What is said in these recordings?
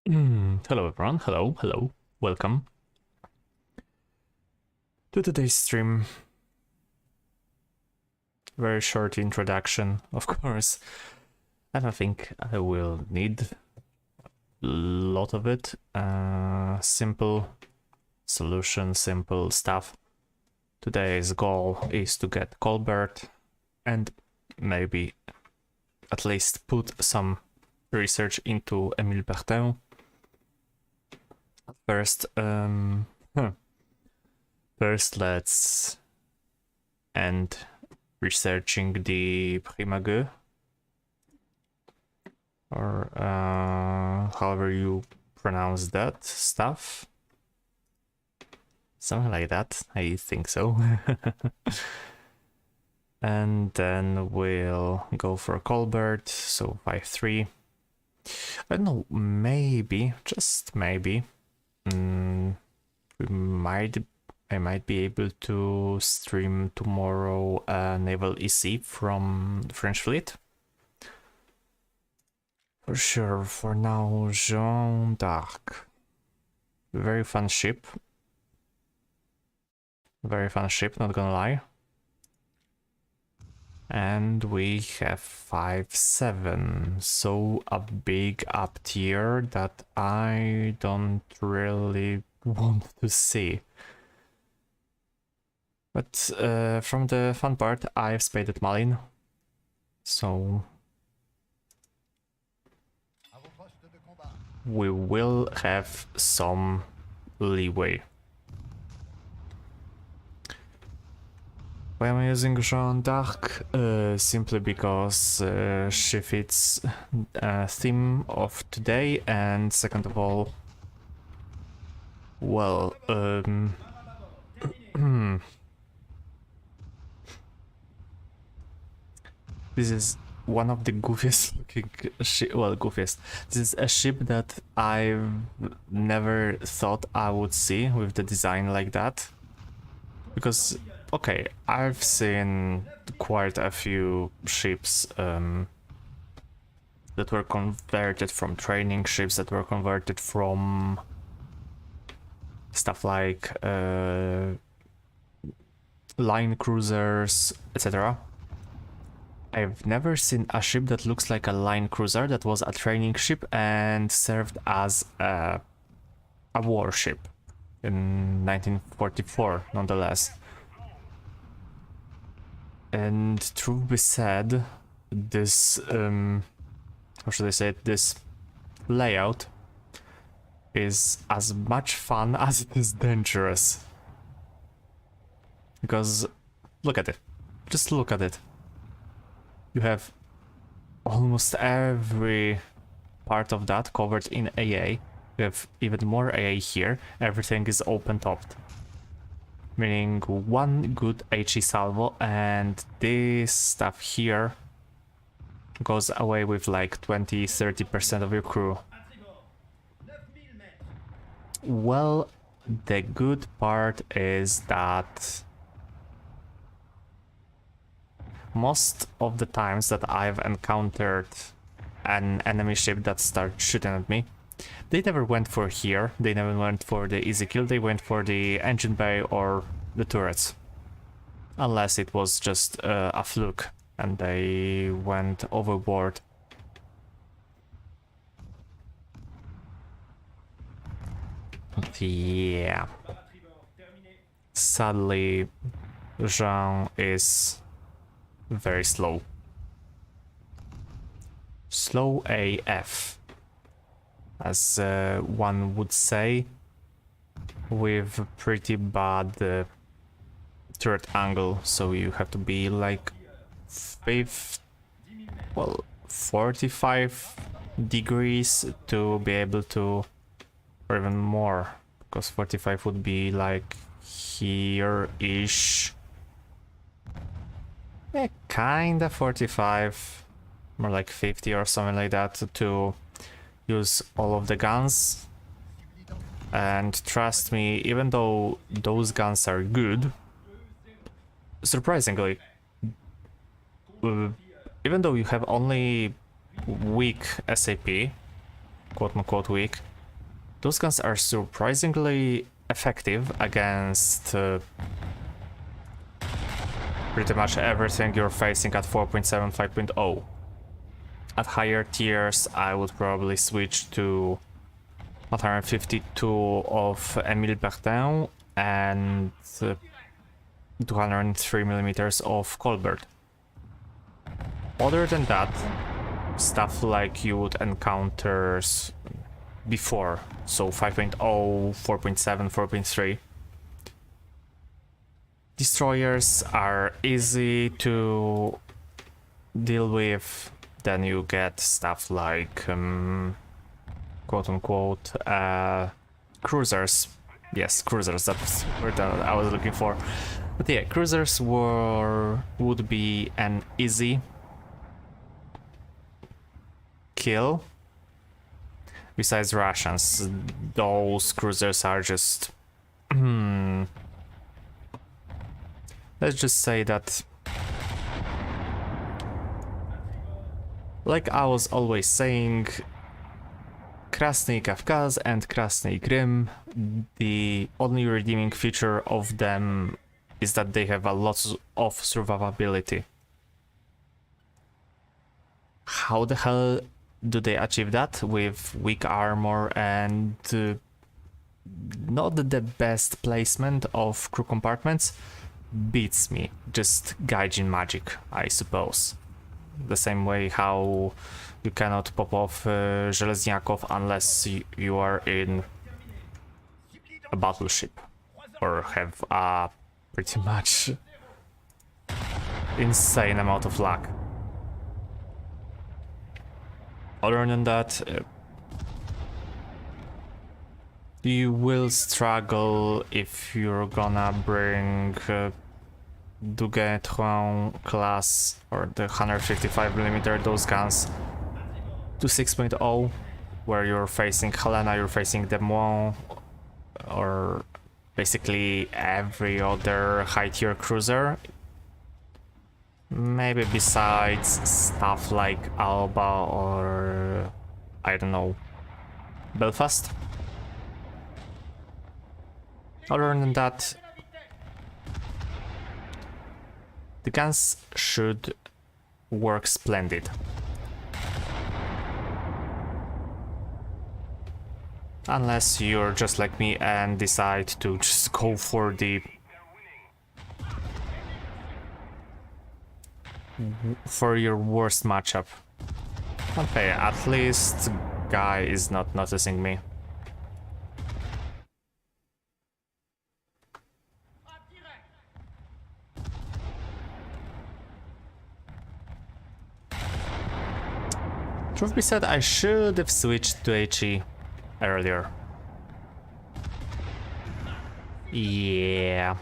Hello everyone, hello, welcome to today's stream. Very short introduction, of course. I don't think I will need a lot of it. Simple solution, simple stuff. Today's goal is to get Colbert and maybe at least put some research into Emile Bertin. First, let's end researching the Primague, or however you pronounce that stuff. Something like that, I think so. And then we'll go for Colbert, so 5-3. I don't know, maybe, just maybe, I might be able to stream tomorrow Naval EC from the French fleet. For sure. For now, Jeanne d'Arc. Very fun ship. Very fun ship, not gonna lie. And we have 5-7, so a big up tier that I don't really want to see. But from the fun part, I've spaded Malin, so we will have some leeway. Why am I using Jeanne d'Arc? Simply because she fits theme of today, and second of all, well, this is one of the goofiest looking ship. Well, goofiest. This is a ship that I've never thought I would see with the design like that. Because, okay, I've seen quite a few ships that were converted from training ships, that were converted from stuff like line cruisers, etc. I've never seen a ship that looks like a line cruiser that was a training ship and served as a warship in 1944, nonetheless. And truth be said, this, how should I say it, this layout is as much fun as it is dangerous. Because, look at it. Just look at it. You have almost every part of that covered in AA. You have even more AA here. Everything is open-topped. Meaning one good HE salvo, and this stuff here goes away with like 20-30% of your crew. Well, the good part is that most of the times that I've encountered an enemy ship that started shooting at me, they never went for here, they never went for the easy kill, they went for the engine bay or the turrets. Unless it was just a fluke and they went overboard. But yeah. Sadly, Jean is very slow. Slow AF, as one would say, with pretty bad turret angle, so you have to be like 45 degrees to be able to, or even more, because 45 would be like here-ish. Yeah, kinda 45, more like 50 or something like that, to use all of the guns. And trust me, even though those guns are good, surprisingly, even though you have only weak SAP, quote-unquote weak, Those guns are surprisingly effective against pretty much everything you're facing at 4.7, 5.0. At higher tiers, I would probably switch to 152 of Emile Bertin and 203mm of Colbert. Other than that, stuff like you would encounter before, so 5.0, 4.7, 4.3. Destroyers are easy to deal with. Then you get stuff like quote-unquote cruisers. Yes, cruisers, that's the word I was looking for. But yeah, cruisers would be an easy kill. Besides Russians, those cruisers are just... let's just say that... Like I was always saying, Krasny Kavkaz and Krasny Krim, the only redeeming feature of them is that they have a lot of survivability. How the hell do they achieve that? With weak armor and not the best placement of crew compartments? Beats me. Just gaijin magic, I suppose. The same way how you cannot pop off Żelezniaków unless you are in a battleship or have a pretty much insane amount of luck. Other than that, you will struggle if you're gonna bring Duguay-Tron class or the 155mm those guns to 6.0, where you're facing Helena, you're facing Des Moines, or basically every other high tier cruiser. Maybe besides stuff like Alba or I don't know, Belfast. Other than that, the guns should work splendid. Unless you're just like me and decide to just go for your worst matchup. Okay, at least guy is not noticing me. Truth be said, I should have switched to HE earlier. Yeah.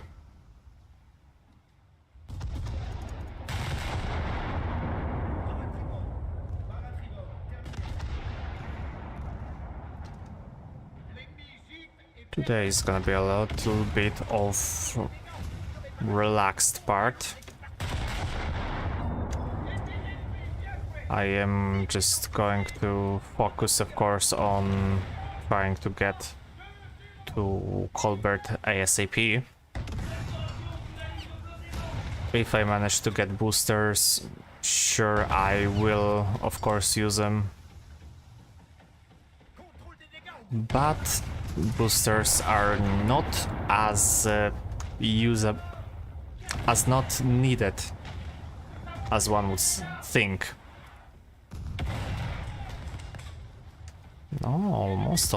Today is gonna be a little bit of relaxed part. I am just going to focus, of course, on trying to get to Colbert ASAP. If I manage to get boosters, sure, I will, of course, use them. But boosters are not as usable, as not needed as one would think. No, almost.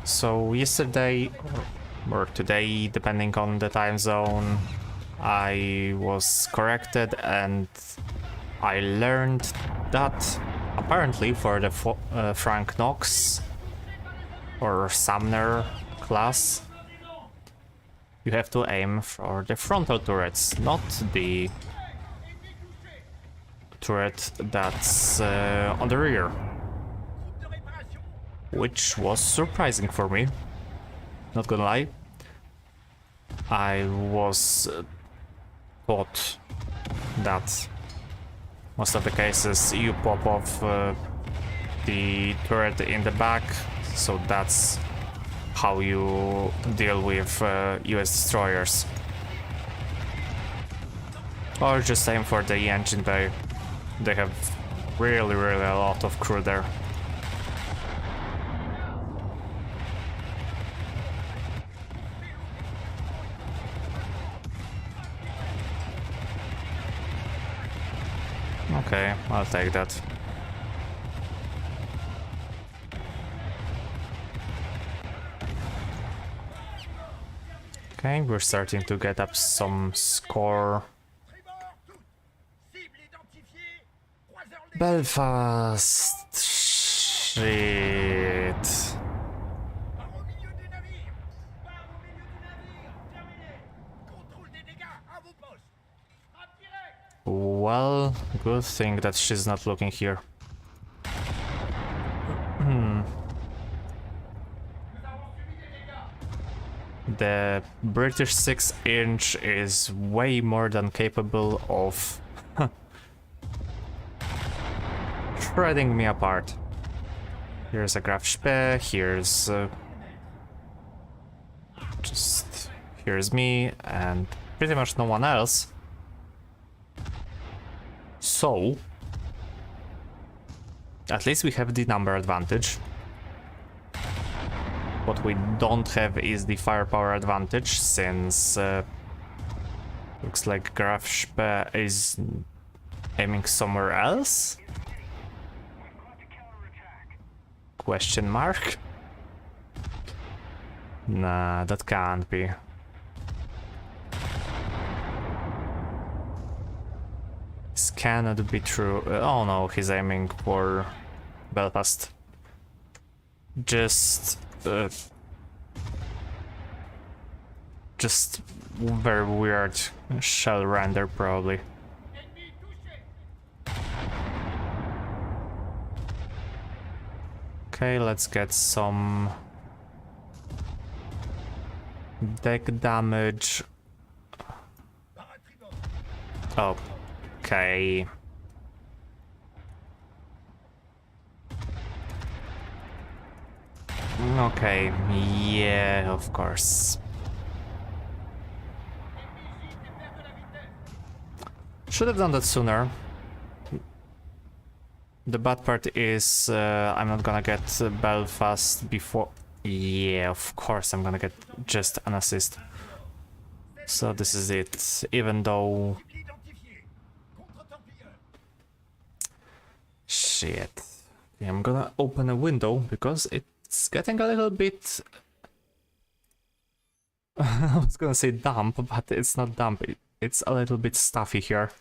So yesterday, or today, depending on the time zone, I was corrected and I learned that apparently for the Frank Knox or Sumner class, you have to aim for the frontal turrets, not the turret that's on the rear. Which was surprising for me, not gonna lie. I was taught that. Most of the cases you pop off the turret in the back, so that's how you deal with US destroyers. Or just aim for the engine bay. They have really a lot of crew there. Okay, I'll take that. Okay, we're starting to get up some score. Belfast. Shit. Well, good thing that she's not looking here. The British 6-inch is way more than capable of shredding me apart. Here's a Graf Spee, here's here's me, and pretty much no one else. So, at least we have the number advantage. What we don't have is the firepower advantage, since looks like Graf Spee is aiming somewhere else? Question mark? Nah, that can't be. This cannot be true. Oh no, he's aiming for Belfast. Just very weird shell render, probably. Okay, let's get some deck damage. Oh, okay. Okay, yeah, of course. Should have done that sooner. The bad part is I'm not gonna get Belfast before... Yeah, of course I'm gonna get just an assist. So this is it, even though... Shit. Yeah, I'm gonna open a window because it's getting a little bit... I was gonna say damp, but it's not damp. It's a little bit stuffy here.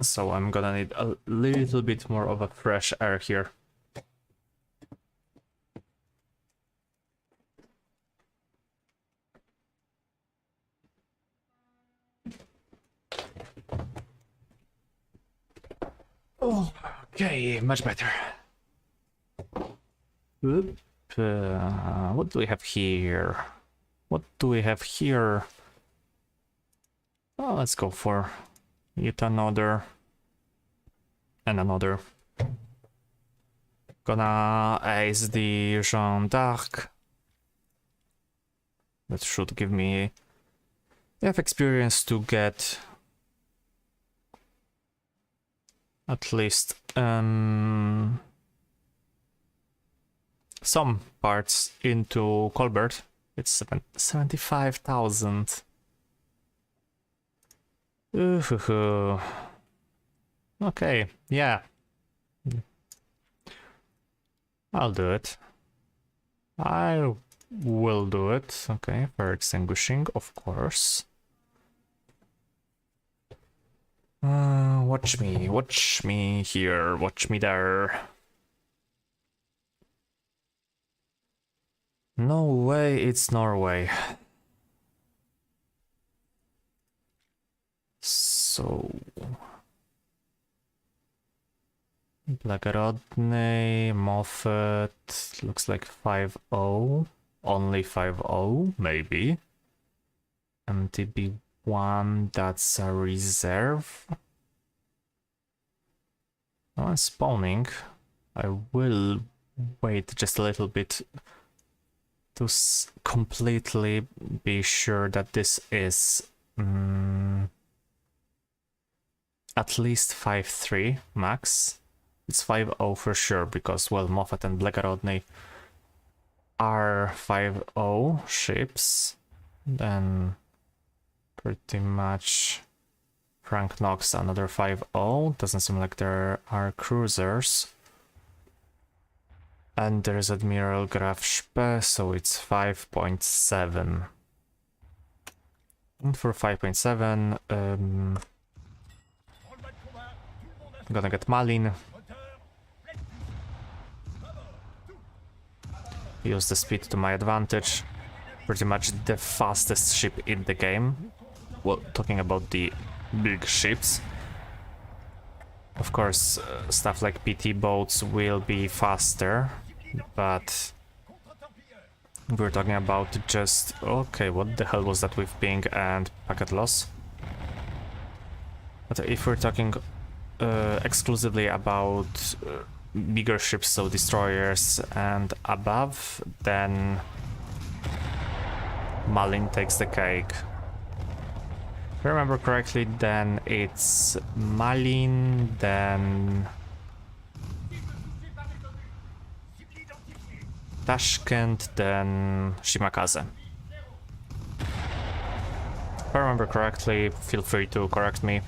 So I'm gonna need a little bit more of a fresh air here. Oh, okay, much better. Oop, what do we have here? What do we have here? Oh, let's go for yet another and another. Gonna ace the Jeanne d'Arc. That should give me enough experience to get at least some parts into Colbert. It's 75,000. Okay, yeah. I'll do it. I will do it. Okay, fire extinguishing, of course. Watch me here, watch me there. No way, it's Norway. So... Blagorodny, Moffat, looks like 5-0. Only 5-0, maybe. MTB1, that's a reserve. Oh, it's spawning. I will wait just a little bit to completely be sure that this is at least 5-3 max. It's 5-0 for sure, because, well, Moffat and Blackrodney are 5-0 ships. Then pretty much Frank Knox another 5-0. Doesn't seem like there are cruisers. And there's Admiral Graf Spee, so it's 5.7. And for 5.7, I'm gonna get Malin. Use the speed to my advantage. Pretty much the fastest ship in the game. Well, talking about the big ships. Of course, stuff like PT boats will be faster, but we're talking about just... Okay, what the hell was that with ping and packet loss? But if we're talking exclusively about bigger ships, so destroyers and above, then Malin takes the cake. If I remember correctly, then it's Malin, then Tashkent, then Shimakaze. If I remember correctly, feel free to correct me.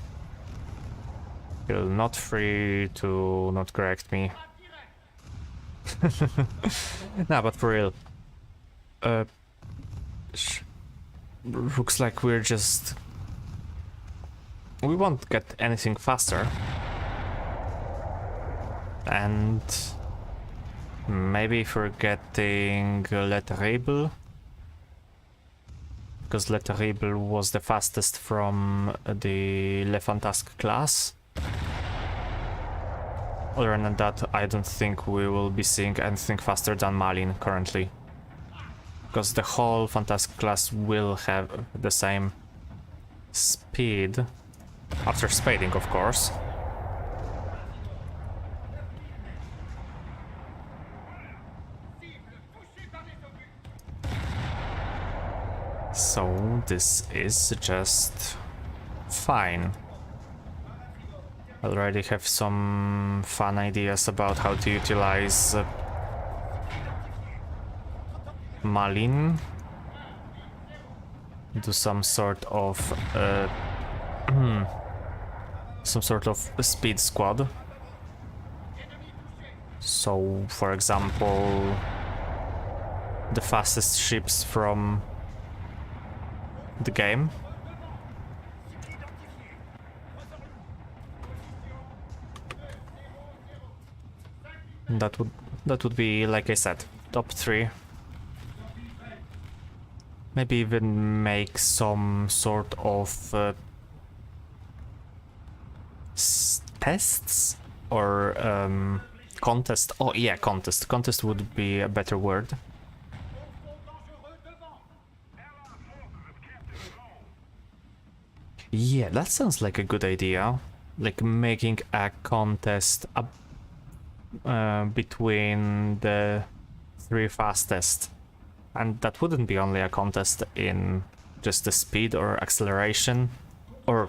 Feel not free to not correct me. Nah, but for real. Looks like we're just... We won't get anything faster. And... maybe if we're getting Le Terrible. Because Le Terrible was the fastest from the Le Fantasque class. Other than that, I don't think we will be seeing anything faster than Malin currently. Because the whole Fantasque class will have the same speed. After spading, of course. So this is just fine. I already have some fun ideas about how to utilize Malin. Do some sort of speed squad. So, for example, the fastest ships from the game. That would be, like I said, top 3. Maybe even make some sort of tests or contest. Oh yeah, contest. Contest would be a better word. Yeah, that sounds like a good idea. Like making a contest between the 3 fastest. And that wouldn't be only a contest in just the speed or acceleration, or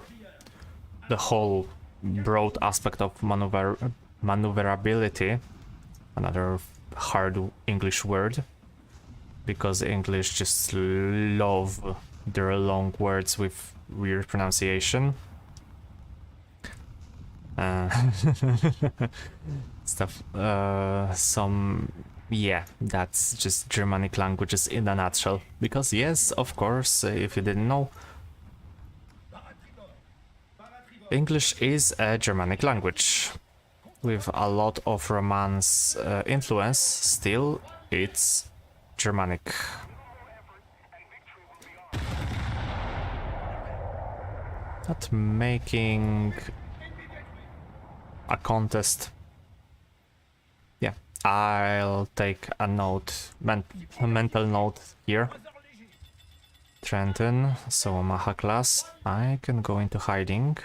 the whole broad aspect of maneuverability. Another hard English word, because English just love their long words with weird pronunciation. Stuff. Yeah, that's just Germanic languages in a nutshell. Because yes, of course, if you didn't know, English is a Germanic language with a lot of Romance influence. Still, it's Germanic. Not making a contest. Yeah, I'll take a note, a mental note here. Trenton, so Omaha class. I can go into hiding.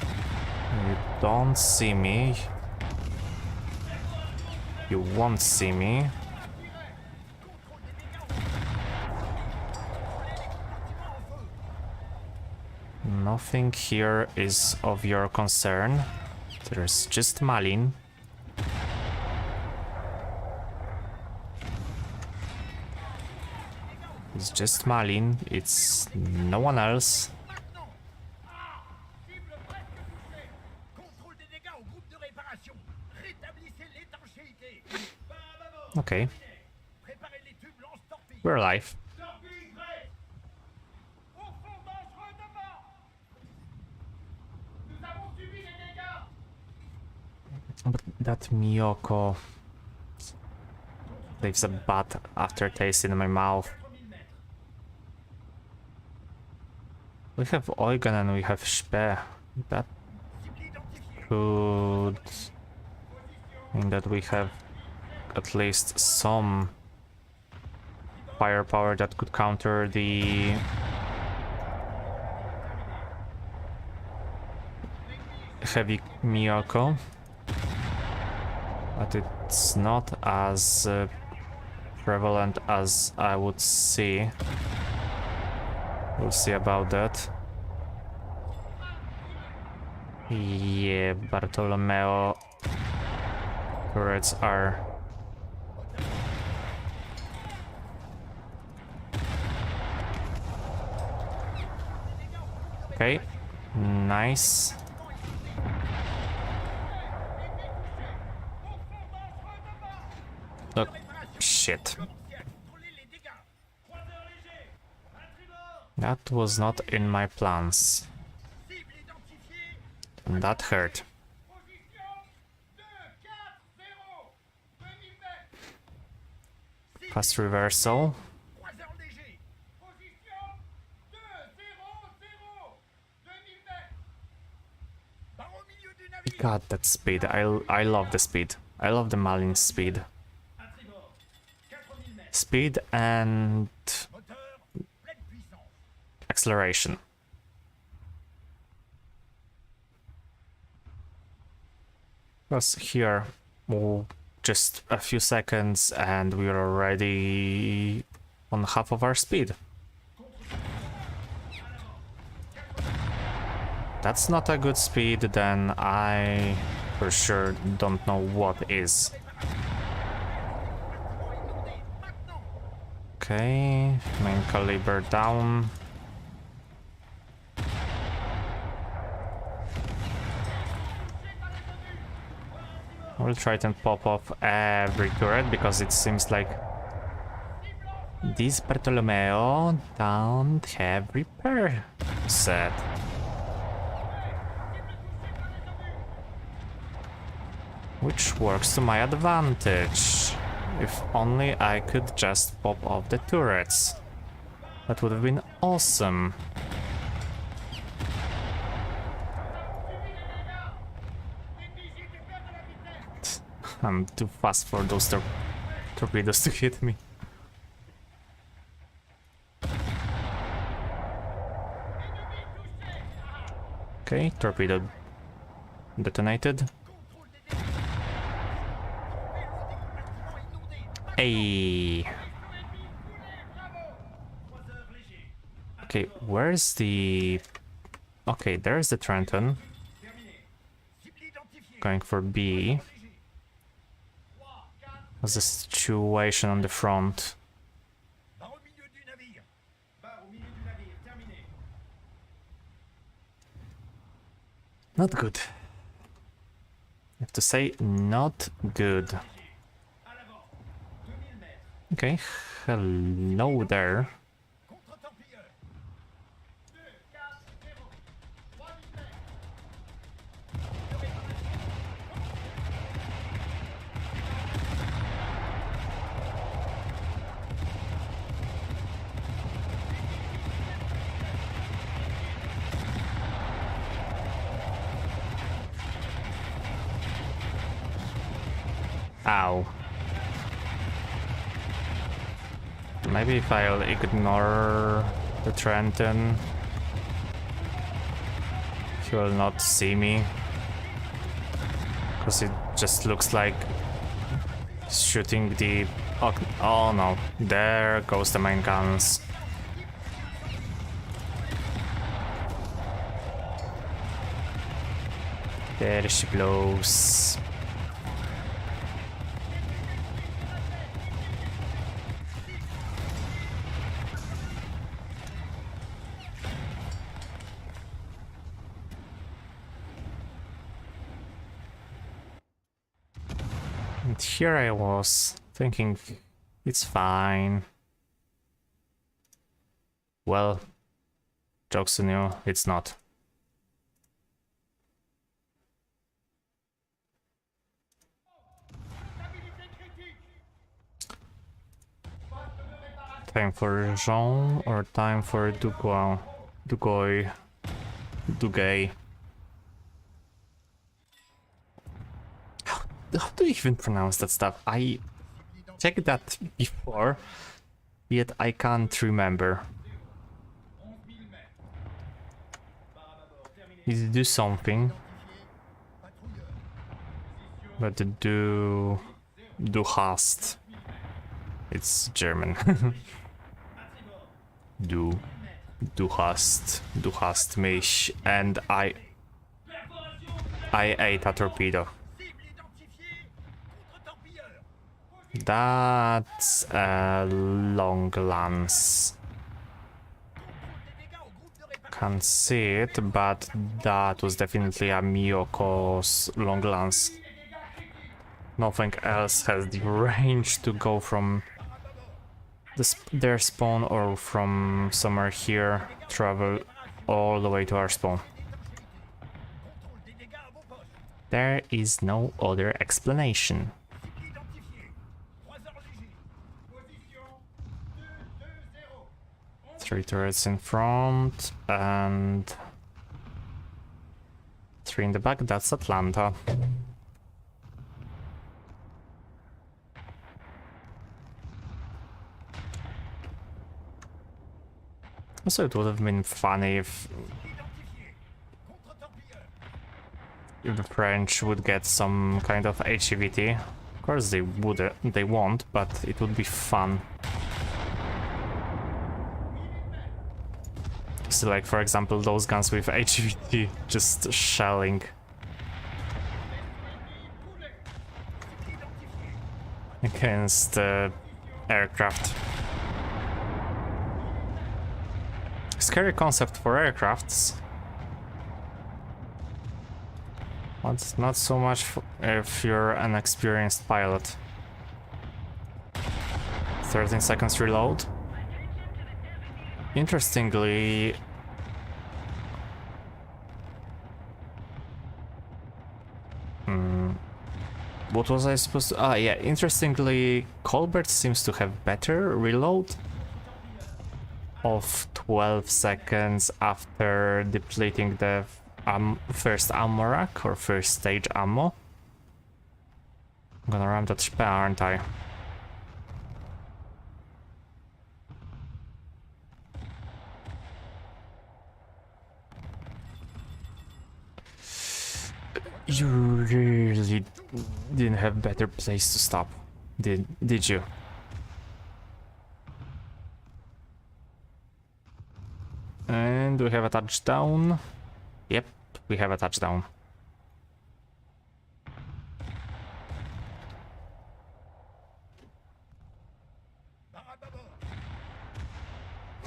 You don't see me. You won't see me. Nothing here is of your concern. There's just Malin. It's just Malin, it's no one else. Okay. We're alive. But that Miyoko leaves a bad aftertaste in my mouth. We have Eugen and we have Spe. That could mean that we have at least some firepower that could counter the heavy Miyoko. But it's not as prevalent as I would see. We'll see about that. Yeah, Bartolomeo turrets are... Okay, nice. Look, shit. That was not in my plans. And that hurt. Fast reversal. God, that speed. I love the speed. I love the Malin speed. Speed and acceleration. Because here, just a few seconds and we're already on half of our speed. That's not a good speed, then I for sure don't know what is. Okay, main caliber down. We'll try to pop off every turret because it seems like these Bartolomeo don't have repair set. Which works to my advantage. If only I could just pop off the turrets. That would have been awesome. I'm too fast for those torpedoes to hit me. Okay, torpedo detonated. Hey. Okay, where's the... Okay, there's the Trenton. Going for B. What's the situation on the front? Not good. I have to say, not good. Okay, hello there. Ow. Maybe if I'll ignore the Trenton, he will not see me. Because it just looks like shooting the... Oh no, there goes the main guns. There she blows. And here I was thinking it's fine. Well, jokes on you, it's not. Time for Jean or time for Dugay? How do you even pronounce that stuff? I checked that before, yet I can't remember. Is do something, but do hast. It's German. Du hast mich, and I ate a torpedo. That's a long lance. Can't see it, but that was definitely a Miyoko's long lance. Nothing else has the range to go from their spawn or from somewhere here, travel all the way to our spawn. There is no other explanation. 3 turrets in front and 3 in the back. That's Atlanta. Also, it would have been funny if the French would get some kind of HEVT. Of course they won't, but it would be fun. So like, for example, those guns with HEVT just shelling. Against aircraft. Scary concept for aircrafts. But not so much if you're an experienced pilot. 13 seconds reload. Interestingly... what was I supposed to... Ah, yeah, interestingly, Colbert seems to have better reload of 12 seconds after depleting the first ammo rack or first stage ammo. I'm gonna ram that spare, aren't I? You really didn't have better place to stop, did you? And we have a touchdown. Yep, we have a touchdown.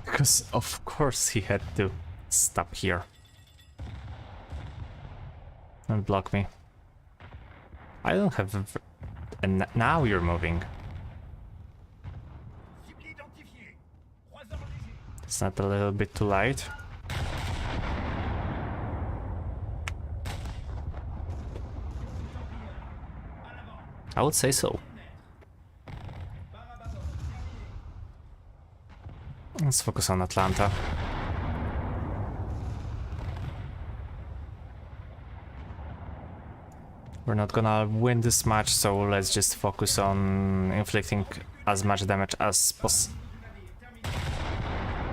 Because of course he had to stop here. And block me. I don't have... And now you're moving. It's not a little bit too light. I would say so. Let's focus on Atlanta. We're not gonna win this match, so let's just focus on inflicting as much damage as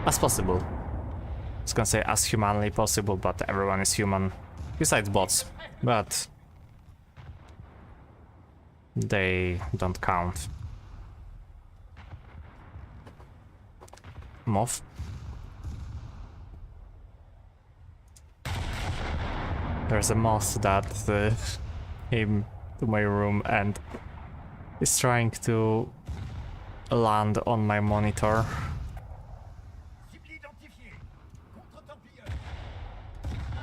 as possible. I was gonna say as humanly possible, but everyone is human, besides bots, but they don't count. Moth. There's a moth that came to my room and is trying to land on my monitor.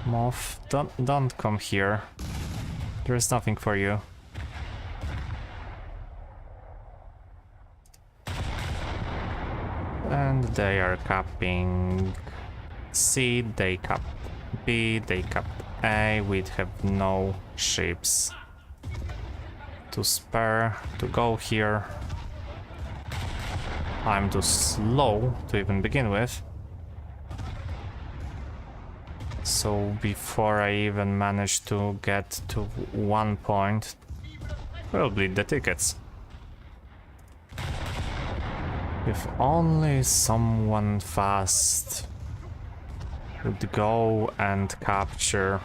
Moth, don't come here. There is nothing for you. And they are capping C, they cap B, they cap A. We have no ships to spare to go here. I'm too slow to even begin with. So before I even manage to get to 1 point, we'll bleed the tickets. If only someone fast would go and capture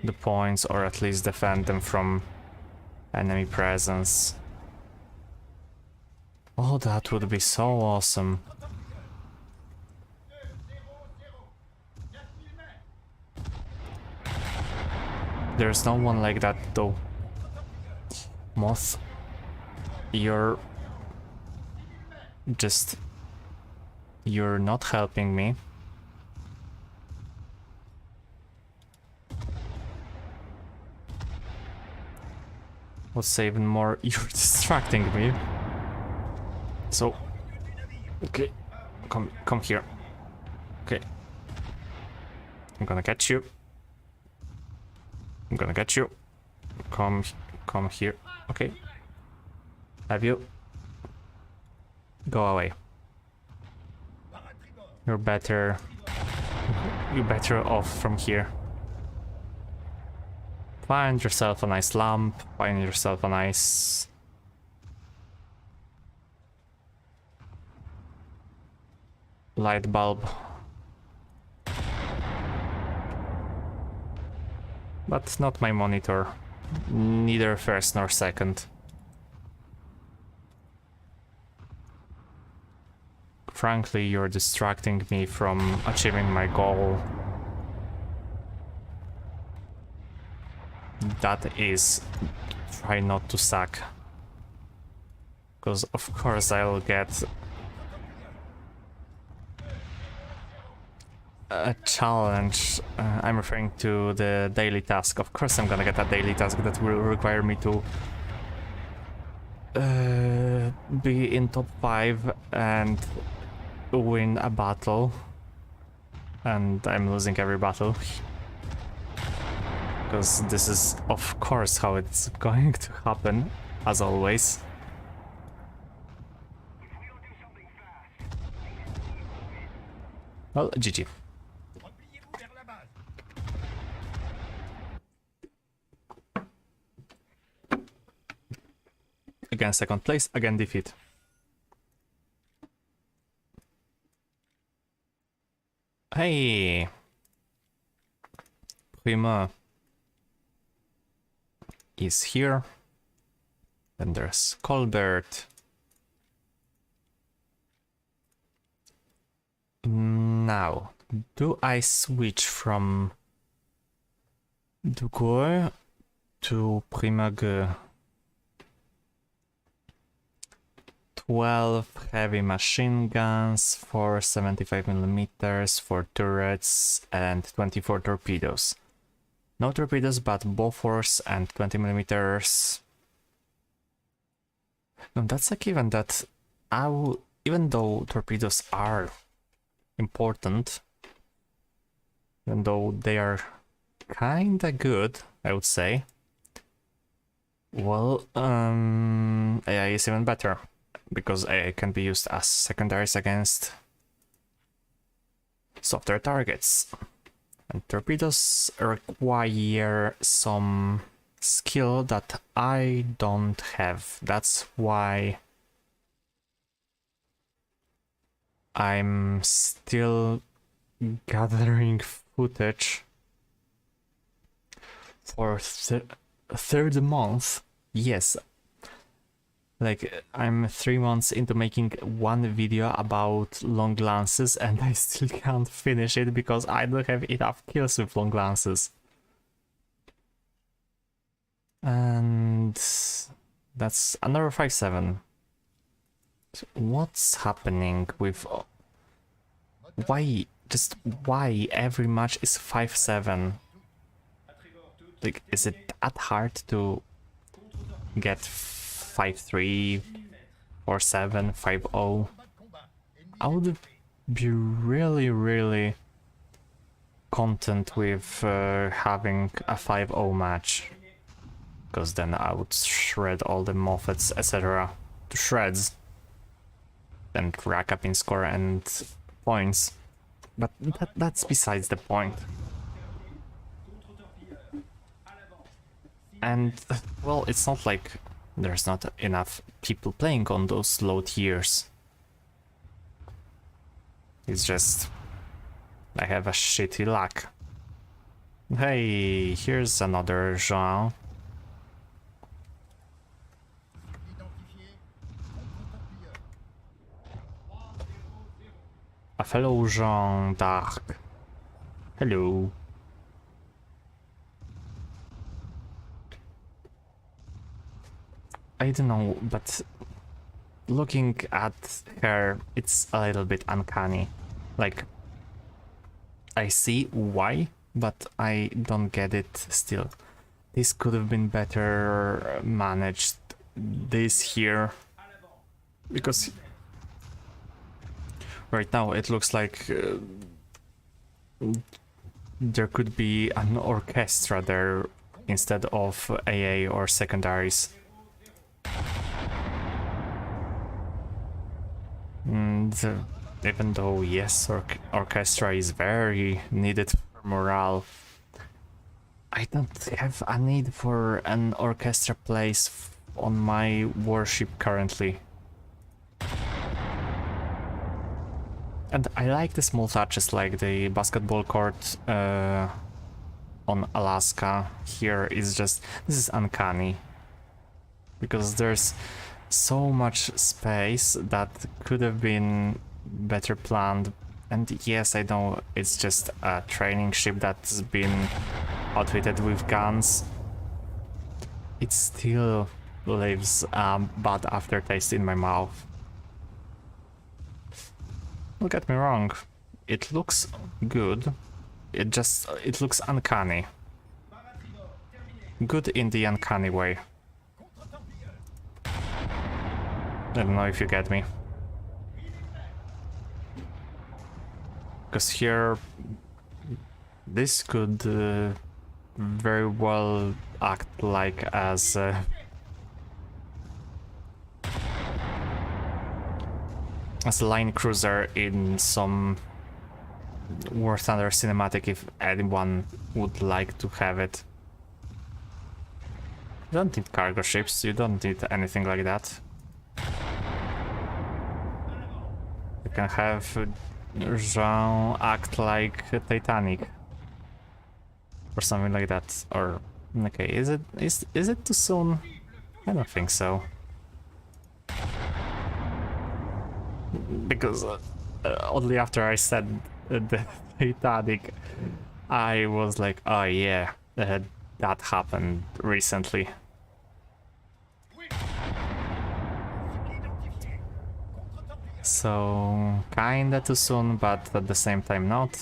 the points, or at least defend them from enemy presence. Oh, that would be so awesome. There's no one like that though. Moth, you're not helping me. What's even more, you're distracting me. So, okay, come here. Okay, I'm gonna catch you. I'm gonna get you. Come here. Okay. Have you? Go away. You're better off from here. Find yourself a nice lamp. Find yourself a nice light bulb. But not my monitor, neither first nor second. Frankly, you're distracting me from achieving my goal. That is, try not to suck. Because of course I'll get a challenge. I'm referring to the daily task. Of course I'm gonna get a daily task that will require me to be in top 5 and win a battle. And I'm losing every battle. Because this is of course how it's going to happen, as always. Well, GG. Again second place, again defeat. Hey! Prima is here. Then there's Colbert. Now, do I switch from Dugour to Prima G? 12 heavy machine guns, 4 75mm, 4 turrets, and 24 torpedoes. No torpedoes, but Bofors and 20mm. No, that's a given that I will, even though torpedoes are important, even though they are kinda good, I would say, well, AI is even better. Because AI can be used as secondaries against softer targets. And torpedoes require some skill that I don't have. That's why I'm still gathering footage for third month. Yes, like I'm 3 months into making one video about long lances and I still can't finish it because I don't have enough kills with long lances. And that's another 5-7. So what's happening with... why every match is 5-7? Like, is it that hard to get 5-3 or 7, 5-0? I would be really content with having a 5-0 match, because then I would shred all the Moffats, etc. to shreds and rack up in score and points. But that's besides the point. And, well, it's not like there's not enough people playing on those low tiers. It's just... I have a shitty luck. Hey, here's another Jean. A fellow Jean d'Arc. Hello. I don't know, but looking at her, it's a little bit uncanny. Like, I see why, but I don't get it still. This could have been better managed, this here, because right now it looks like there could be an orchestra there instead of AA or secondaries. And even though, yes, orchestra is very needed for morale, I don't have a need for an orchestra place on my warship currently. And I like the small touches, like the basketball court on Alaska. Here is just, this is uncanny, because there's so much space that could have been better planned. And yes, I know it's just a training ship that's been outfitted with guns. It still leaves a bad aftertaste in my mouth. Don't get me wrong, it looks good, it looks uncanny. Good in the uncanny way. I don't know if you get me. Because here, this could very well act like as a line cruiser in some War Thunder cinematic, if anyone would like to have it. You don't need cargo ships, you don't need anything like that. You can have Jean act like a Titanic or something like that. Or okay, is it too soon? I don't think so. Because only after I said the Titanic, I was like, oh yeah, that happened recently. So, kinda too soon, but at the same time not.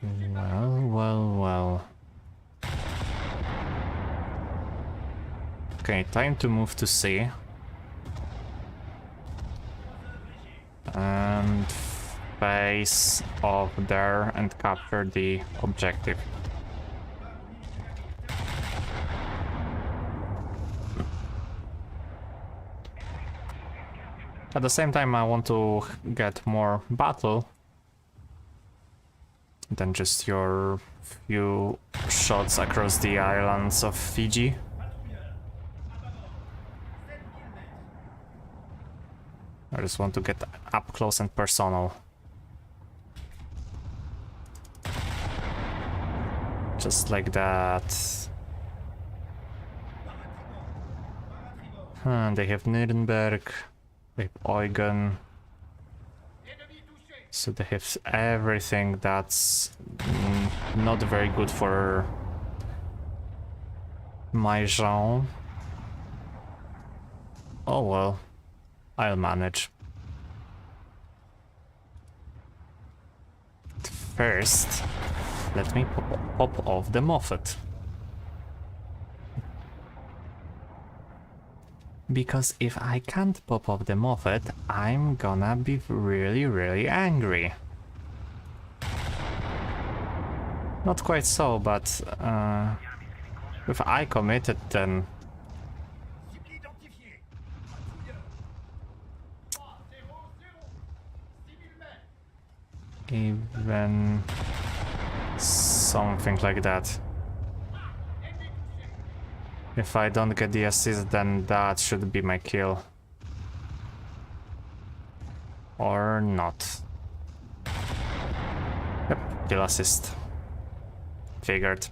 Well. Okay, time to move to sea. And face off there and capture the objective. At the same time, I want to get more battle than just your few shots across the islands of Fiji. I just want to get up close and personal. Just like that. They have Nuremberg, they have Eugen. So they have everything that's not very good for my genre. Oh well, I'll manage. First, let me pop off the Moffat. Because if I can't pop off the Moffat, I'm gonna be really angry. Not quite so, but if I committed, then even something like that. If I don't get the assist, then that should be my kill. Or not. Yep, kill assist. Figured.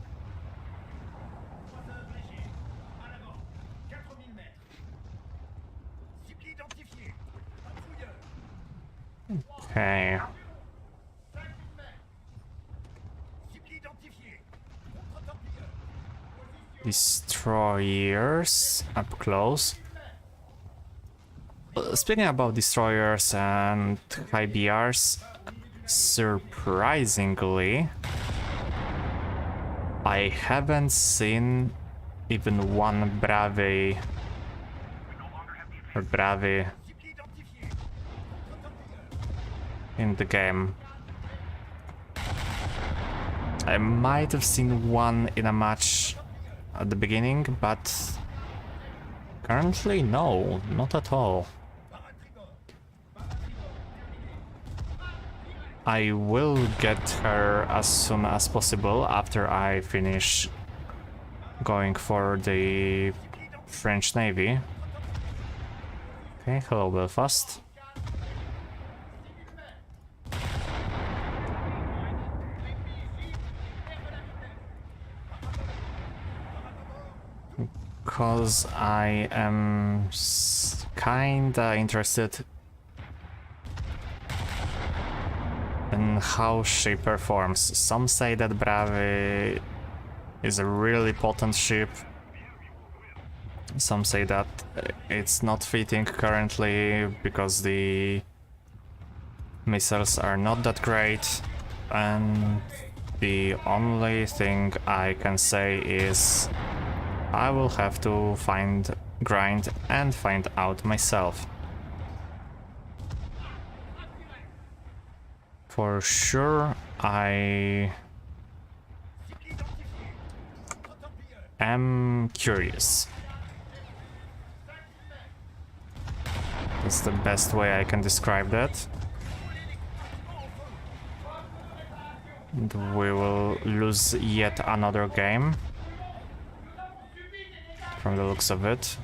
Okay. Destroyers up close. Speaking about destroyers and high BRs, surprisingly, I haven't seen even one Brave or Brave in the game. I might have seen one in a match at the beginning, but currently no, not at all. I will get her as soon as possible after I finish going for the French Navy. Okay, hello Belfast. Because I am kinda interested in how she performs. Some say that Brave is a really potent ship. Some say that it's not fitting currently because the missiles are not that great, and the only thing I can say is I will have to grind and find out myself. For sure, I am curious. That's the best way I can describe that. And we will lose yet another game, from the looks of it.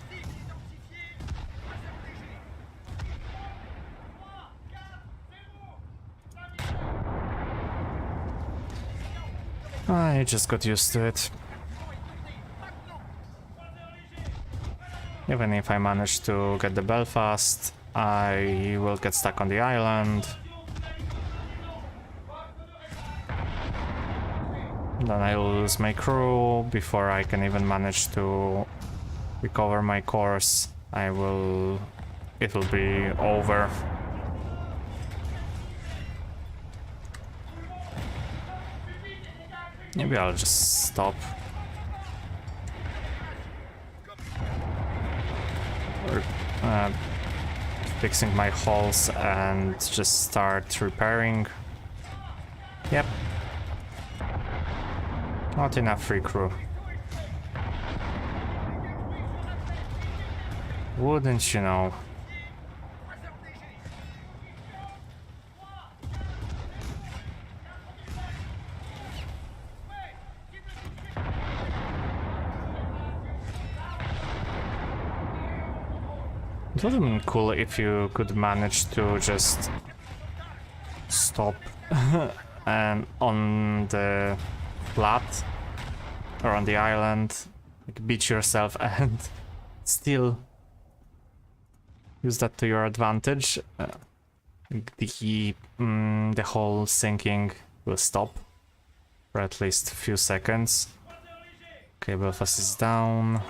I just got used to it. Even if I manage to get the Belfast, I will get stuck on the island. Then I will lose my crew before I can even manage to recover my course. It will be over. Maybe I'll just stop. Or fixing my hulls and just start repairing. Yep. Not enough free crew. Wouldn't you know? It would have been cool if you could manage to just stop and on the flat or on the island, like beat yourself and still use that to your advantage. The whole sinking will stop for at least a few seconds. Okay, Belfast is down.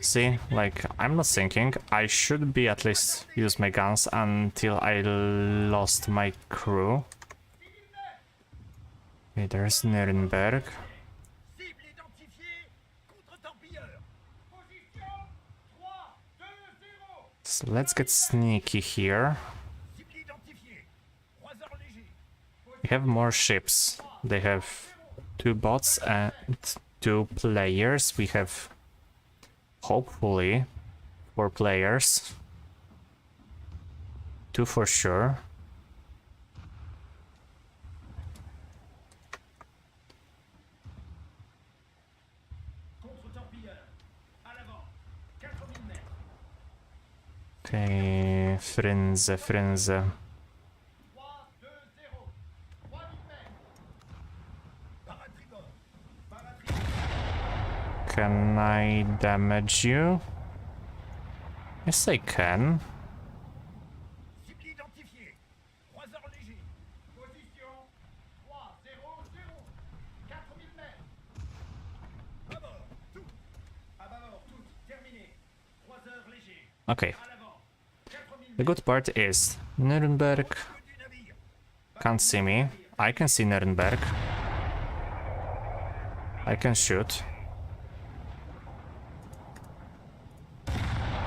See, like, I'm not sinking. I should be at least use my guns until I lost my crew. Okay, there's Nuremberg. So let's get sneaky here. We have more ships. They have 2 bots and 2 players. We have hopefully 4 players. 2 for sure. Okay, Frenze. Can I damage you? Yes, I can. Okay. The good part is Nuremberg can't see me. I can see Nuremberg. I can shoot.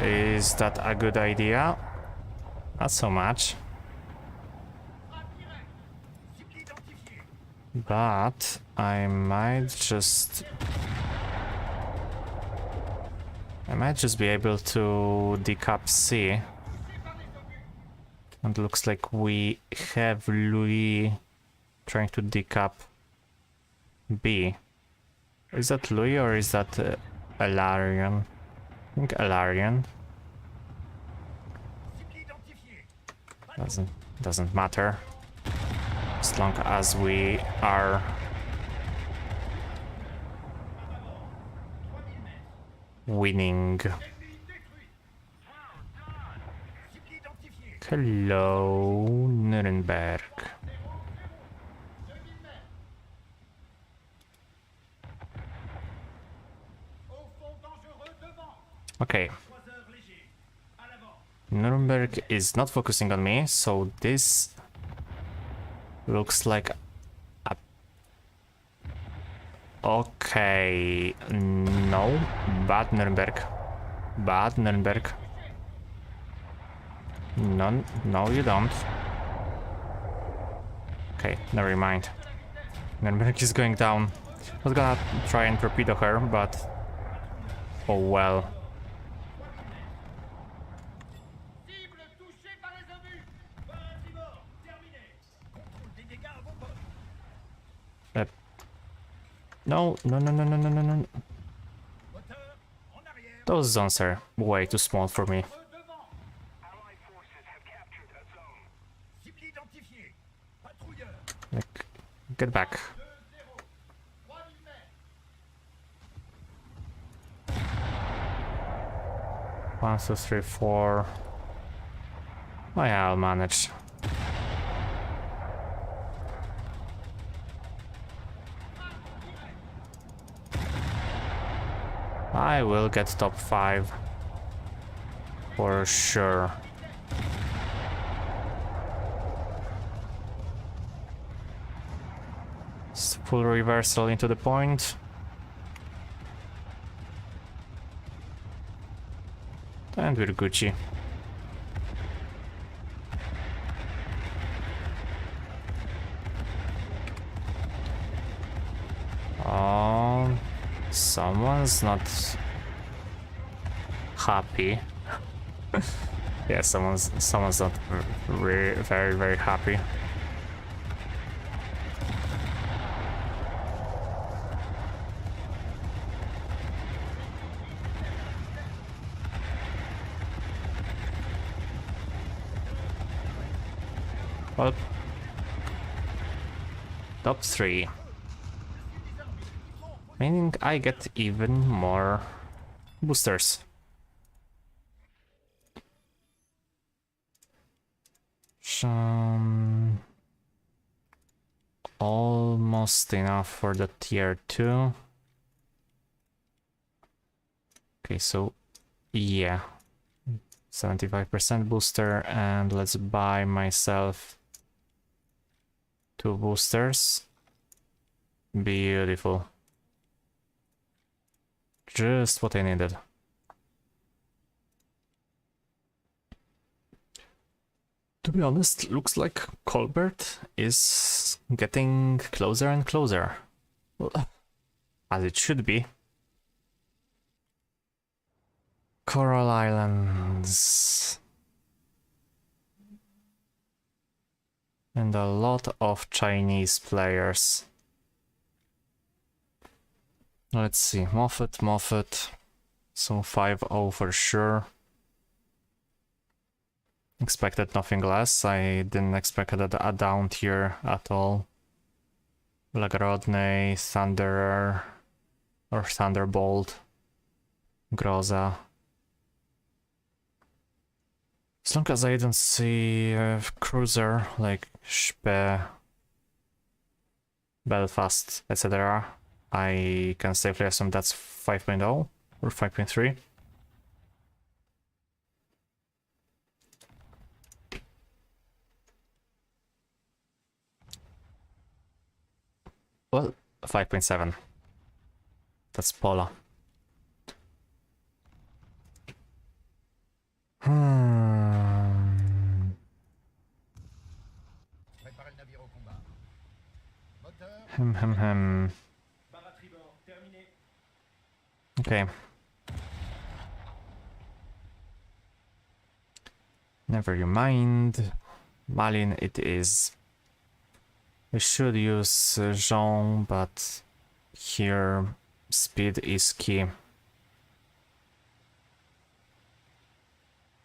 Is that a good idea? Not so much. But I might just be able to decap C. And looks like we have Louis trying to decap B. Is that Louis or is that Alarian? I think Alarian. Doesn't matter. As long as we are winning. Hello, Nuremberg. Okay. Nuremberg is not focusing on me, so this looks like a... Okay, no, bad Nuremberg. Bad Nuremberg. No, no you don't. Okay, never mind. Nuremberg is going down. I was gonna try and torpedo her, but... Oh well. No. Those zones are way too small for me. Like, get back. One, two, three, four. Oh yeah, I'll manage. I will get top 5 for sure. Full reversal into the point. And we're Gucci. Someone's not happy. Yeah, someone's not very happy. Well, top 3. Meaning I get even more boosters. Almost enough for the tier 2. Okay, so yeah, 75% booster, and let's buy myself 2 boosters. Beautiful. Just what I needed. To be honest, looks like Colbert is getting closer and closer. Well, as it should be. Coral Islands. And a lot of Chinese players. Let's see, Moffat. So 5-0 for sure. Expected nothing less. I didn't expect a down tier at all. Lagrodny, Thunderer, or Thunderbolt, Groza. As long as I don't see a cruiser like Spe, Belfast, etc., I can safely assume that's 5.0 or 5.3. Well, 5.7. That's Pola. Okay. Never you mind. Malin it is. We should use Jean, but here speed is key.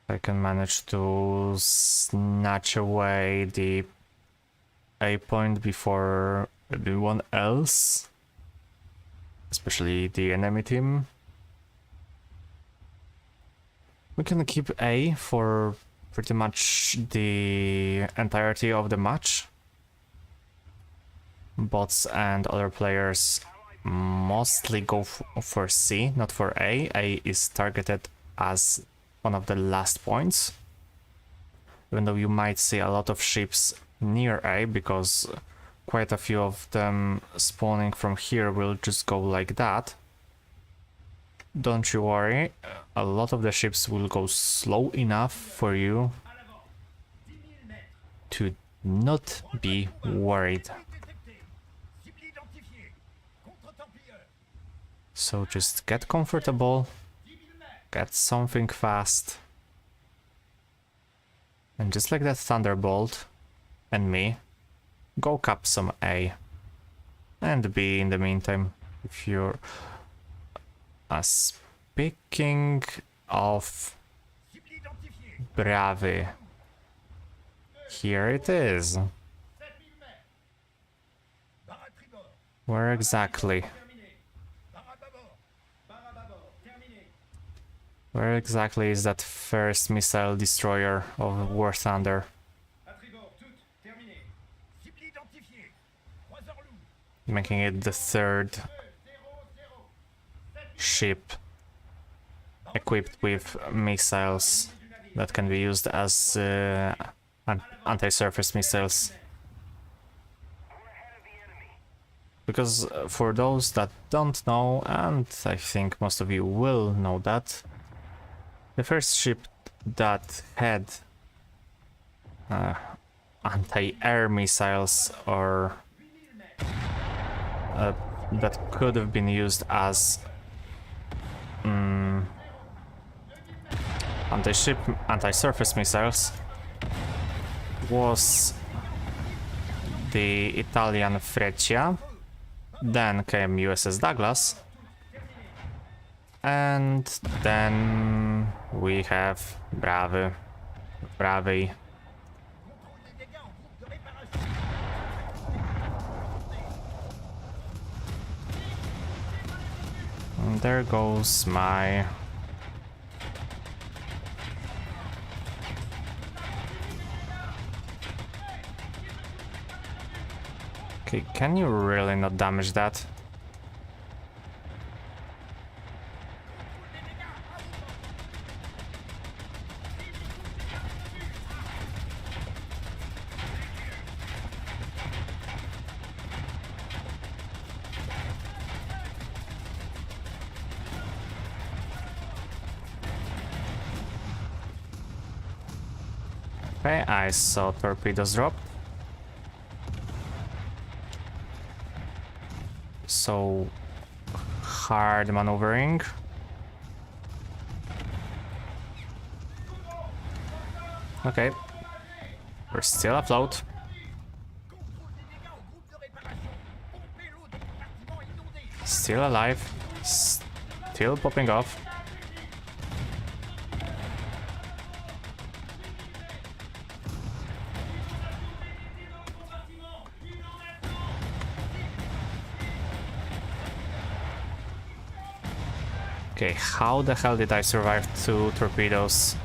I can manage to snatch away the A point before everyone else, especially the enemy team. We can keep A for pretty much the entirety of the match. Bots and other players mostly go for C, not for A. A is targeted as one of the last points, even though you might see a lot of ships near A, because quite a few of them spawning from here will just go like that. Don't you worry, a lot of the ships will go slow enough for you to not be worried. So just get comfortable, get something fast, and just like that Thunderbolt and me, go cap some A and B in the meantime. If you're speaking of Bravi, here it is. Where exactly? Where exactly is that first missile destroyer of War Thunder? Making it the third ship equipped with missiles that can be used as anti-surface missiles. Because for those that don't know, and I think most of you will know that, the first ship that had anti-air missiles, or that could have been used as anti-surface missiles, was the Italian Freccia, then came USS Douglas, and then we have Bravi. And there goes my... Okay, can you really not damage that? Okay, I saw torpedoes drop. So hard maneuvering. Okay, we're still afloat. Still alive. Still popping off. Okay, how the hell did I survive 2 torpedoes?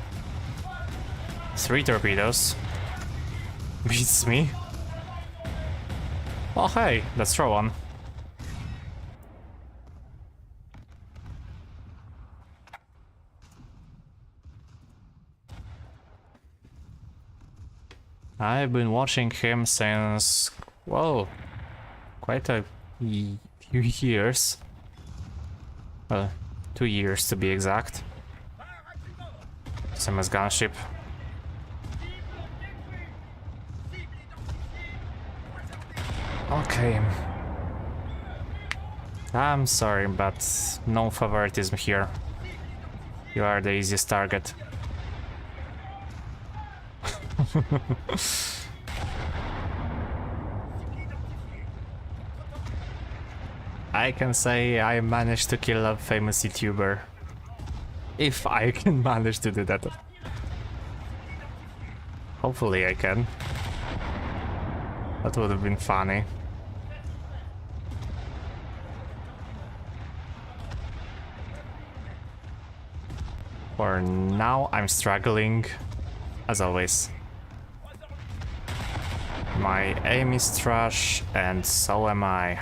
3 torpedoes? Beats me. Oh hey, let's throw one. I've been watching him since, well, quite a few years. Well, 2 years to be exact. Same as gunship. Okay. I'm sorry, but no favoritism here. You are the easiest target. I can say I managed to kill a famous YouTuber. If I can manage to do that. Hopefully I can. That would have been funny. For now, I'm struggling, as always. My aim is trash, and so am I.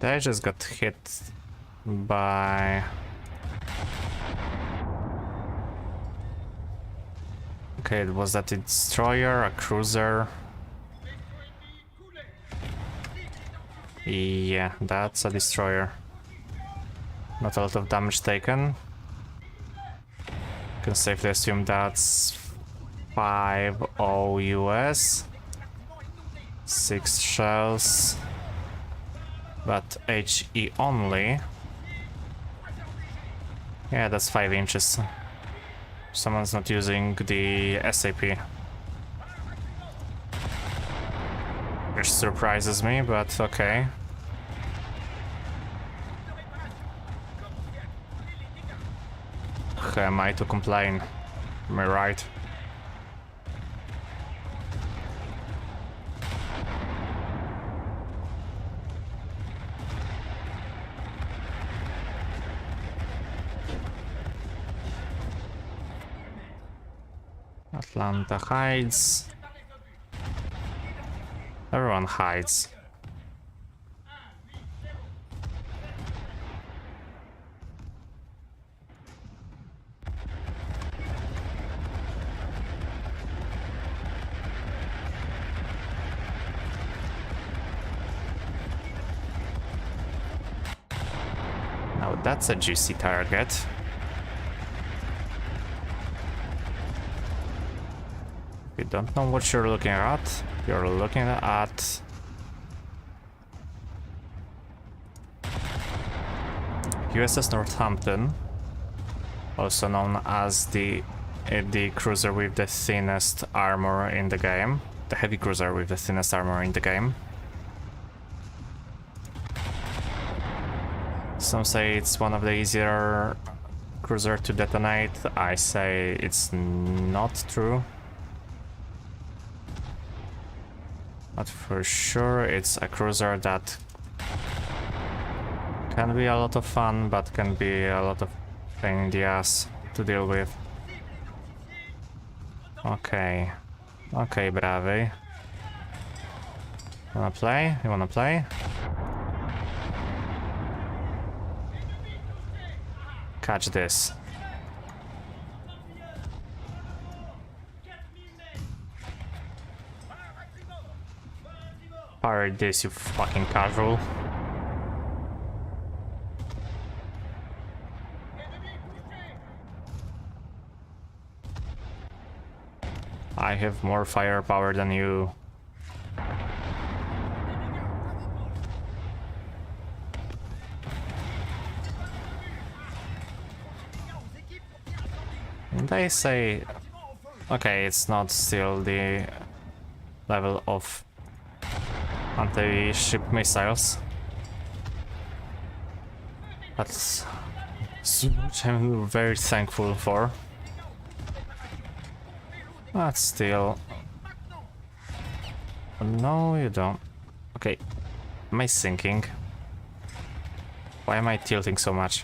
I just got hit by... Okay, was that a destroyer, a cruiser? Yeah, that's a destroyer. Not a lot of damage taken. Can safely assume that's 5-0 US. 6 shells. But HE only. Yeah, that's 5 inches. Someone's not using the SAP. Which surprises me, but okay. Who am I to complain? Am I right? Atlanta hides. Everyone hides. Now that's a juicy target. If you don't know what you're looking at, you're looking at USS Northampton, also known as the cruiser with the thinnest armor in the game, the heavy cruiser with the thinnest armor in the game. Some say it's one of the easier cruiser to detonate. I say it's not true. But for sure it's a cruiser that can be a lot of fun, but can be a lot of pain in the ass to deal with. Okay. Okay, brawy. Wanna play? You wanna play? Catch this. Pirate this, you fucking casual. I have more firepower than you. They say, okay, it's not still the level of anti-ship missiles. That's which I'm very thankful for. But still, no, you don't. Okay, am I sinking? Why am I tilting so much?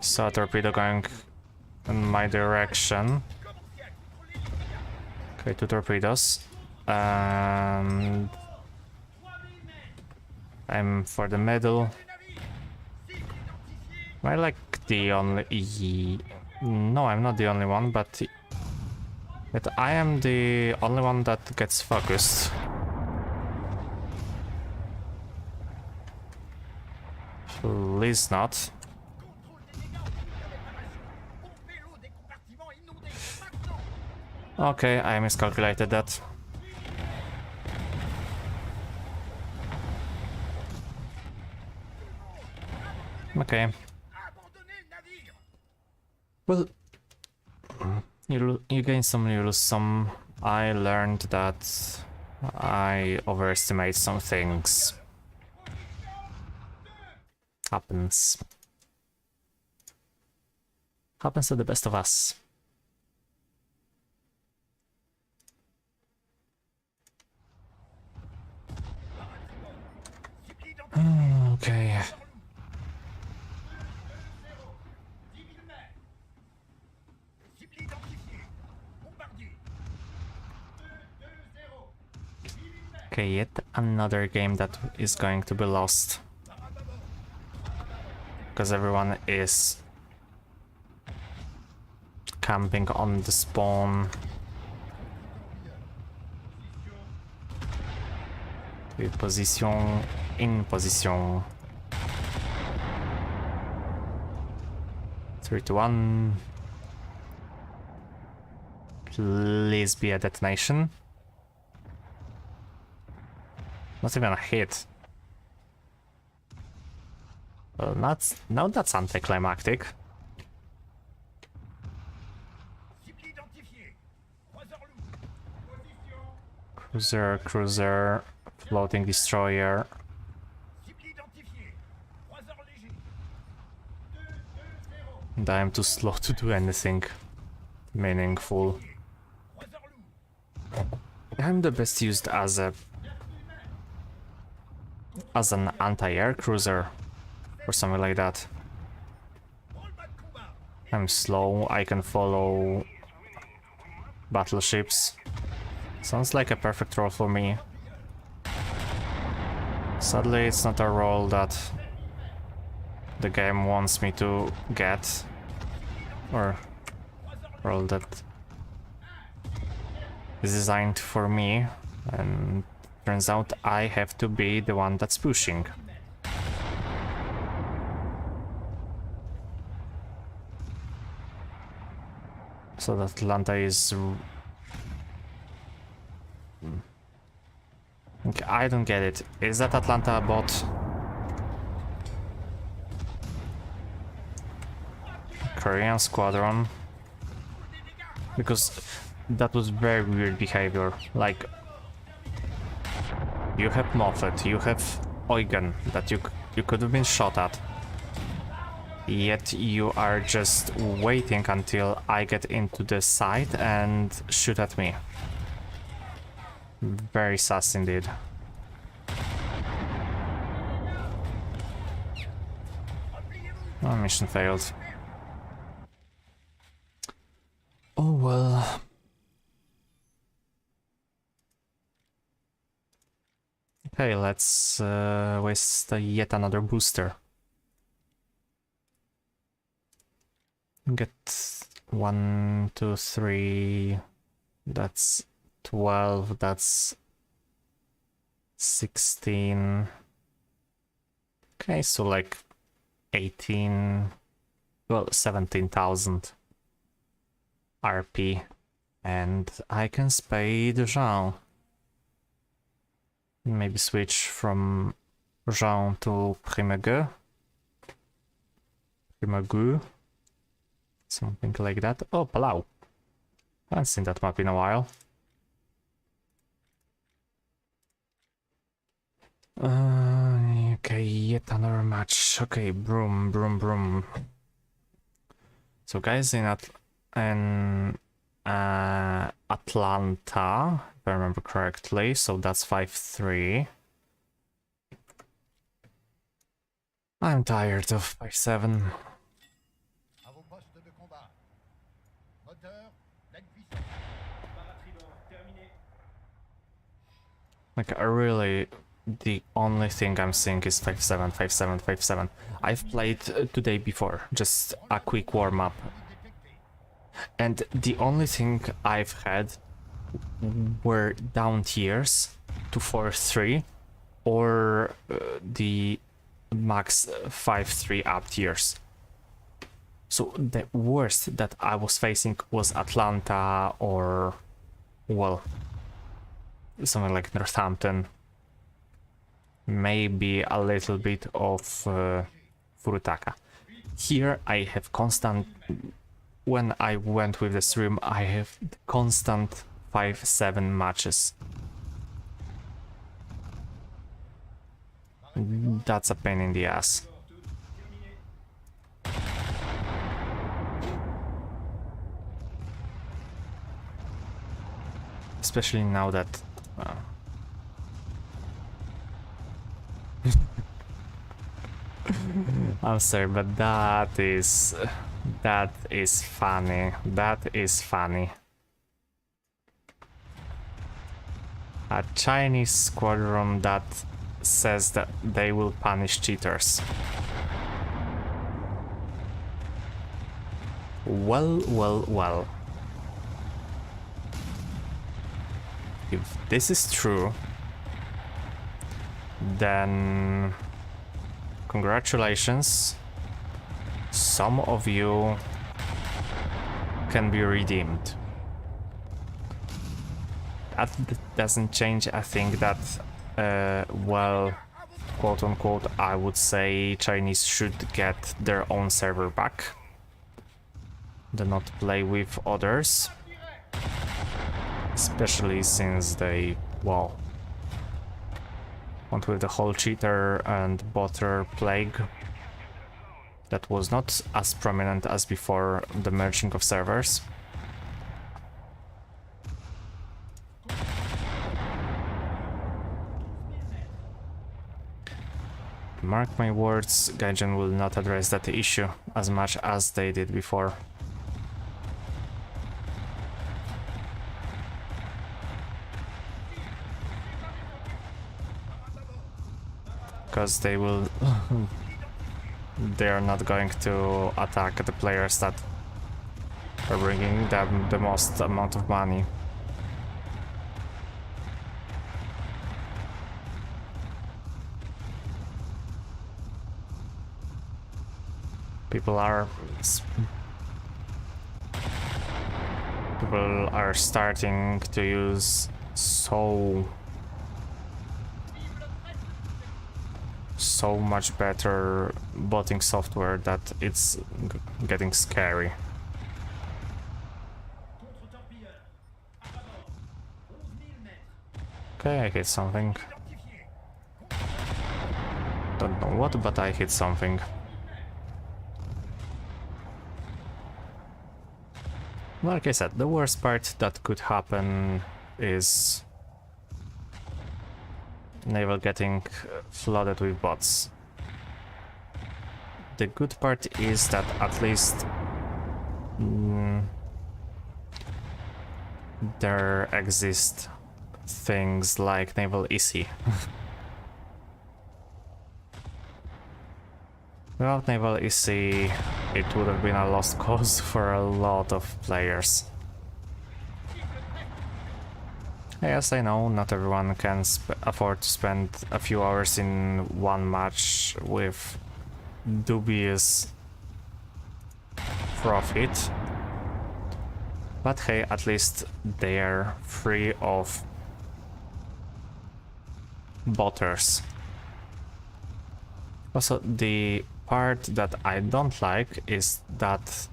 Saw a torpedo going in my direction. Okay, 2 torpedoes. And I'm for the middle. Am I like the only... No, I'm not the only one, but I am the only one that gets focused. Please not. Okay, I miscalculated that. Okay. Well, you gain some, you lose some. I learned that I overestimate some things. Happens. Happens to the best of us. Okay. Okay, yet another game that is going to be lost. Because everyone is camping on the spawn. Position in position. 3 to 1. Please be a detonation. Not even a hit. Well, now that's anticlimactic. Cruiser, floating destroyer. And I am too slow to do anything meaningful. I'm the best used as an anti-air cruiser or something like that. I'm slow, I can follow battleships. Sounds like a perfect role for me. Sadly, it's not a role that the game wants me to get, or role that is designed for me, and turns out I have to be the one that's pushing. So that Atlanta is... Okay, I don't get it. Is that Atlanta a bot? Korean squadron? Because that was very weird behavior. Like, you have Moffat, you have Eugen that you could have been shot at. Yet you are just waiting until I get into the site and shoot at me. Very sus indeed. Oh, mission failed. Oh well. Okay, let's waste yet another booster. Get 1, 2, 3. That's 12. That's 16. Okay, so like 18. Well, 17,000 RP. And I can spade Jean. Maybe switch from Jean to Primegu. Something like that. Oh, Palau. I haven't seen that map in a while. Okay, yet another match. Okay, broom. So guys in Atlanta, if I remember correctly, so that's 5-3. I'm tired of 5-7. Like, really, the only thing I'm seeing is 5-7, 5-7, 5-7. I've played today before, just a quick warm-up. And the only thing I've had were down tiers to 4-3 or the max 5-3 up tiers. So the worst that I was facing was Atlanta or, well, something like Northampton. Maybe a little bit of Furutaka. Here I have constant, when I went with the stream, I have constant 5-7 matches. That's a pain in the ass. Especially now that I'm sorry, but that is funny. That is funny. A Chinese squadron that says that they will punish cheaters. Well. If this is true, then congratulations. Some of you can be redeemed. That doesn't change. I think that, well, quote unquote, I would say Chinese should get their own server back. Do not play with others. Especially since they, well, went with the whole cheater and botter plague that was not as prominent as before the merging of servers. Mark my words, Gaijin will not address that issue as much as they did before. Because they will... they are not going to attack the players that are bringing them the most amount of money. People are starting to use so much better botting software that it's getting scary. Okay, I hit something. Don't know what, but I hit something. Like I said, the worst part that could happen is Naval getting flooded with bots. The good part is that at least there exist things like Naval Easy. Without Naval Easy, it would have been a lost cause for a lot of players. Yes, I know, not everyone can afford to spend a few hours in one match with dubious profit. But hey, at least they're free of botters. Also, the part that I don't like is that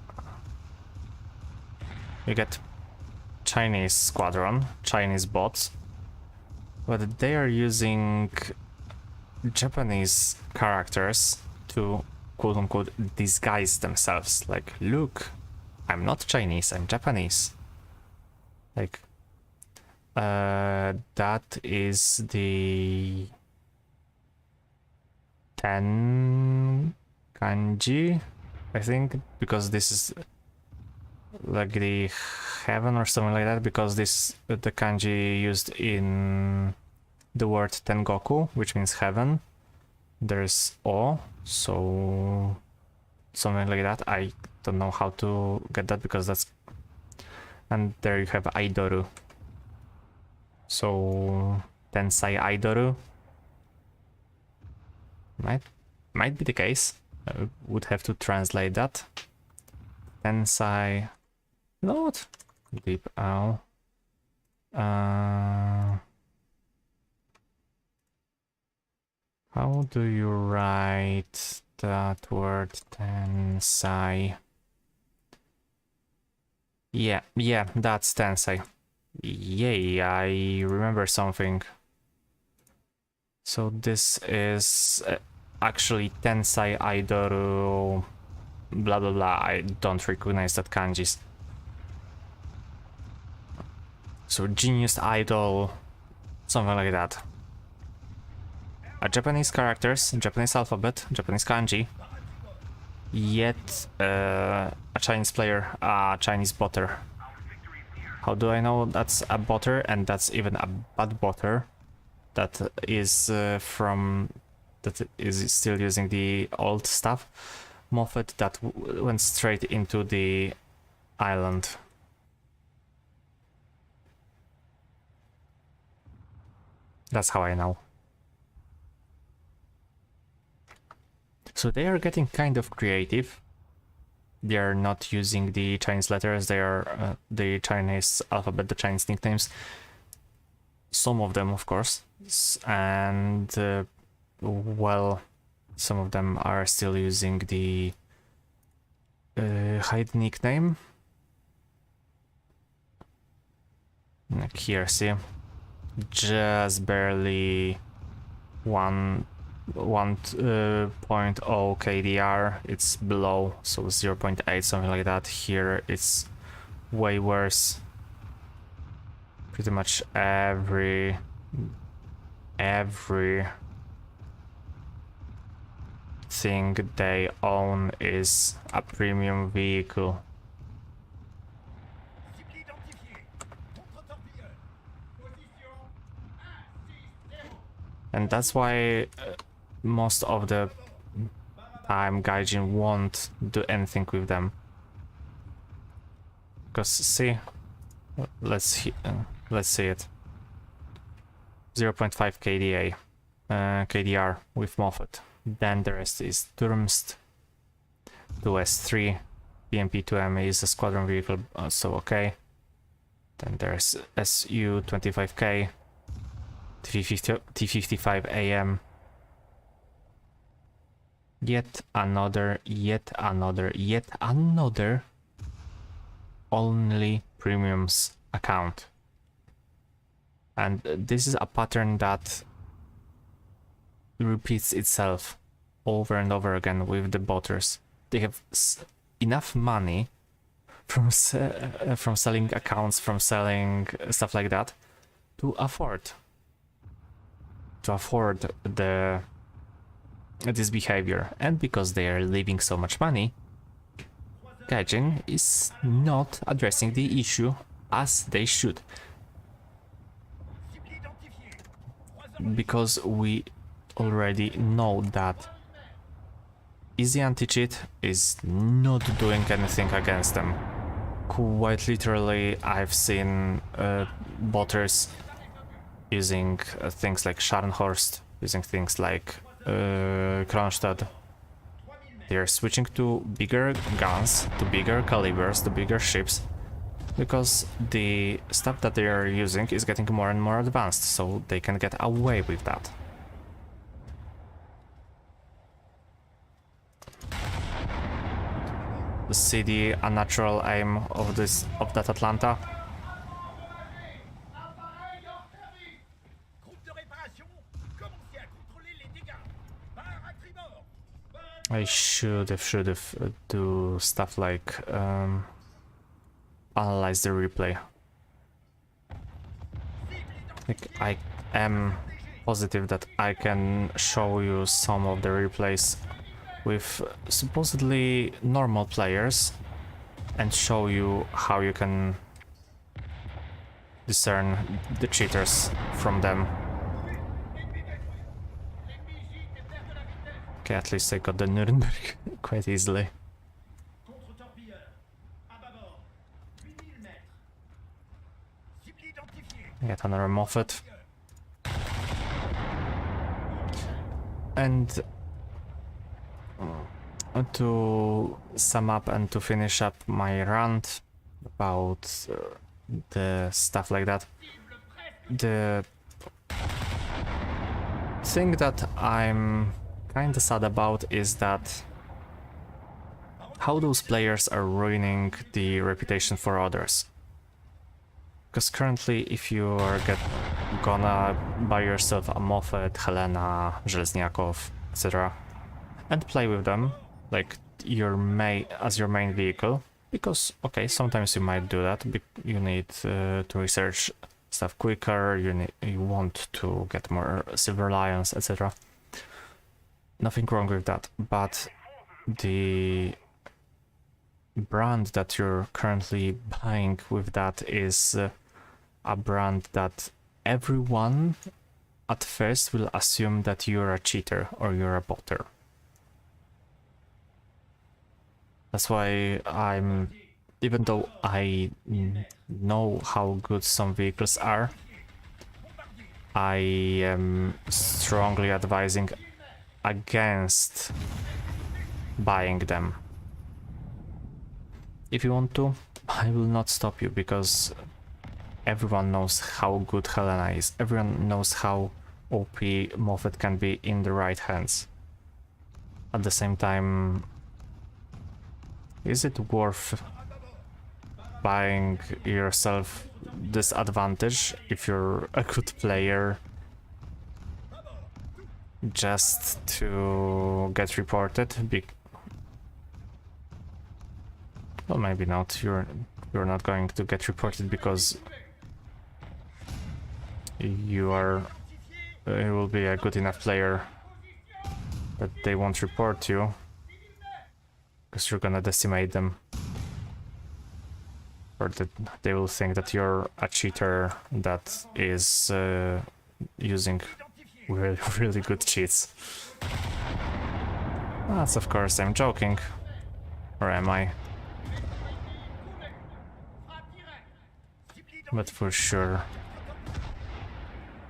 you get Chinese squadron, Chinese bots, but they are using Japanese characters to quote-unquote disguise themselves. Like, look, I'm not Chinese, I'm Japanese. Like, that is the 10 kanji, I think, because this is like the heaven or something like that, because this the kanji used in the word Tengoku, which means heaven. There's O, so something like that. I don't know how to get that because that's... And there you have Aidoru. So Tensai Aidoru might be the case. I would have to translate that. Tensai... You know what? Deep Owl. How do you write that word Tensai? Yeah, that's Tensai. Yay, I remember something. So this is actually Tensai Aidoru blah blah blah. I don't recognize that kanjis. So Genius Idol, something like that. Japanese characters, Japanese alphabet, Japanese kanji, yet a Chinese player, a Chinese botter. How do I know that's a botter, and that's even a bad botter that is still using the old stuff? Moffat that went straight into the island. That's how I know. So they are getting kind of creative. They are not using the Chinese letters, they are the Chinese alphabet, the Chinese nicknames. Some of them, of course. And, well, some of them are still using the hide nickname. Like here, see? Just barely 1.0 KDR, it's below, so 0.8, something like that. Here it's way worse. Pretty much every thing they own is a premium vehicle. And that's why most of the time Gaijin won't do anything with them. Because see, let's see it. 0.5 KDR with Moffat. Then the rest is Durmst, 2S3, BMP-2M is a squadron vehicle, so okay. Then there's SU-25K, T-55AM. Yet another only premiums account. And this is a pattern that repeats itself over and over again with the botters. They have enough money from selling accounts, from selling stuff like that, to afford this behavior. And because they are leaving so much money, Gaijin is not addressing the issue as they should. Because we already know that easy anti-cheat is not doing anything against them. Quite literally, I've seen botters using things like Scharnhorst, using things like Kronstadt. They're switching to bigger guns, to bigger calibers, to bigger ships, because the stuff that they are using is getting more and more advanced, so they can get away with that. See the unnatural aim of that Atlanta. I should have do stuff like analyze the replay. Like, I am positive that I can show you some of the replays with supposedly normal players and show you how you can discern the cheaters from them. Okay, at least I got the Nuremberg quite easily. Get another Moffat. And to sum up and to finish up my rant about the stuff like that, the thing that I'm kinda sad about is that how those players are ruining the reputation for others. Because currently, if you are gonna buy yourself a Moffat, Helena, Żelezniakov, etc., and play with them like as your main vehicle, because okay, sometimes you might do that. You need to research stuff quicker. You want to get more Silver Lions, etc. Nothing wrong with that, but the brand that you're currently buying with that is a brand that everyone at first will assume that you're a cheater or you're a botter. That's why even though I know how good some vehicles are, I am strongly advising against buying them. If you want to, I will not stop you, because everyone knows how good Helena is. Everyone knows how OP Moffat can be in the right hands. At the same time, is it worth buying yourself this advantage if you're a good player just to get reported? Well, maybe not. You're not going to get reported because you will be a good enough player that they won't report you, because you're gonna decimate them, or that they will think that you're a cheater that is using really, really good cheats. That's, of course, I'm joking. Or am I? But for sure,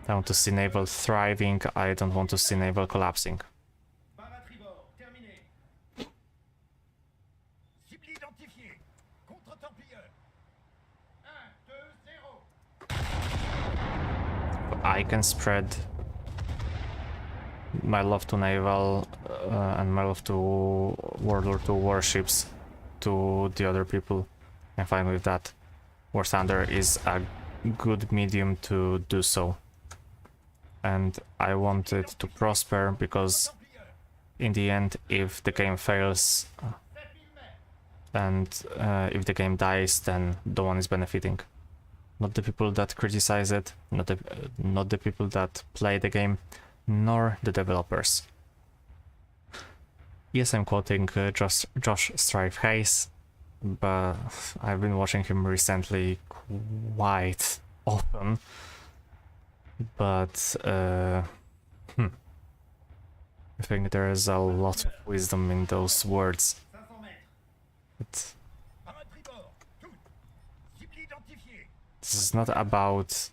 I want to see Naval thriving, I don't want to see Naval collapsing. I can spread my love to Naval and my love to World War II warships to the other people. I'm fine with that. War Thunder is a good medium to do so. And I want it to prosper because in the end, if the game fails and if the game dies, then no one is benefiting. Not the people that criticize it, not the people that play the game, nor the developers. Yes, I'm quoting Josh Strife Hayes, but I've been watching him recently quite often. But I think there is a lot of wisdom in those words. This is not about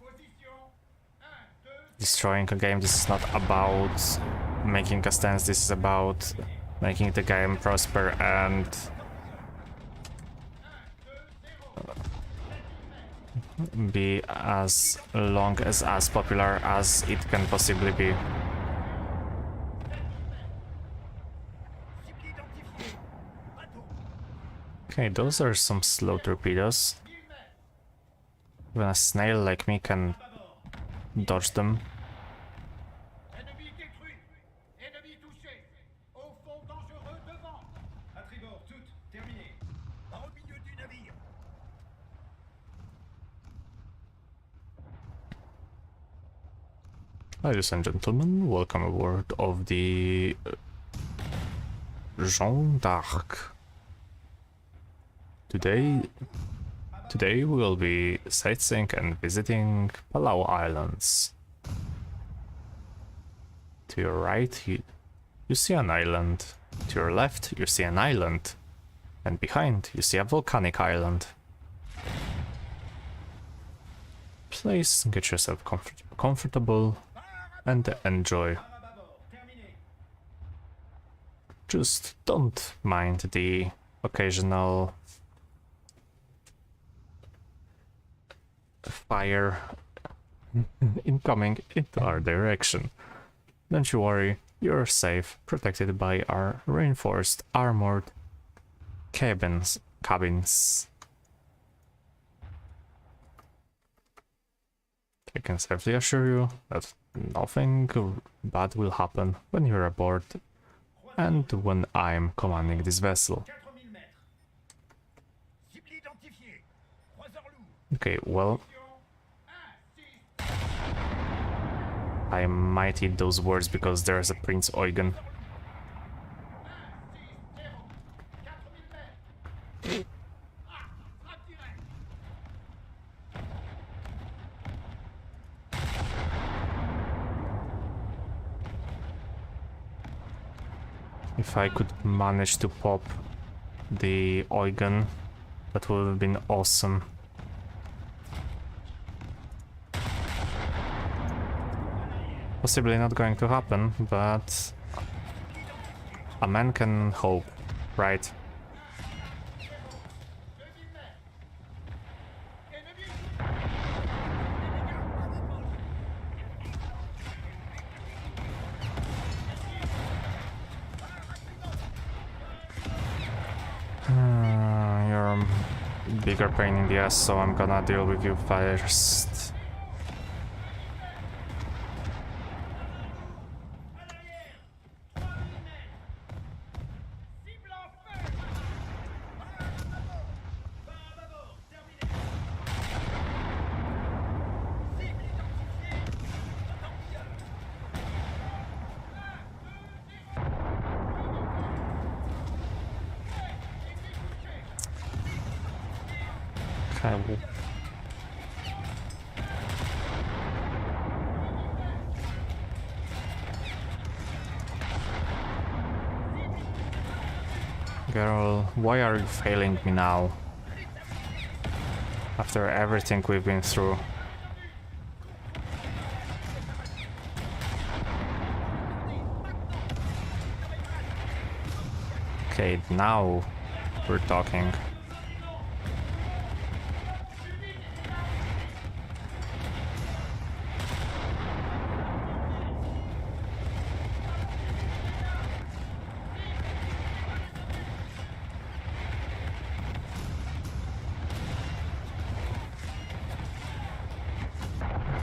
destroying a game, this is not about making a stance, this is about making the game prosper and be as long as popular as it can possibly be. Okay, those are some slow torpedoes. Even a snail like me can dodge them. Ladies and gentlemen, welcome aboard of the Jeanne d'Arc. Today we will be sightseeing and visiting Palau Islands. To your right you see an island, to your left you see an island, and behind you see a volcanic island. Please get yourself comfortable and enjoy. Just don't mind the occasional fire incoming into our direction. Don't you worry, you're safe, protected by our reinforced armored cabins. I can safely assure you that nothing bad will happen when you're aboard and when I'm commanding this vessel. Okay, well, I might eat those words because there's a Prince Eugen. If I could manage to pop the Eugen, that would have been awesome. Possibly not going to happen, but a man can hope, right? You're a bigger pain in the ass, so I'm gonna deal with you first. Girl, why are you failing me now? After everything we've been through. Okay, now we're talking.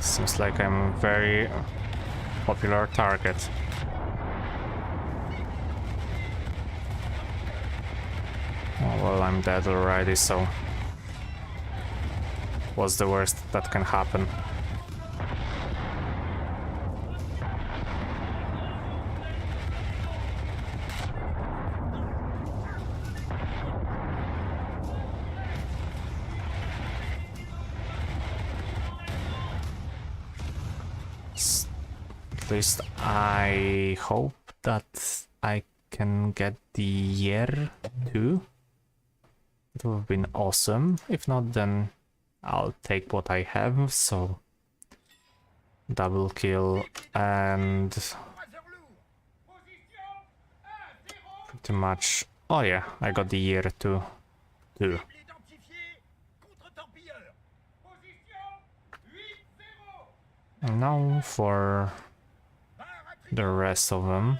Seems like I'm a very popular target. Oh, well, I'm dead already, so what's the worst that can happen? At least I hope that I can get the year too. It would have been awesome. If not, then I'll take what I have, so double kill and pretty much... Oh yeah, I got the year too. And now for the rest of them.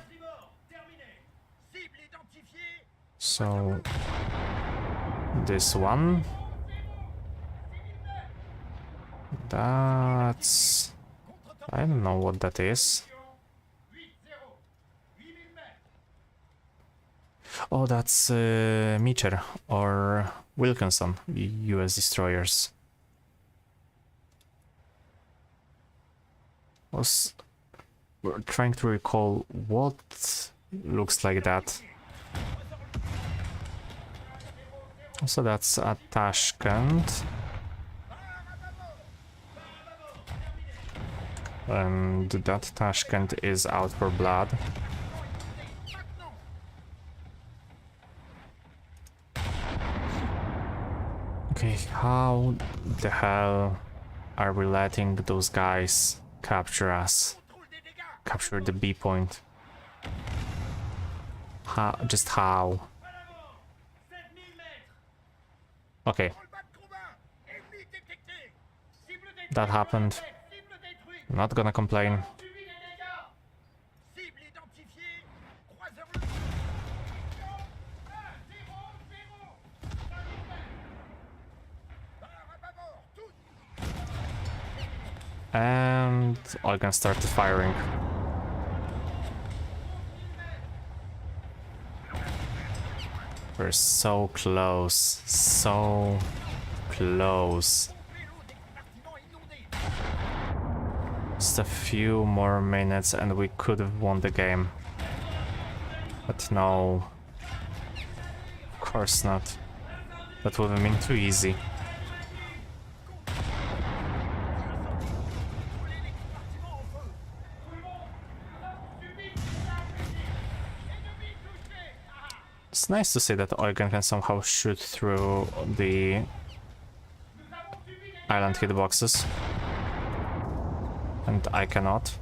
So this one, that's... I don't know what that is. Oh, that's Meacher or Wilkinson, US destroyers. We're trying to recall what looks like that. So that's a Tashkent. And that Tashkent is out for blood. Okay, how the hell are we letting those guys capture us? Capture the B point? How? Just how? Okay. That happened. I'm not gonna complain. And I can start the firing. We're so close, so close. Just a few more minutes and we could have won the game. But no, of course not. That would have been too easy. It's nice to see that Eugen can somehow shoot through the island hitboxes. And I cannot.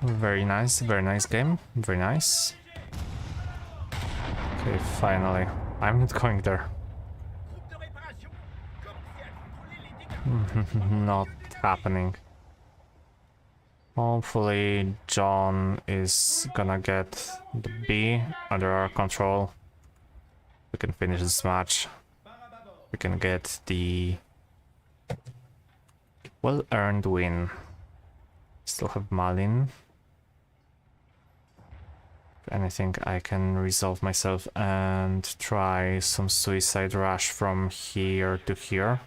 Very nice game, very nice. Okay, finally. I'm not going there. Not happening. Hopefully John is gonna get the B under our control. We can finish this match. We can get the well-earned win. Still have Malin. If anything, I can resolve myself and try some suicide rush from here to here.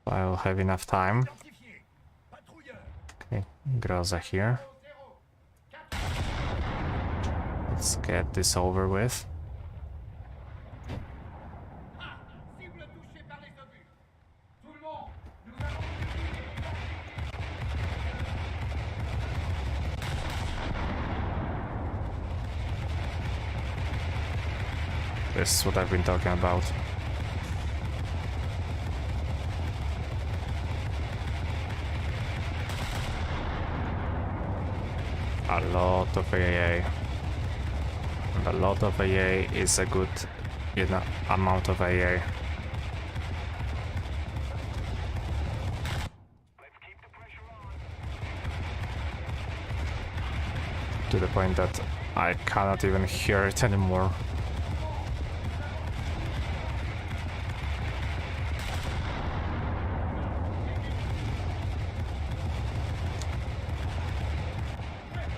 I'll have enough time. Okay, Groza here. Let's get this over with. This is what I've been talking about. A lot of AA. And a lot of AA is a good amount of AA. to the point that I cannot even hear it anymore.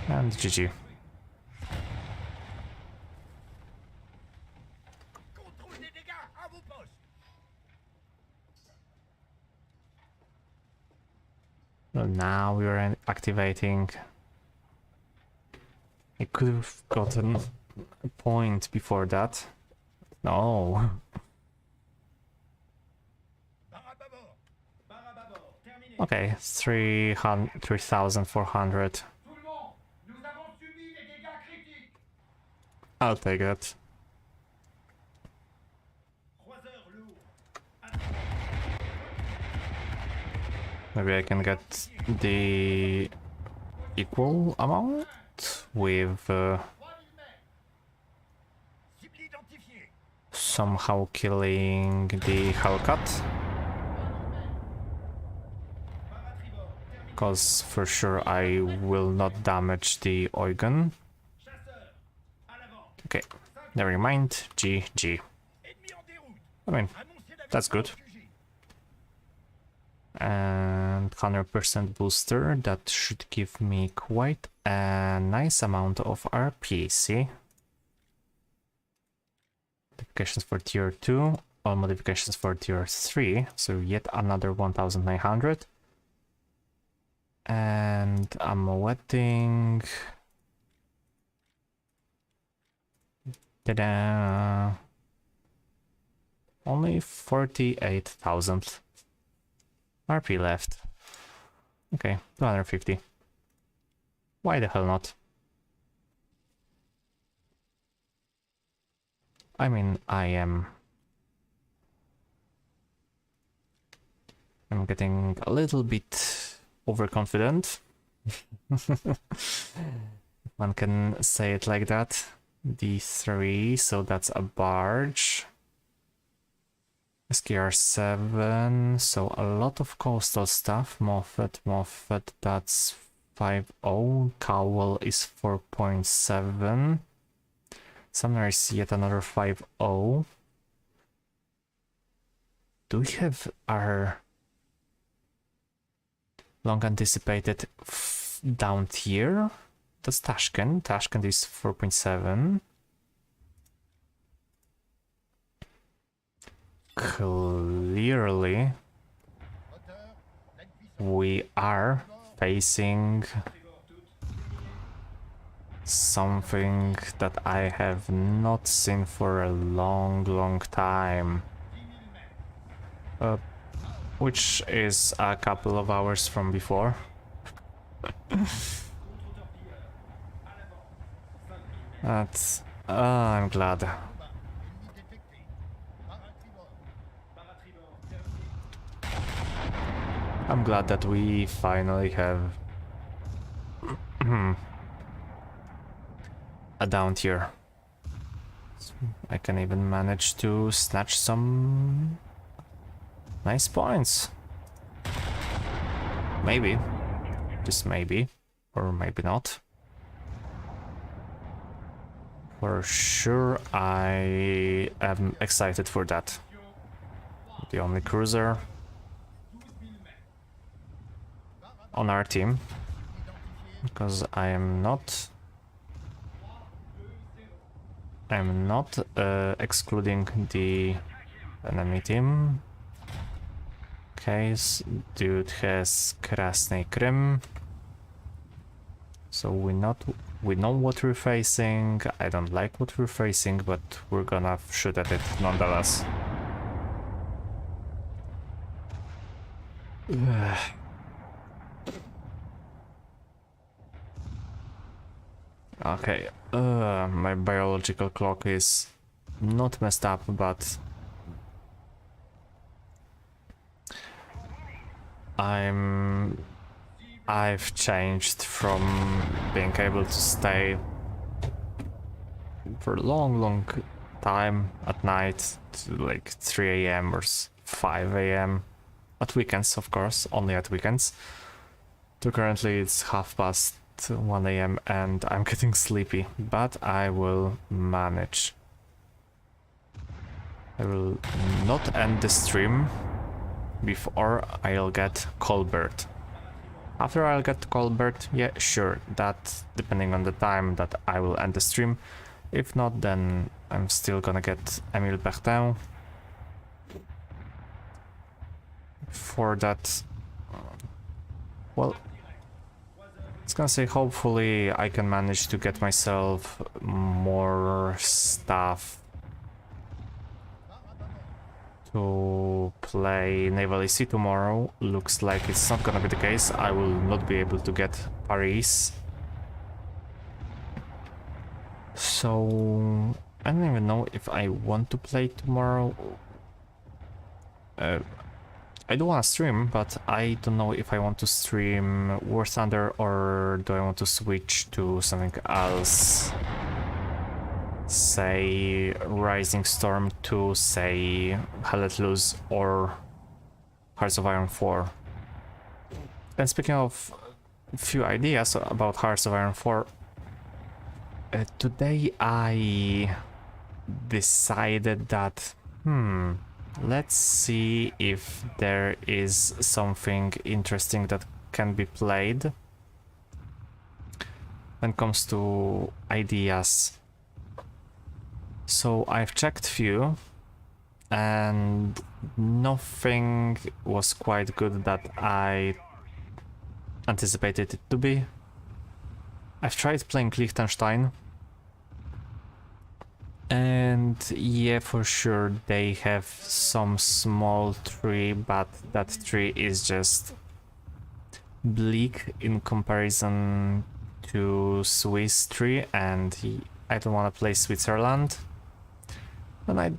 And GG. Well, now we are activating. I could have gotten a point before that. No. Okay, 3,400. I'll take it. Maybe I can get the equal amount with somehow killing the Hellcat. Because for sure I will not damage the Eugen. Okay, never mind. GG. I mean, that's good. And 100% booster, that should give me quite a nice amount of RP, see? Modifications for tier 2, all modifications for tier 3, so yet another 1900. And I'm wetting. Ta-da! Only 48,000 RP left. Okay, 250. Why the hell not? I mean, I'm getting a little bit overconfident. One can say it like that. D3, so that's a barge. SKR7, so a lot of coastal stuff. Moffat, that's 5.0. Cowell is 4.7. Sumner is yet another 5.0. Do we have our long anticipated down tier? That's Tashkent. Tashkent is 4.7. Clearly, we are facing something that I have not seen for a long time. Which is a couple of hours from before. That's... I'm glad. I'm glad that we finally have a down tier. I can even manage to snatch some nice points. Maybe. Just maybe. Or maybe not. For sure, I am excited for that. The only cruiser on our team, because I'm not excluding the enemy team. Okay, dude has Krasny Krym, so we know what we're facing. I don't like what we're facing, but we're gonna shoot at it nonetheless. Okay, my biological clock is not messed up, but I've changed from being able to stay for a long time at night to like 3 AM or 5 AM at weekends, of course, only at weekends, to currently it's 1 a.m. and I'm getting sleepy, but I will manage. I will not end the stream before I'll get Colbert. After I'll get Colbert, yeah, sure, that depending on the time that I will end the stream. If not, then I'm still gonna get Emile Bertin. For that, well, it's gonna say hopefully I can manage to get myself more stuff to play Naval AC tomorrow. Looks like it's not gonna be the case. I will not be able to get Paris. So I don't even know if I want to play tomorrow. I do want to stream, but I don't know if I want to stream War Thunder or do I want to switch to something else. Say Rising Storm 2, say Hell Let Loose or Hearts of Iron 4. And speaking of a few ideas about Hearts of Iron 4, today I decided that, let's see if there is something interesting that can be played when it comes to ideas. So I've checked few and nothing was quite good that I anticipated it to be. I've tried playing Liechtenstein, and yeah, for sure they have some small tree, but that tree is just bleak in comparison to Swiss tree, and I don't want to play Switzerland. And I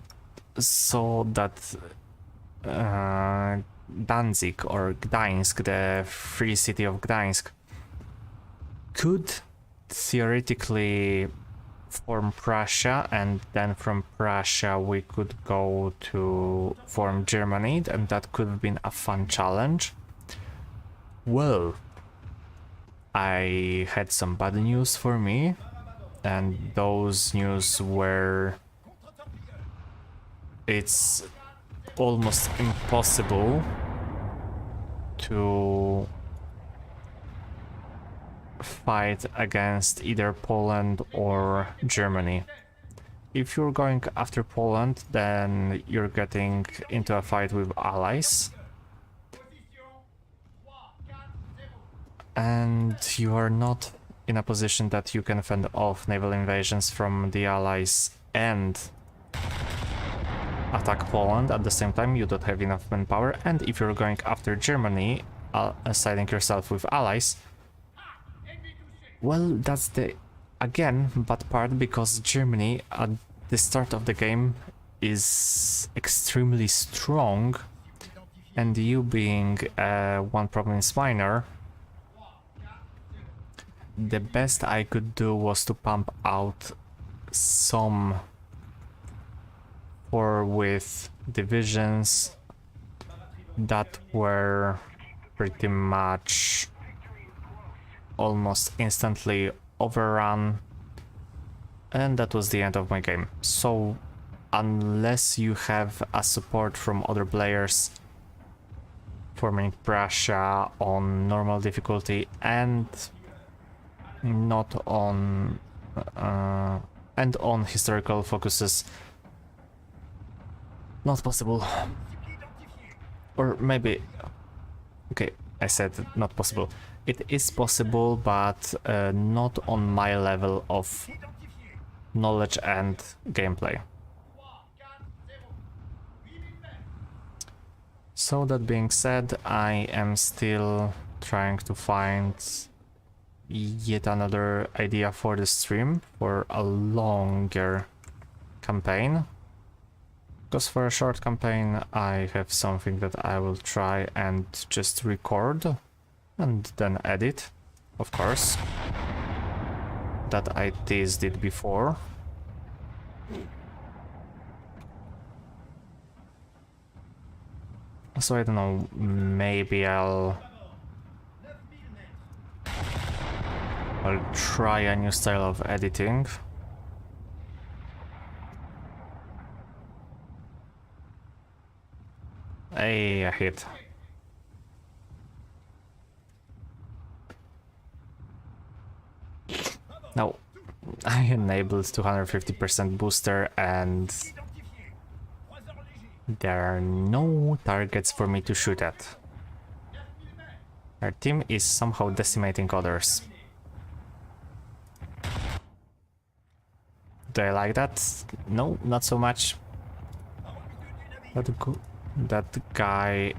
saw that Danzig or Gdańsk, the free city of Gdańsk, could theoretically form Prussia, and then from Prussia we could go to form Germany, and that could have been a fun challenge. Well, I had some bad news for me, and those news were it's almost impossible to fight against either Poland or Germany. If you're going after Poland, then you're getting into a fight with allies, and you are not in a position that you can fend off naval invasions from the allies and attack Poland at the same time. You don't have enough manpower, and if you're going after Germany, siding yourself with allies, well, that's the, again, bad part, because Germany at the start of the game is extremely strong, and you being a one province minor, the best I could do was to pump out some with divisions that were pretty much almost instantly overrun, and that was the end of my game. So unless you have a support from other players forming Prussia on normal difficulty and not on and on historical focuses, not possible. Or maybe, okay, I said not possible. It is possible, but not on my level of knowledge and gameplay. So that being said, I am still trying to find yet another idea for the stream for a longer campaign. Because for a short campaign I have something that I will try and just record and then edit, of course, that I teased it before. So I don't know, maybe I'll I'll try a new style of editing. Hey, a hit. Now, I enabled 250% booster and there are no targets for me to shoot at. Our team is somehow decimating others. Do I like that? No, not so much. That guy...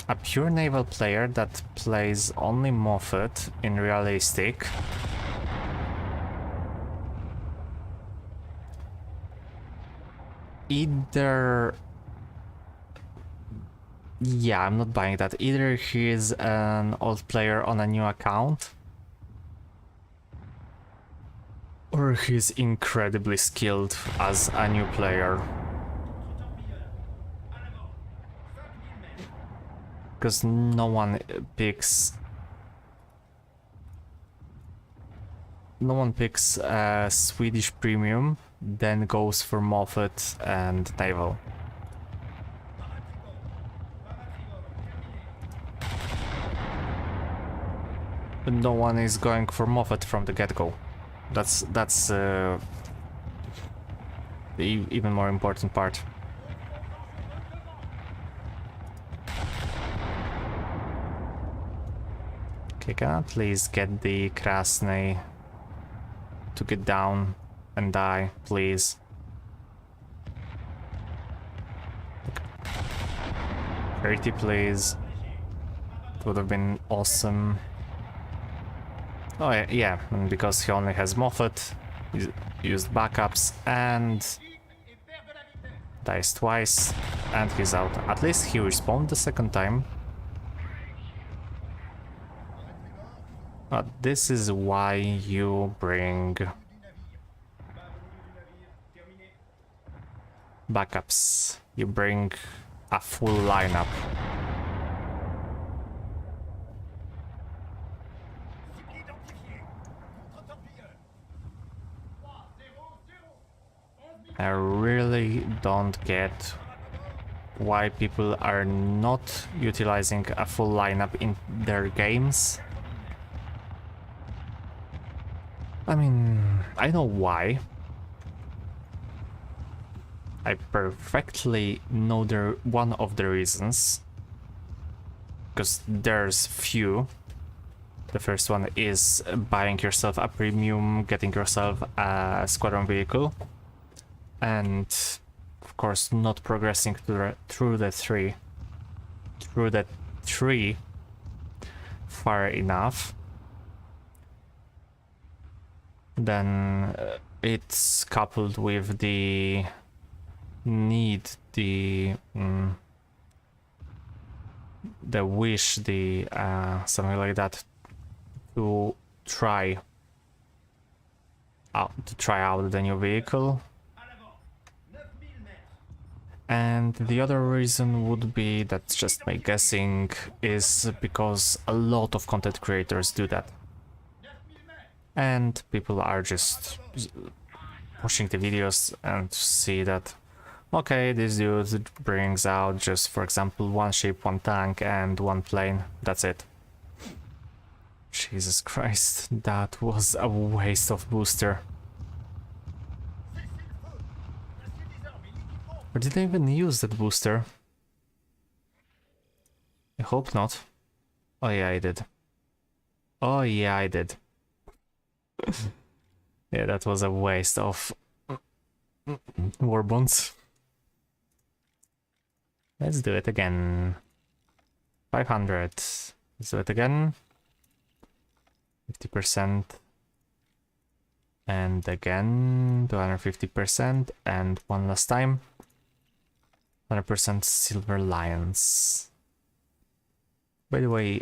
A pure naval player that plays only Moffat in realistic. Either... Yeah, I'm not buying that. Either he's an old player on a new account, or he's incredibly skilled as a new player. Because no one picks a Swedish premium, then goes for Moffat and Naval. But no one is going for Moffat from the get-go. That's the even more important part. Okay, can I please get the Krasny to get down and die, please? 30, please. It would have been awesome. Oh yeah, and because he only has Moffat, he used backups and dies twice, and he's out. At least he respawned the second time. But this is why you bring backups. You bring a full lineup. I really don't get why people are not utilizing a full lineup in their games. I mean, I know why. I perfectly know one of the reasons. Because there's few. The first one is buying yourself a premium, getting yourself a squadron vehicle. And of course not progressing through the tree far enough. Then it's coupled with the need, the wish, something like that, to try out the new vehicle. And the other reason would be, that's just my guessing, is because a lot of content creators do that. And people are just watching the videos and see that, okay, this dude brings out just, for example, one ship, one tank, and one plane. That's it. Jesus Christ, that was a waste of booster. Or did I even use that booster? I hope not. Oh yeah, I did. Oh yeah, I did. Yeah, that was a waste of war bonds. Let's do it again. 500. Let's do it again. 50%. And again, 250%. And one last time. 100% Silver Lions. By the way,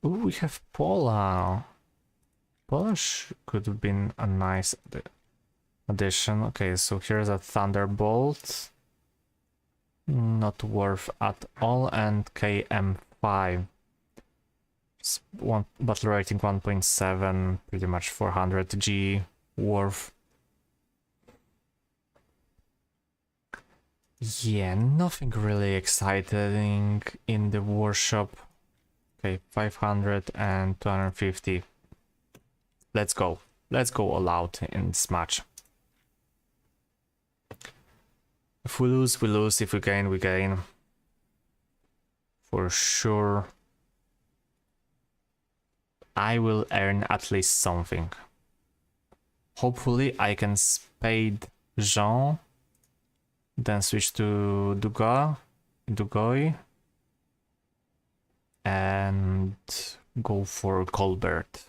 ooh, we have Pola. Polish could have been a nice... addition. Okay, so here's a Thunderbolt. Not worth at all, and KM5. One battle rating 1.7, pretty much 400 G worth. Yeah, nothing really exciting in the workshop. Okay, 500 and 250. Let's go. Let's go all out in this match. If we lose, we lose. If we gain, we gain. For sure. I will earn at least something. Hopefully I can spade Jean, then switch to Dugoi, and go for Colbert.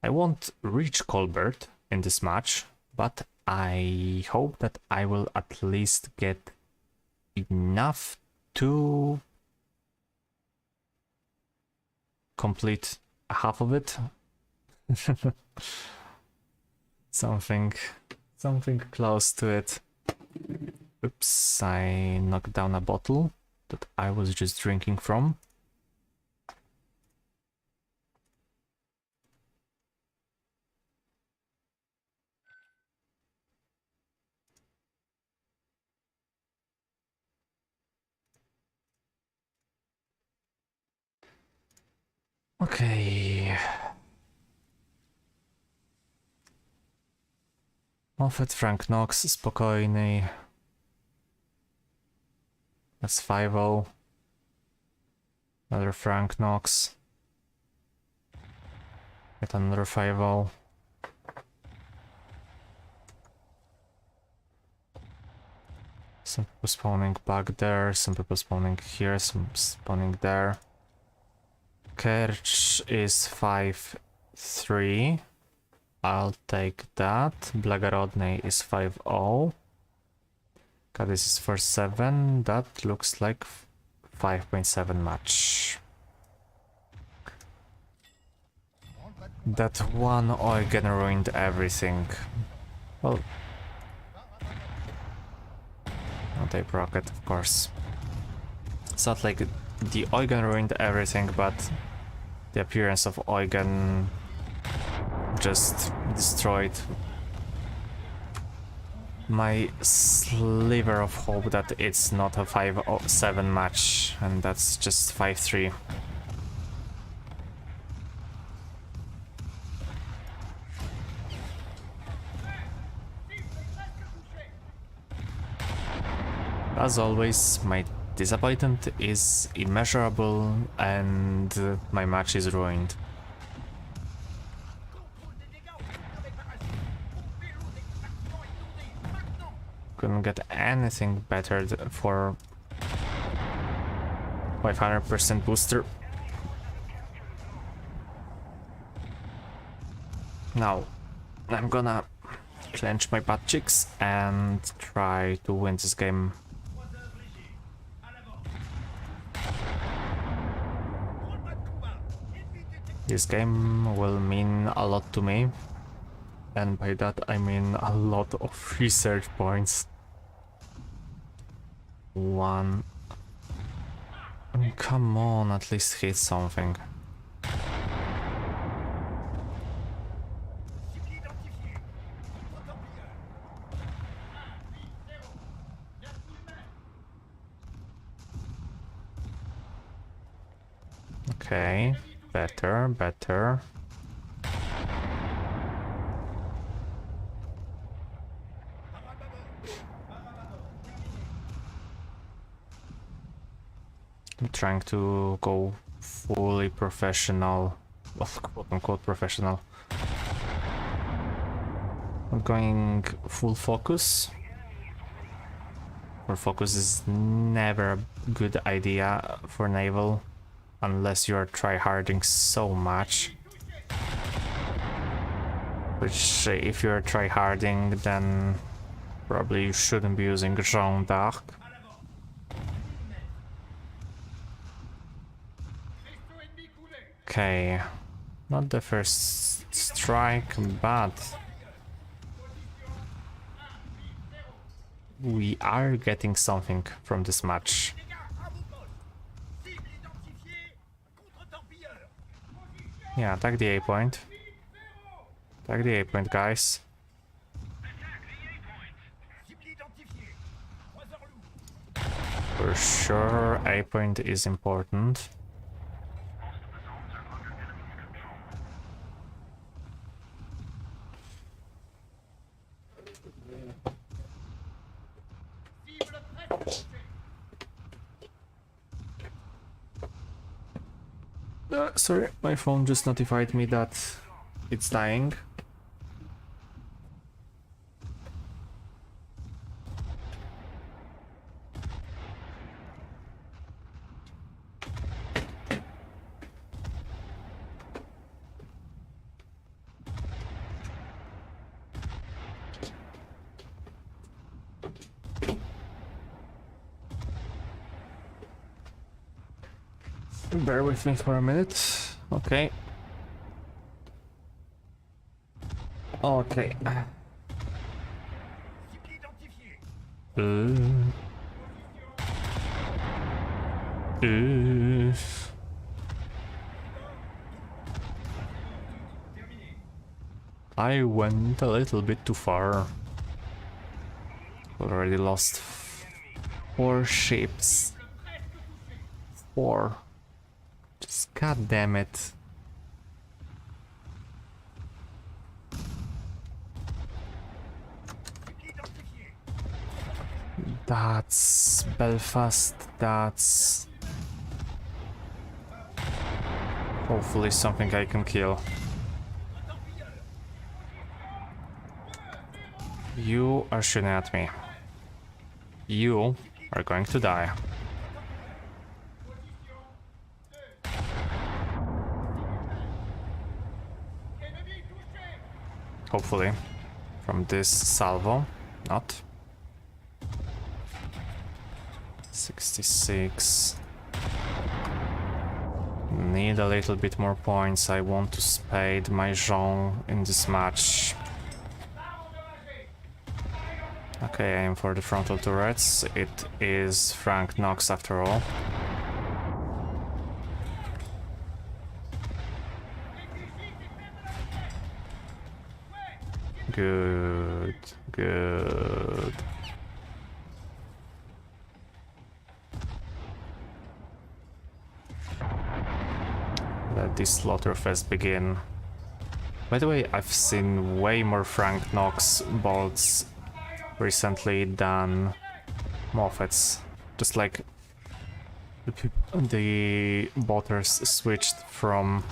I won't reach Colbert in this match, but I hope that I will at least get enough to complete half of it. something close to it. Oops, I knocked down a bottle that I was just drinking from. Okay. Moffat, Frank Knox, spokojny. That's 5-0. Another Frank Knox. Get another 5-0. Some people spawning back there, some people spawning here, some spawning there. Kerch is 5-3. I'll take that. Blagorodny is 5-0. This is for 7. That looks like 5.7 match. That one Eugen ruined everything. Well, not a rocket, of course. It's not like the Eugen ruined everything, but the appearance of Eugen just destroyed my sliver of hope that it's not a 5-7 match, and that's just 5-3. As always, my disappointment is immeasurable and my match is ruined. Couldn't get anything better for 500% booster. Now, I'm gonna clench my butt cheeks and try to win this game. This game will mean a lot to me, and by that I mean a lot of research points. One. I mean, come on, at least hit something. Okay, better, better. I'm trying to go fully professional, well, quote-unquote professional. I'm going full focus. Full focus is never a good idea for Naval, unless you're tryharding so much. Which, if you're tryharding, then probably you shouldn't be using Jean d'Arc. Okay, not the first strike, but we are getting something from this match. Yeah, attack the A point. Attack the A point, guys. For sure, A point is important. Sorry, my phone just notified me that it's dying. Bear with me for a minute. Okay. Okay. I went a little bit too far. Already lost 4 ships. 4. Just god damn it. That's Belfast, that's hopefully something I can kill. You are shooting at me. You are going to die. Hopefully, from this salvo, not. 66. Need a little bit more points. I want to spade my Jean in this match. Okay, aim for the frontal turrets. It is Frank Knox after all. Good, good. Let this slaughterfest begin. By the way, I've seen way more Frank Knox bolts recently than Moffats. Just like the botters switched from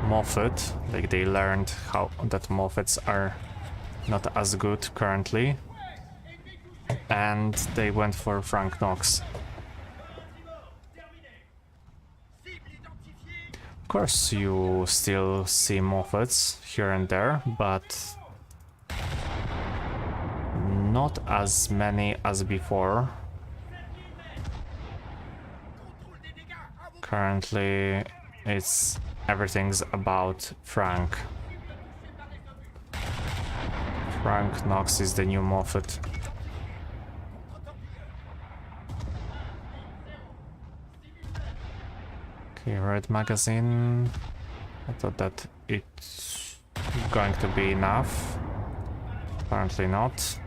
Moffat, like they learned how that Moffats are not as good currently, and they went for Frank Knox. Of course, you still see Moffats here and there, but not as many as before. Currently, everything's about Frank. Frank Knox is the new Moffat. Okay, red magazine. I thought that it's going to be enough. Apparently not.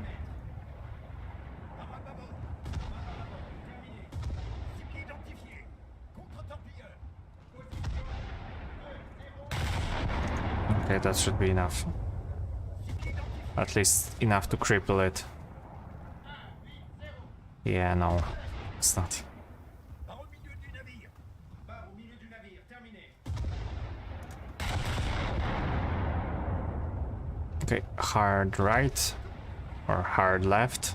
Okay, that should be enough. At least enough to cripple it. Yeah, no, it's not. Okay, hard right or hard left.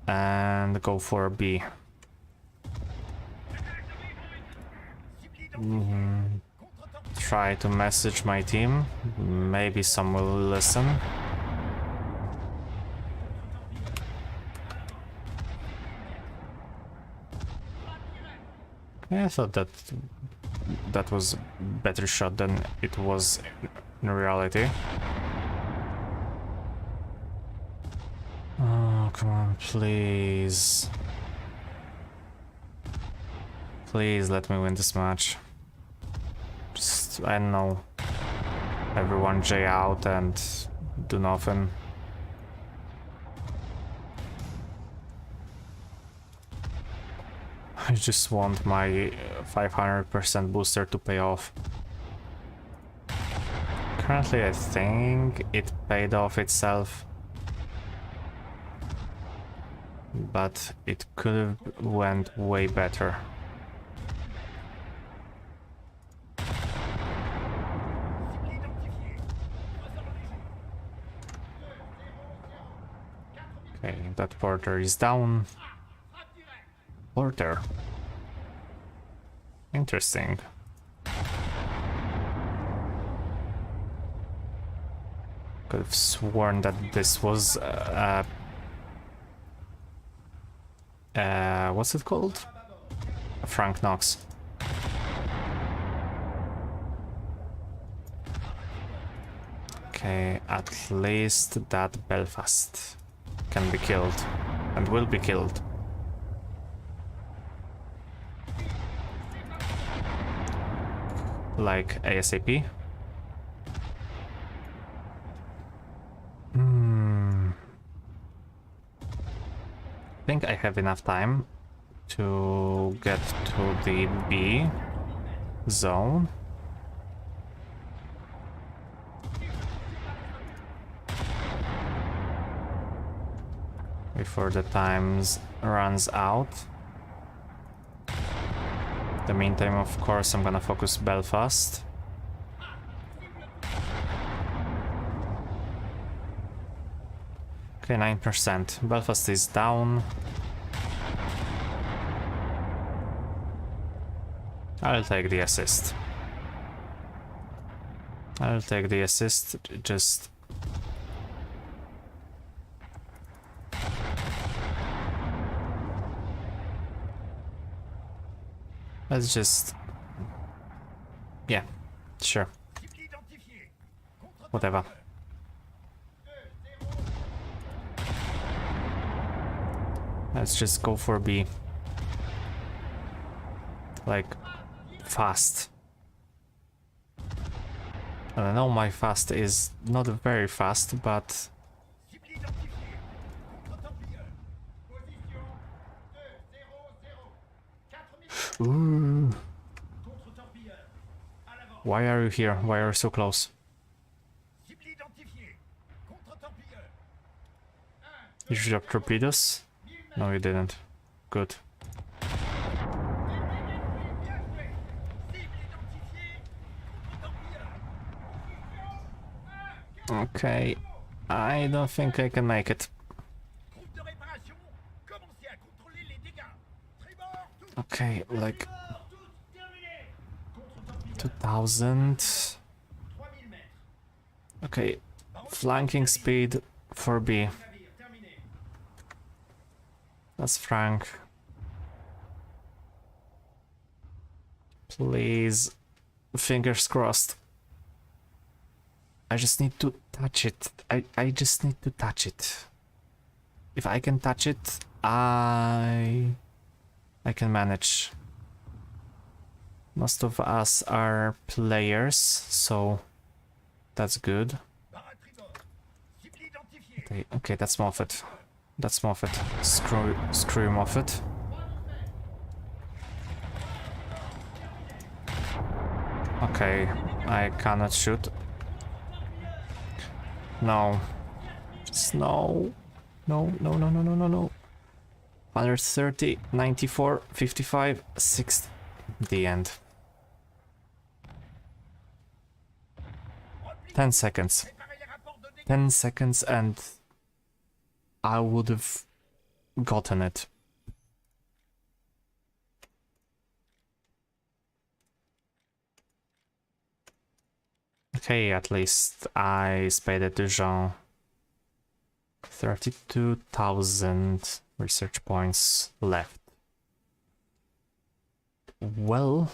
And go for B. Try to message my team. Maybe some will listen. Yeah, I thought that was a better shot than it was in reality. Oh, come on, please. Please let me win this match. Just, I don't know. Everyone J out and do nothing. I just want my 500% booster to pay off. Currently, I think it paid off itself. But it could have went way better. Okay, that porter is down. Porter. Interesting. Could have sworn that this was what's it called? Frank Knox. Okay, at least that Belfast can be killed and will be killed. Like ASAP. I think I have enough time to get to the B zone. Before the times runs out. In the meantime, of course, I'm gonna focus Belfast. Okay, 9%. Belfast is down. I'll take the assist. I'll take the assist, just... Let's just... Yeah, sure. Whatever. Let's just go for B. Like, fast. I know my fast is not very fast, but... Ooh. Why are you here? Why are you so close? You should have torpedoes? No, you didn't. Good. Okay, I don't think I can make it. Okay, like 2000. Okay, flanking speed for B. That's Frank. Please, fingers crossed. I just need to touch it. I just need to touch it. If I can touch it, I can manage. Most of us are players, so that's good. Okay, that's Moffat. That's Moffat. Screw Moffat. Okay, I cannot shoot. No. Just no. No. 130, 94, 55, 60. The end. 10 seconds. 10 seconds and I would have gotten it. Okay, at least I spaded to Jean. 32,000 research points left. Well...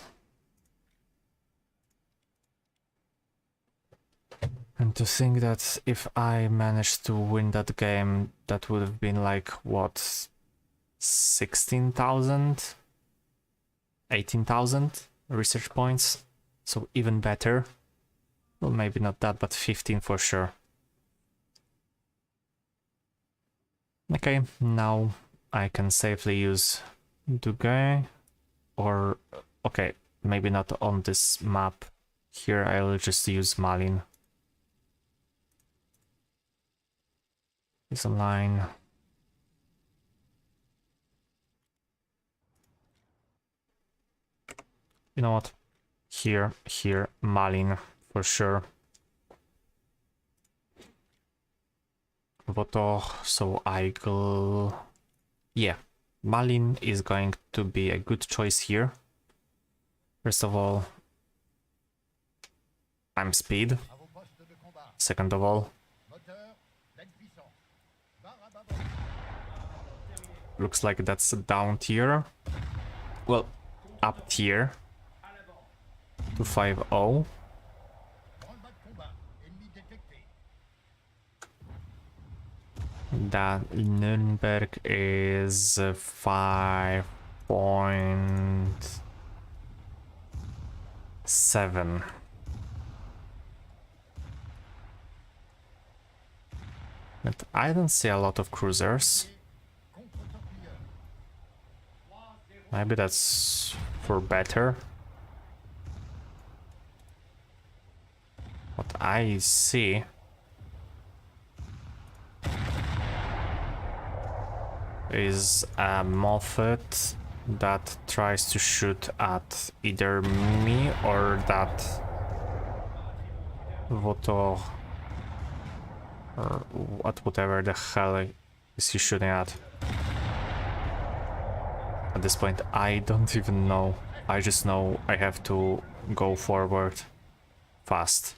And to think that if I managed to win that game, that would have been like, what, 16,000? 18,000 research points, so even better. Well, maybe not that, but 15 for sure. Okay, now I can safely use Duguay, or okay, maybe not on this map. Here I will just use Malin. Is a line. You know what? Here, Malin for sure. Votor, so I go. Yeah, Malin is going to be a good choice here. First of all, I'm speed. Second of all, looks like that's a down tier. Well, up tier. 250. That Nuremberg is 5.7. But I don't see a lot of cruisers. Maybe that's for better. What I see is a Moffat that tries to shoot at either me or that Votor, or whatever the hell is he shooting at. At this point I don't even know. I just know I have to go forward fast.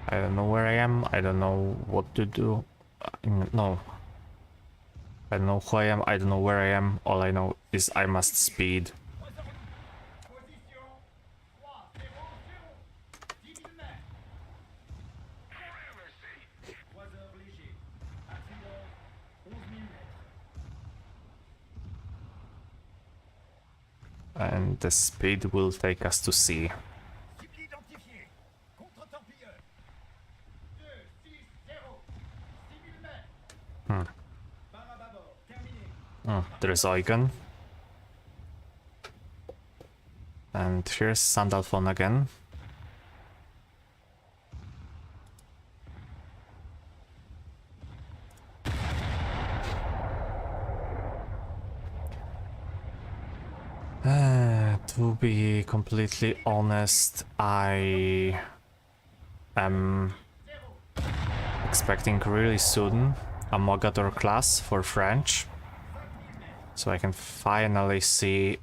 I don't know where I am, I don't know what to do. No. I don't know who I am, I don't know where I am, all I know is I must speed. And the speed will take us to sea. There's Eugen. And here's Sandalphon again. To be completely honest, I am expecting really soon a Mogador class for French, so I can finally see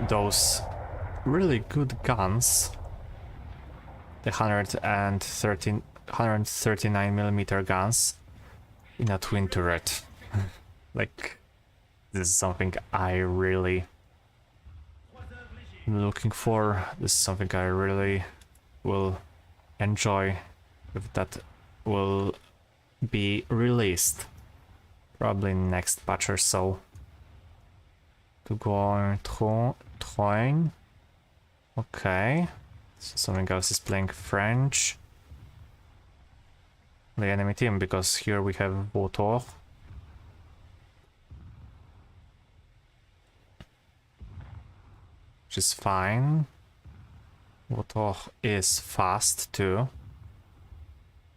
those really good guns, the 139mm guns in a twin turret. Like, this is something I really am looking for. This is something I really will enjoy if that will be released. Probably next patch or so. To go on Troin. Okay. So something else is playing French. The enemy team, because here we have Votor. Which is fine. Votor is fast too.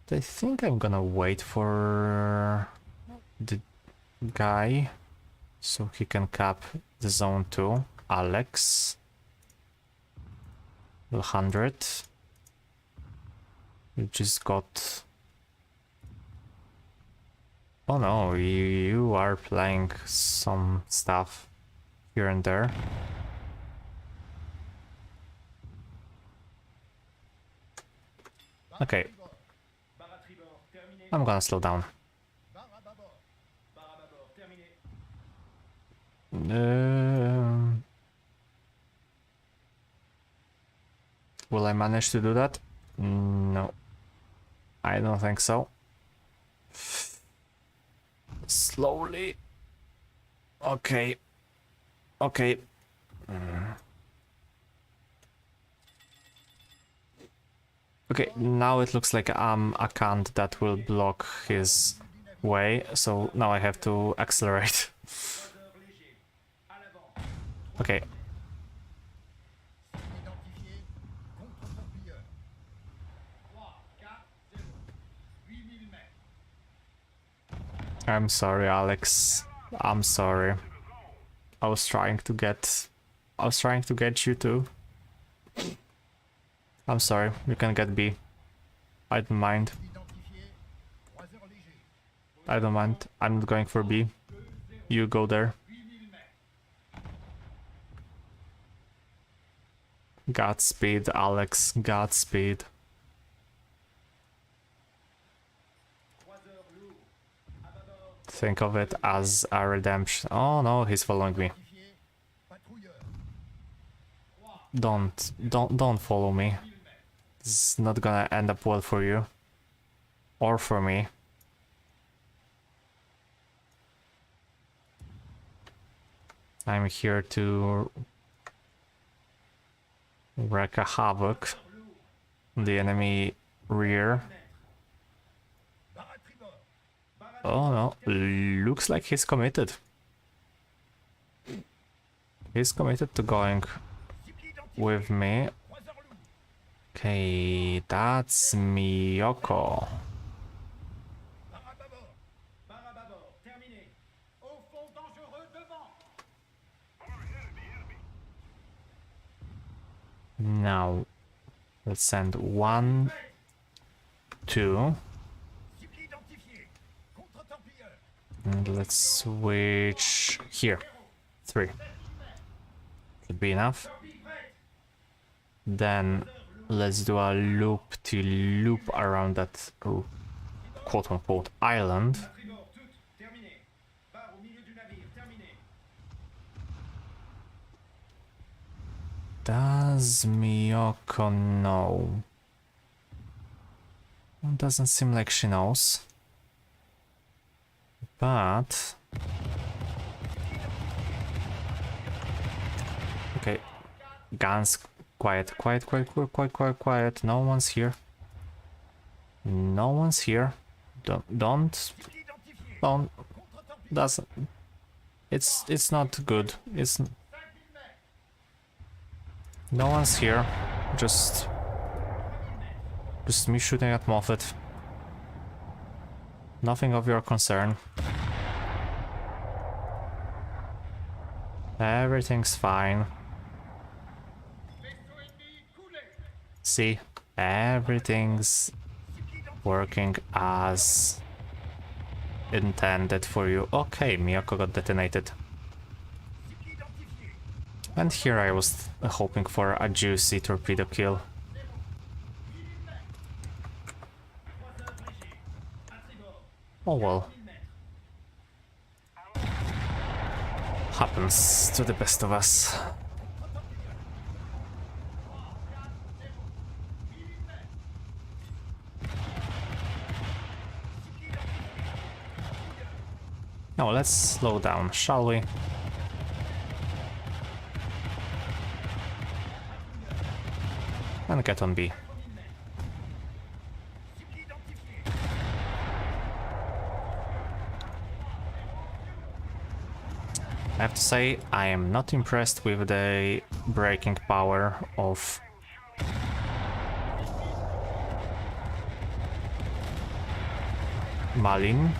I think I'm gonna wait for the guy so he can cap the zone 2. Alex 100. You just got... Oh no, you are playing some stuff here and there. Okay, I'm gonna slow down. Will I manage to do that? No. I don't think so. Slowly. Okay. Okay. Okay, now it looks like I'm a cunt that will block his way, so now I have to accelerate. Okay. I'm sorry, Alex. I'm sorry. I was trying to get you too. I'm sorry, you can get B. I don't mind. I don't mind. I'm not going for B. You go there. Godspeed, Alex. Godspeed. Think of it as a redemption. Oh no, he's following me. Don't follow me. It's not gonna end up well for you. Or for me. I'm here to wreak a havoc on the enemy rear. Oh no, looks like he's committed. He's committed to going with me. Okay, that's Miyoko. Now, let's send 1, 2. And let's switch here. 3. Should be enough. Then let's do a loop-to-loop around that quote-unquote island. Does Miyoko know? Doesn't seem like she knows. But... okay. Guns, quiet. No one's here. No one's here. Don't. Doesn't. It's not good. It's... no one's here. Just me shooting at Moffat. Nothing of your concern. Everything's fine. See, everything's working as intended for you. Okay, Miyoko got detonated. And here I was hoping for a juicy torpedo kill. Oh well. Happens to the best of us. Now let's slow down, shall we? And get on B. I have to say, I am not impressed with the braking power of Malin.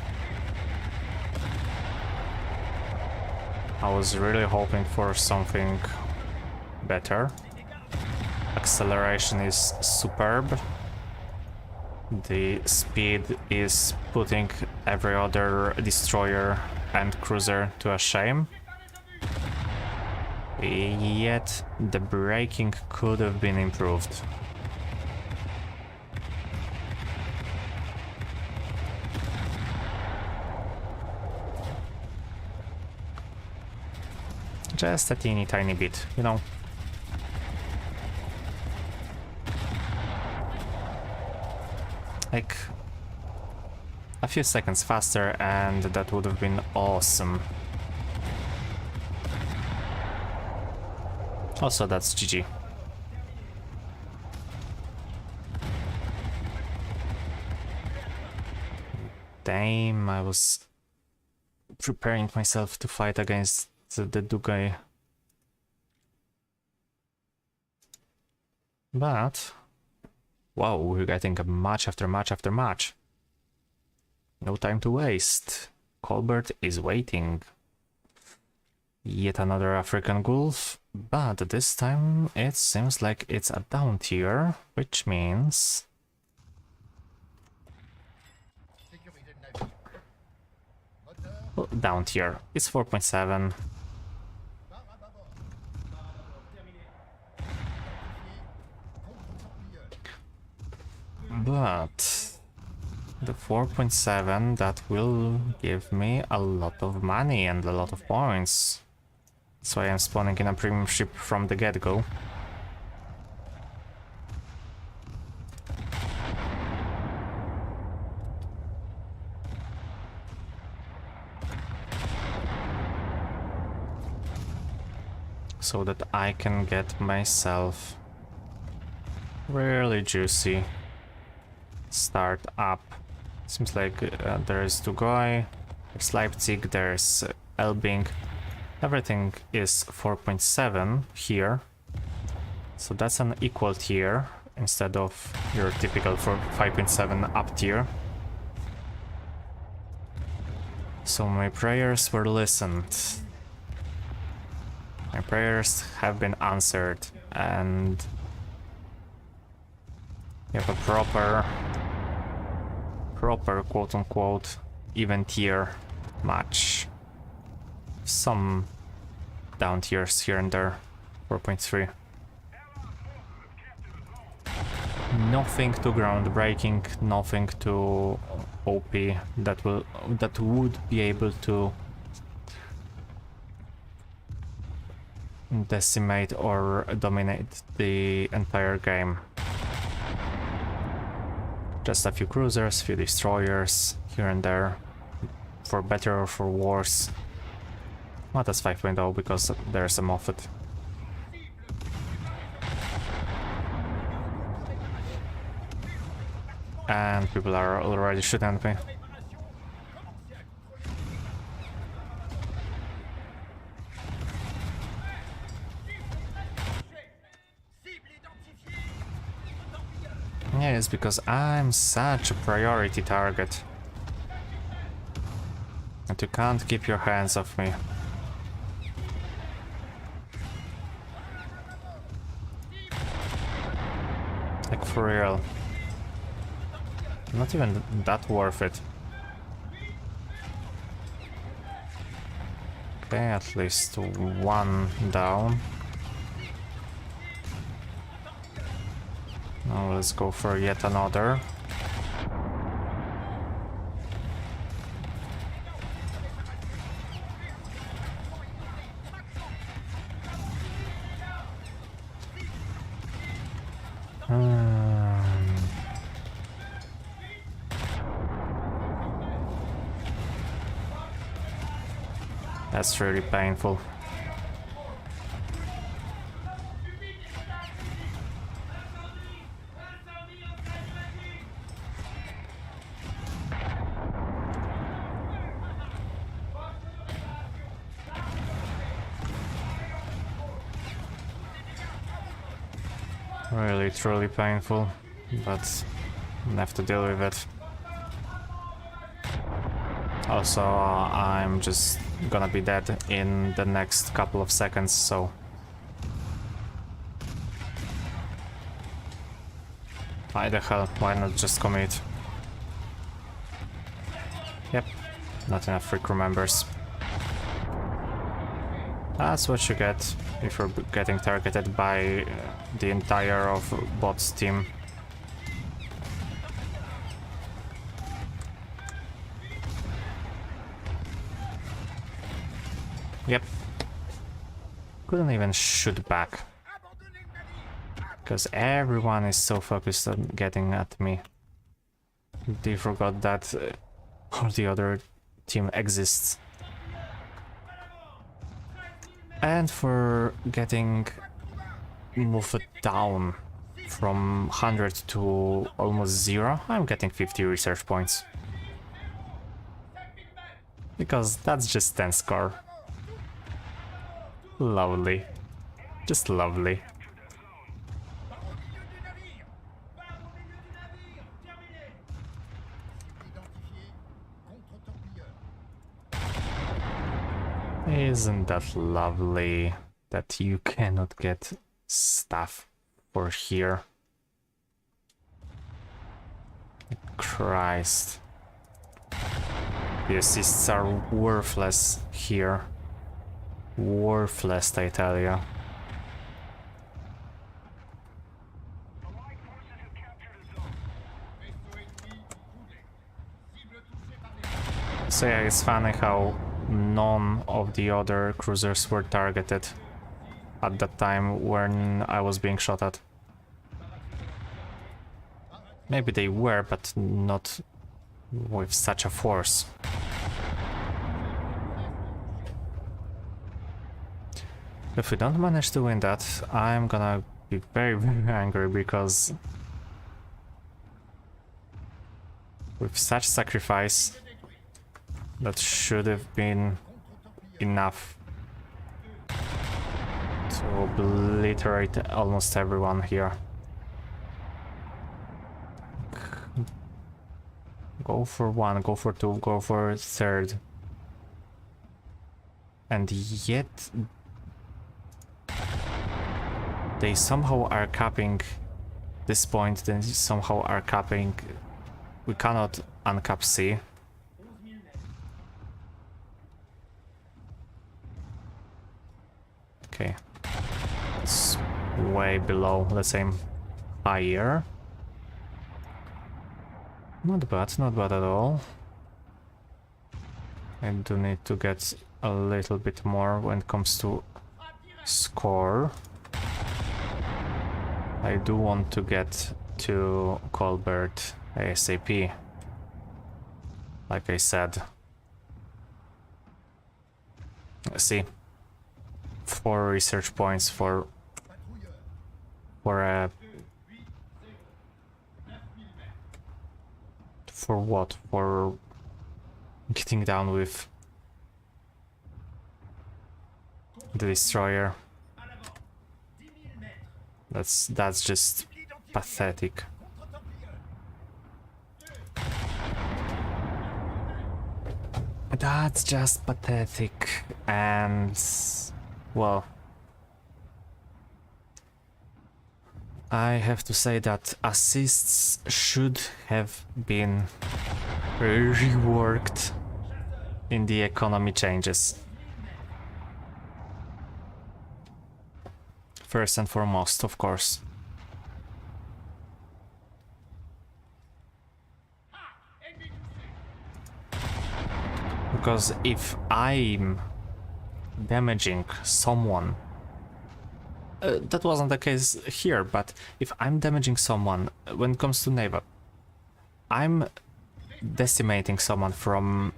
I was really hoping for something better. Acceleration is superb. The speed is putting every other destroyer and cruiser to a shame. Yet the braking could have been improved. Just a teeny tiny bit, you know. like a few seconds faster, and that would have been awesome. Also, that's GG. Damn, I was preparing myself to fight against the Dugai. But, wow, we're getting a match after match after match. No time to waste. Colbert is waiting. Yet another African Gulf, but this time it seems like it's a down tier, which means... well, down tier. It's 4.7. But the 4.7, that will give me a lot of money and a lot of points. That's why I'm spawning in a premium ship from the get-go. So that I can get myself really juicy start up. Seems like there is Dugoi, there's Leipzig, there's Elbing. Everything is 4.7 here, so that's an equal tier instead of your typical 5.7 up tier. So my prayers were listened. My prayers have been answered, and you have a proper quote-unquote even tier match. Some down tiers here and there. 4.3. Nothing too groundbreaking, nothing too OP that would be able to decimate or dominate the entire game. Just a few cruisers, few destroyers here and there, for better or for worse. Not as 5.0 because there's a Moffat. And people are already shooting at me. Yeah, it's because I'm such a priority target. And you can't keep your hands off me. Like, for real. Not even that worth it. Okay, at least one down. Now let's go for yet another. That's really painful. Really, truly painful, but I have to deal with it. Also, I'm just gonna be dead in the next couple of seconds, so... why the hell, why not just commit? Yep, not enough freak remembers. That's what you get if you're getting targeted by the entire of bot's team. Yep. Couldn't even shoot back. Because everyone is so focused on getting at me. They forgot that all the other team exists. And for getting moved down from 100 to almost 0, I'm getting 50 research points. Because that's just 10 score. Lovely. Just lovely. Isn't that lovely that you cannot get stuff for here? Christ. The assists are worthless here. Worthless, I tell ya. So yeah, it's funny how none of the other cruisers were targeted at that time when I was being shot at. Maybe they were, but not with such a force. If we don't manage to win that, I'm gonna be very, very angry, because with such sacrifice, that should have been enough to obliterate almost everyone here. Go for one, go for two, go for third. And yet they somehow are capping this point, then somehow are capping. We cannot uncap C. Okay, it's way below, let's say higher. Not bad at all. I do need to get a little bit more when it comes to score. I do want to get to Colbert ASAP, like I said. Let's see. 4 research points for what? For getting down with the destroyer. That's just pathetic. That's just pathetic, and well, I have to say that assists should have been reworked in the economy changes. First and foremost, of course. Because if I'm damaging someone, that wasn't the case here, but if I'm damaging someone when it comes to Naval, I'm decimating someone from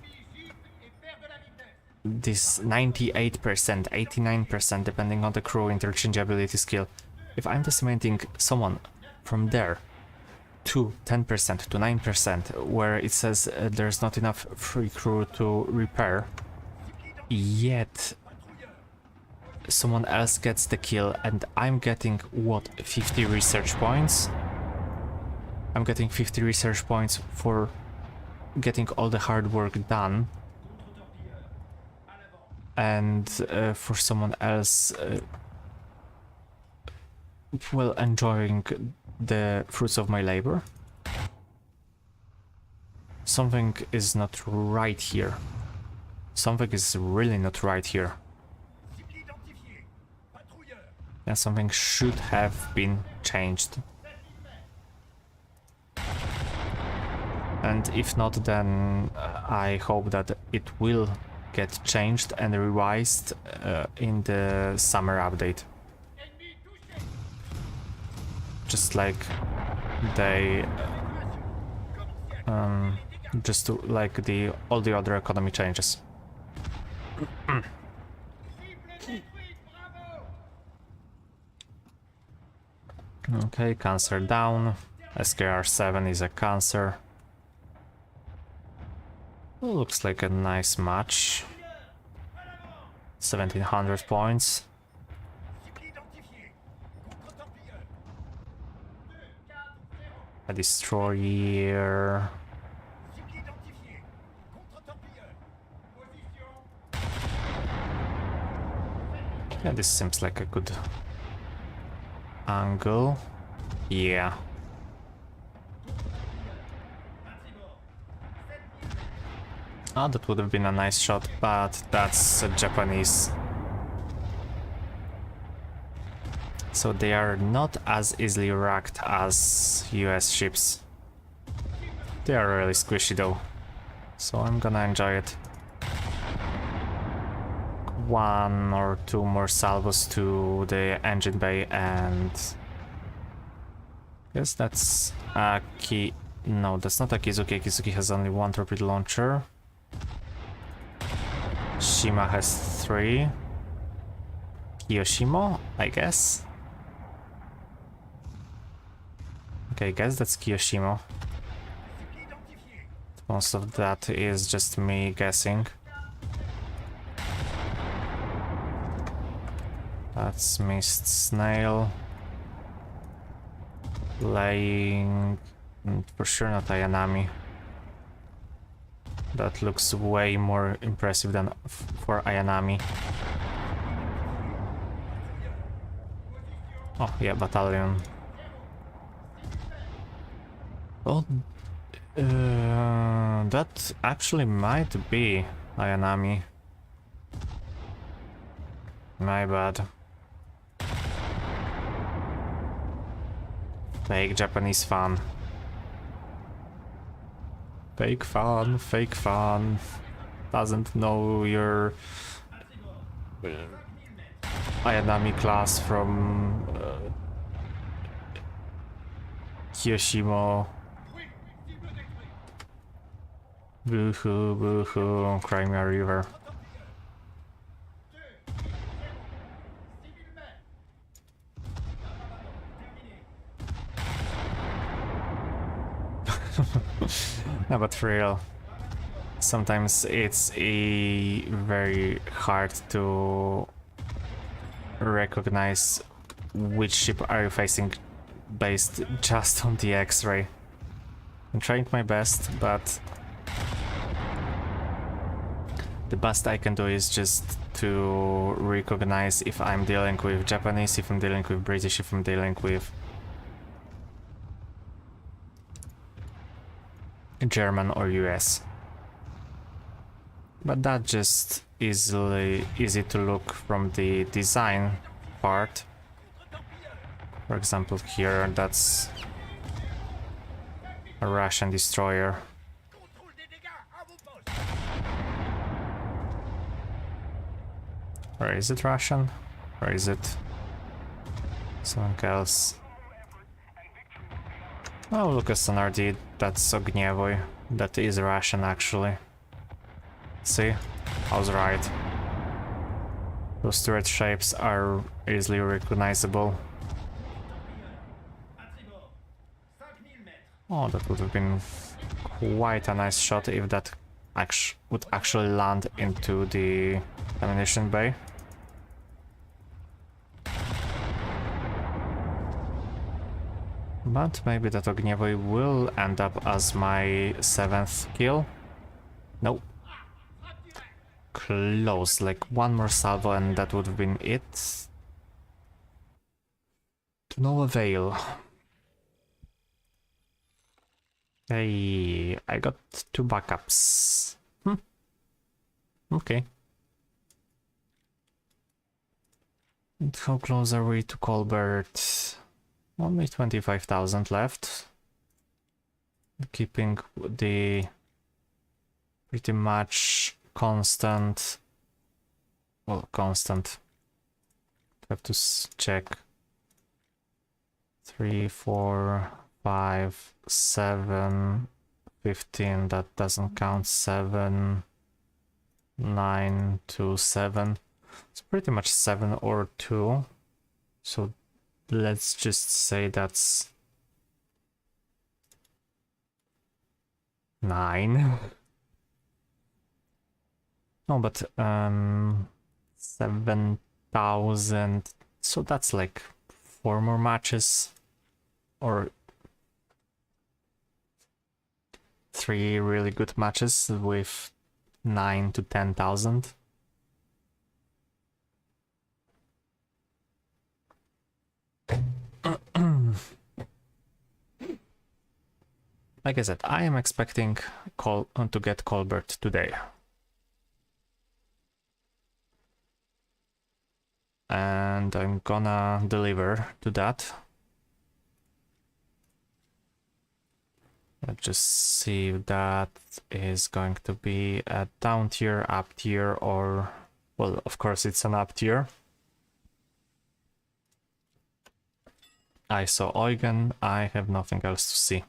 this 98%, 89%, depending on the crew interchangeability skill. If I'm decimating someone from there to 10% to 9%, where it says there's not enough free crew to repair, yet someone else gets the kill and I'm getting, what, 50 research points? I'm getting 50 research points for getting all the hard work done, and for someone else well, enjoying the fruits of my labor. Something is not right here. Something is really not right here. And something should have been changed. And if not, then I hope that it will get changed and revised in the summer update. Just like they just to like all the other economy changes. Okay, cancer down. SKR-7 is a cancer. Looks like a nice match. 1700 points. A destroyer. Yeah, this seems like a good angle. Yeah. Oh, that would have been a nice shot, but that's a Japanese. So they are not as easily racked as US ships. They are really squishy though. So I'm gonna enjoy it. One or two more salvos to the engine bay and... Yes, that's a key... No, that's not a Kizuki. Kizuki has only one torpedo launcher. Shima has 3. Kiyoshimo, I guess. Okay, I guess that's Kiyoshimo. Most of that is just me guessing. That's Mist Snail. Laying... For sure not Ayanami. That looks way more impressive than for Ayanami. Oh yeah, battalion. Oh, that actually might be Ayanami. My bad. Fake Japanese fan. Fake fan, fake fan. Doesn't know your Ayanami class from Kiyoshimo. Boo-hoo, boo-hoo, Crimea River. No, but for real, sometimes it's very hard to recognize which ship are you facing based just on the X-ray. I'm trying my best, but the best I can do is just to recognize if I'm dealing with Japanese, if I'm dealing with British, if I'm dealing with German or US. But that just easy to look from the design part. For example, here that's a Russian destroyer. Or is it Russian? Or is it something else? Oh, look at Sonardi, that's Ognievoi. That is Russian actually. See? I was right. Those turret shapes are easily recognizable. Oh, that would have been quite a nice shot if that would actually land into the ammunition bay. But maybe that Ognievoi will end up as my 7th kill. Nope. Close, like one more salvo and that would have been it. To no avail. Hey, I got 2 backups. Okay. And how close are we to Colbert? Only 25,000 left. Keeping the pretty much constant. Well, constant. Have to check. 3, 4, 5, 7, 15, that doesn't count. 7, 9 to 7. It's pretty much 7 or 2. So let's just say that's 9. No, but 7,000. So that's like 4 more matches, or 3 really good matches with 9 to 10,000. Like I said, I am expecting to get Colbert today. And I'm gonna deliver to that. Let's just see if that is going to be a down tier, up tier, or... Well, of course it's an up tier. I saw Eugen, I have nothing else to see.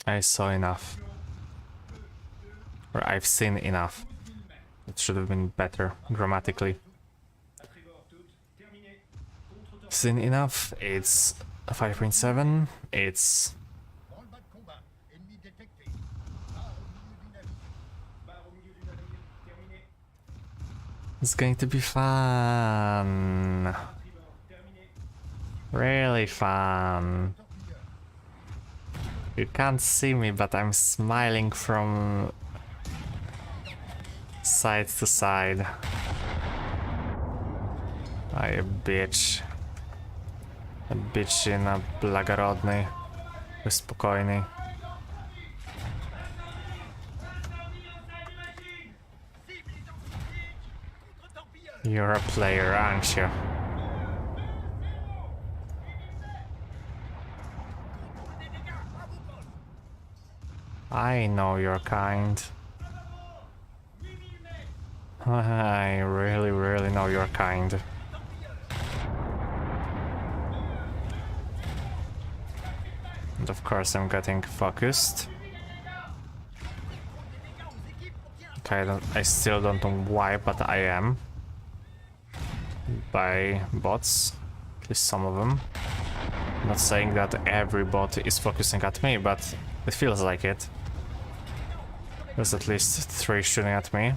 I saw enough. Or I've seen enough. It should have been better grammatically. Seen enough, it's 5.7, it's... It's going to be fun. Really fun. You can't see me, but I'm smiling from side to side. I bitch. Bitchina благородный, спокойный. You're a player, aren't you? I know your kind. I really, really know your kind. And of course I'm getting focused. Okay, I still don't know why, but I am. By bots, at least some of them. I'm not saying that every bot is focusing at me, but it feels like it. There's at least 3 shooting at me.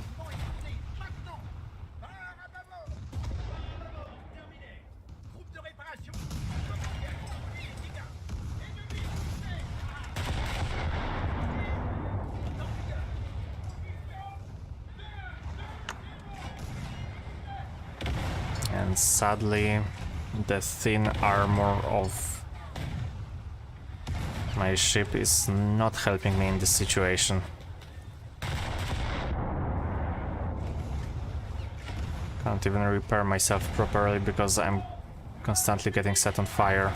And sadly, the thin armor of my ship is not helping me in this situation. Can't even repair myself properly because I'm constantly getting set on fire.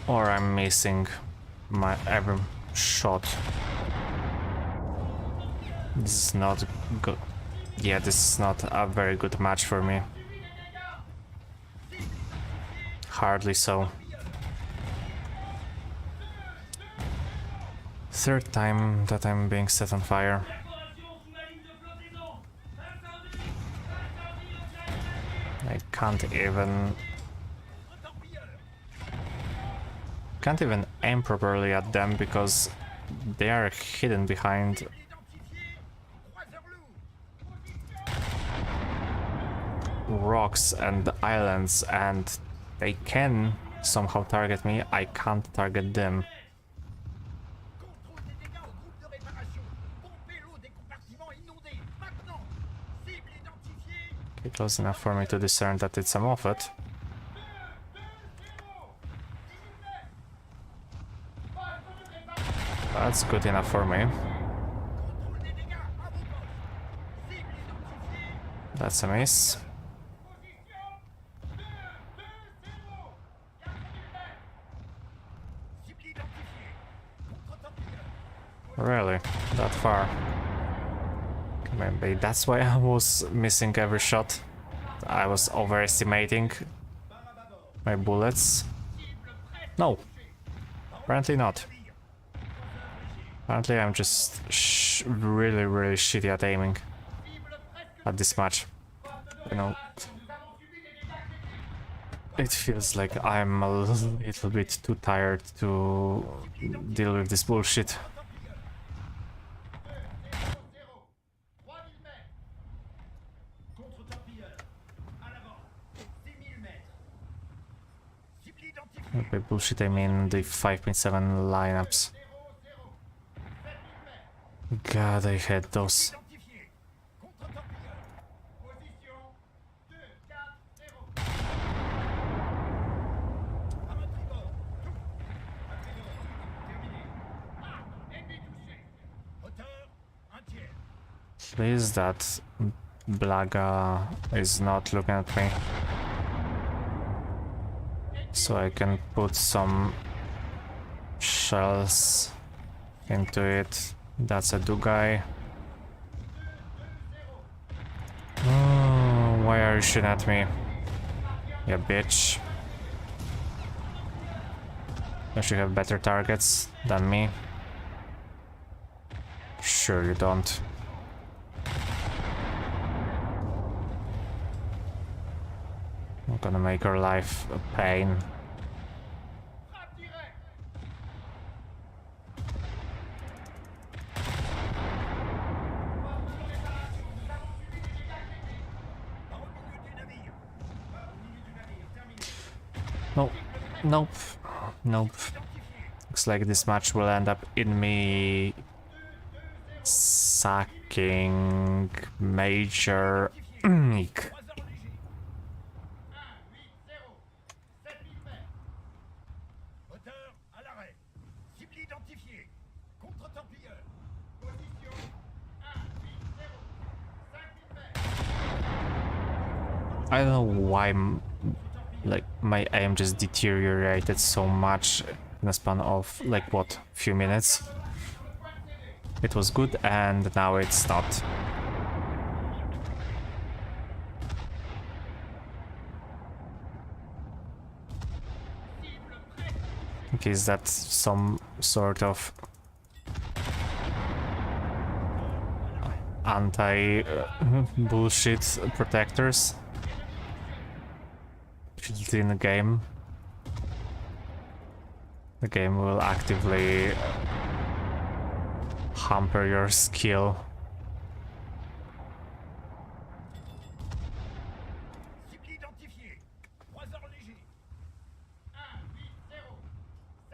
Or I'm missing my every shot. This is not good. Yeah, this is not a very good match for me. Hardly so. Third time that I'm being set on fire. I can't even aim properly at them because they are hidden behind rocks and islands, and they can somehow target me. I can't target them. Okay, close enough for me to discern that it's a Moffat. That's good enough for me. That's a miss. Really? That far? Maybe that's why I was missing every shot. I was overestimating my bullets. No, apparently not. Apparently I'm just really, really shitty at aiming at this match. You know, it feels like I'm a little bit too tired to deal with this bullshit. By bullshit I mean the 5.7 lineups. God, I hate those. Please, that Blaga is not looking at me. So I can put some shells into it. That's a do guy. Oh, why are you shooting at me? You bitch. Don't you have better targets than me? Sure you don't. I'm gonna make her life a pain. Nope. Nope. Nope. Looks like this match will end up in me sacking Major Nick. I don't know why like my aim just deteriorated so much in a span of like what, few minutes. It was good and now it's not. Okay, is that some sort of anti-bullshit protectors in the game? The game will actively hamper your skill.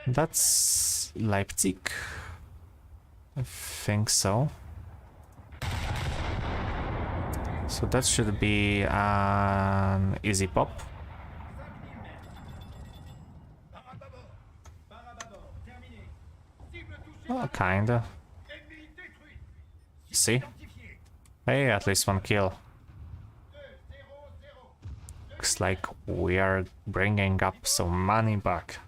That's Leipzig. I think so. So that should be an easy pop. Oh, kinda. See? Hey, at least one kill. Looks like we are bringing up some money back.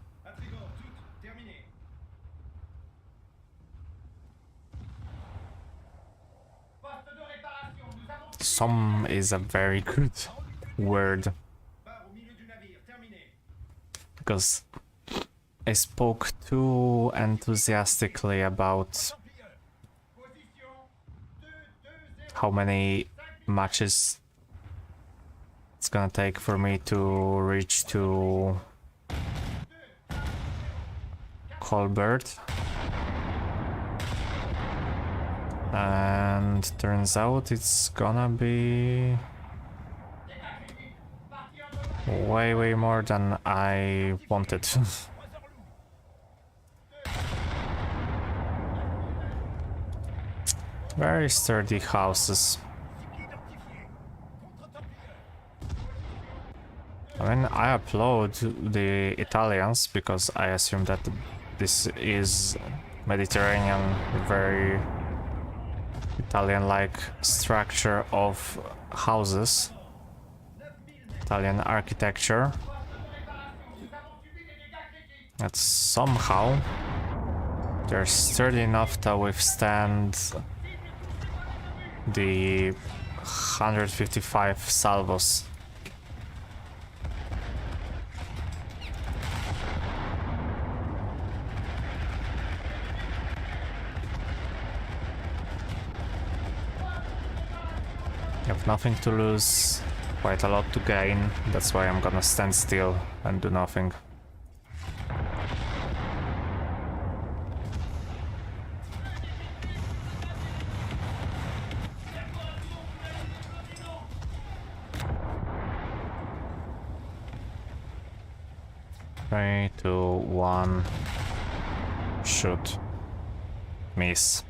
Some is a very good word. Because I spoke too enthusiastically about how many matches it's gonna take for me to reach to Colbert. And turns out it's gonna be way more than I wanted. Very sturdy houses. I mean, I applaud the Italians because I assume that this is Mediterranean, very Italian-like structure of houses, Italian architecture, that somehow they're sturdy enough to withstand the 155 salvos You have nothing to lose, quite a lot to gain. That's why I'm gonna stand still and do nothing. Three, two, one. Shoot. Miss.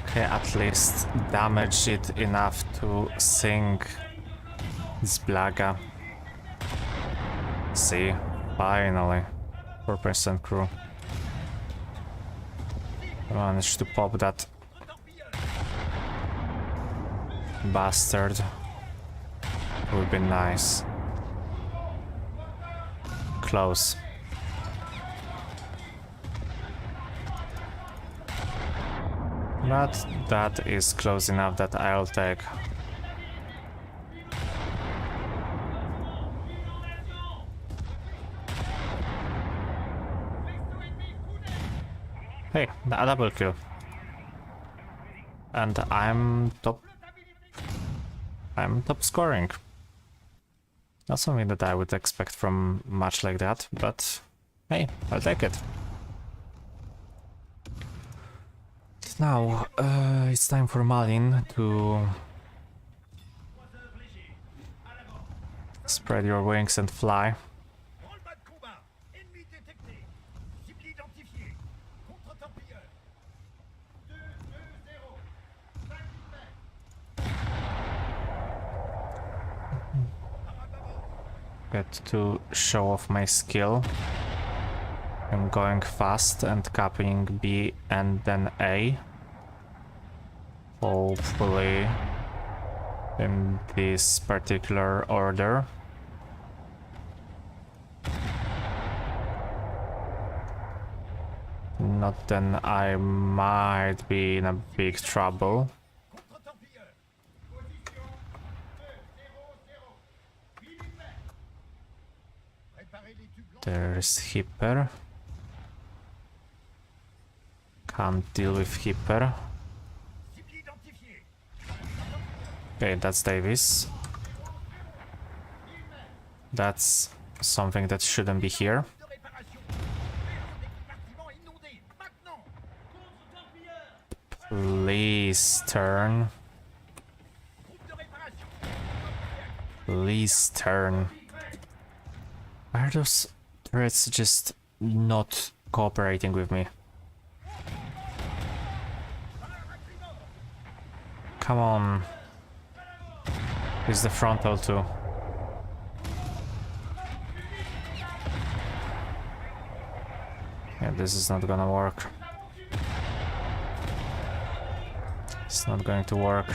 Okay, at least damage it enough to sink this Blaga. See, finally. 4% crew. I managed to pop that bastard. Would be nice. Close. But that is close enough that I'll take. Hey, a double kill. And I'm top scoring. Not something that I would expect from a match like that, but hey, I'll take it. Now, it's time for Malin to spread your wings and fly. Get to show off my skill. I'm going fast and copying B and then A. Hopefully in this particular order. Not then I might be in a big trouble. There's Hipper. Can't deal with Hipper. Okay, that's Davis. That's something that shouldn't be here. Please turn. Please turn. Why are those turrets just not cooperating with me? Come on. Use the frontal too. Yeah, this is not gonna work. It's not going to work.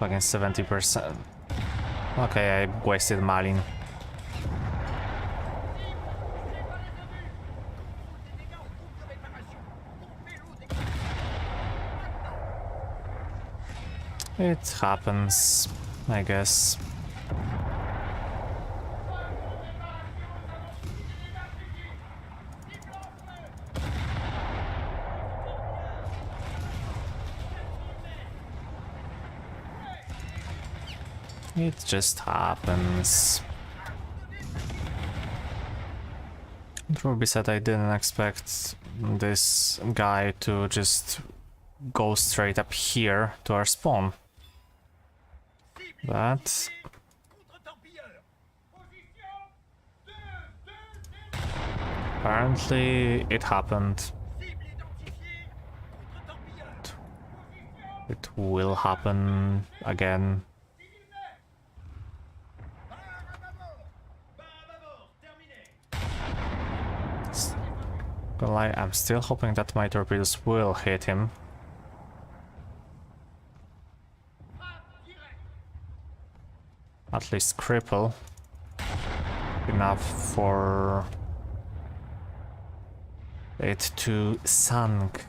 Against 70%. Okay, I wasted Malin. It happens, I guess. It just happens. Ruby said I didn't expect this guy to just go straight up here to our spawn. But apparently it happened. It will happen again. Well, I'm still hoping that my torpedoes will hit him. At least cripple. Enough for it to sink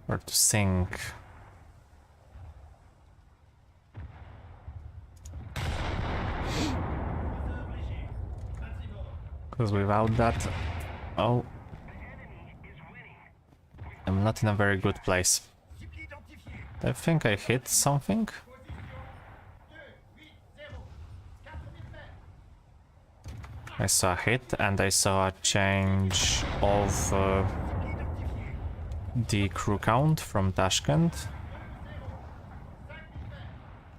or to sink. Because without that, oh, I'm not in a very good place. I think I hit something. I saw a hit and I saw a change of the crew count from Tashkent.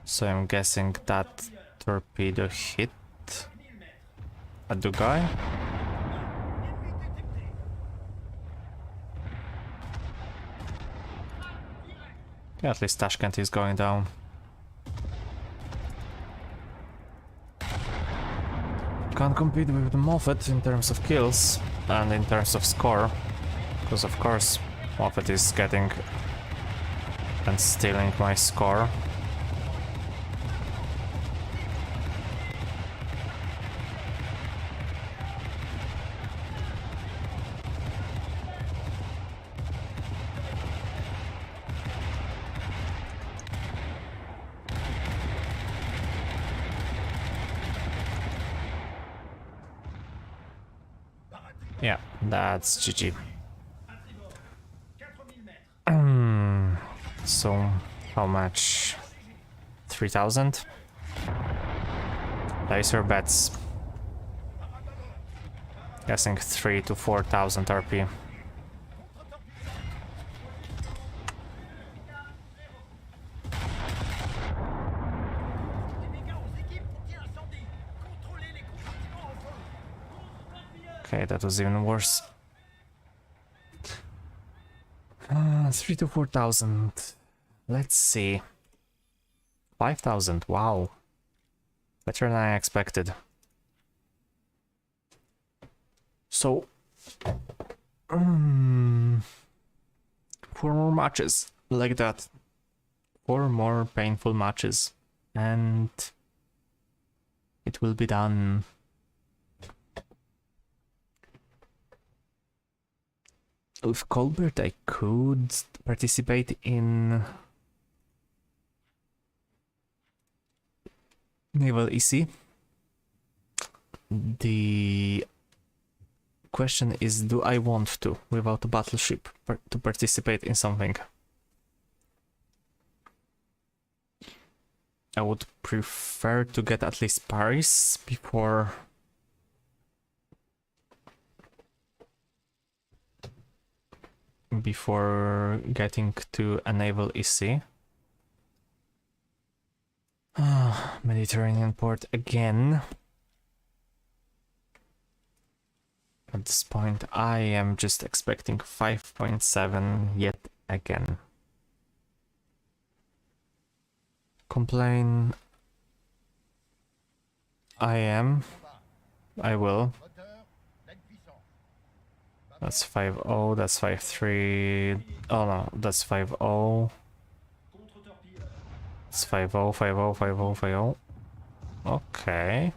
So I'm guessing that torpedo hit a Dugai. Yeah, at least Tashkent is going down. Can't compete with the Moffat in terms of kills and in terms of score, because of course Moffat is getting and stealing my score. Yeah, that's GG. So, how much? 3,000? Place your bets. Guessing 3 to 4,000 RP. Okay, that was even worse. 3 to 4,000. Let's see. 5,000. Wow. Better than I expected. So, 4 more matches like that. 4 more painful matches. And it will be done. With Colbert, I could participate in Naval EC. The question is, do I want to, without a battleship, to participate in something? I would prefer to get at least Paris before getting to a Naval EC. Mediterranean port again. At this point, I am just expecting 5.7 yet again. Complain. I will. That's 5-0, that's 5-3. Oh no, that's 5-0. It's 5-0, 5-0, 5-0, 5-0. Okay.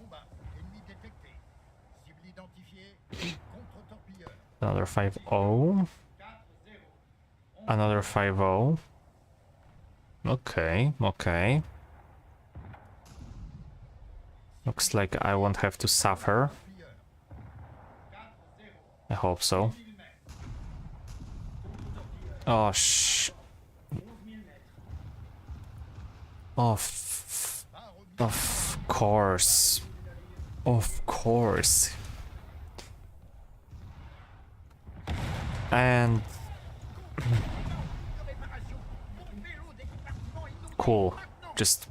Another 5-0. Another 5-0. Okay, okay. Looks like I won't have to suffer. I hope so. Oh, Of course. Of course. And... Cool. Just...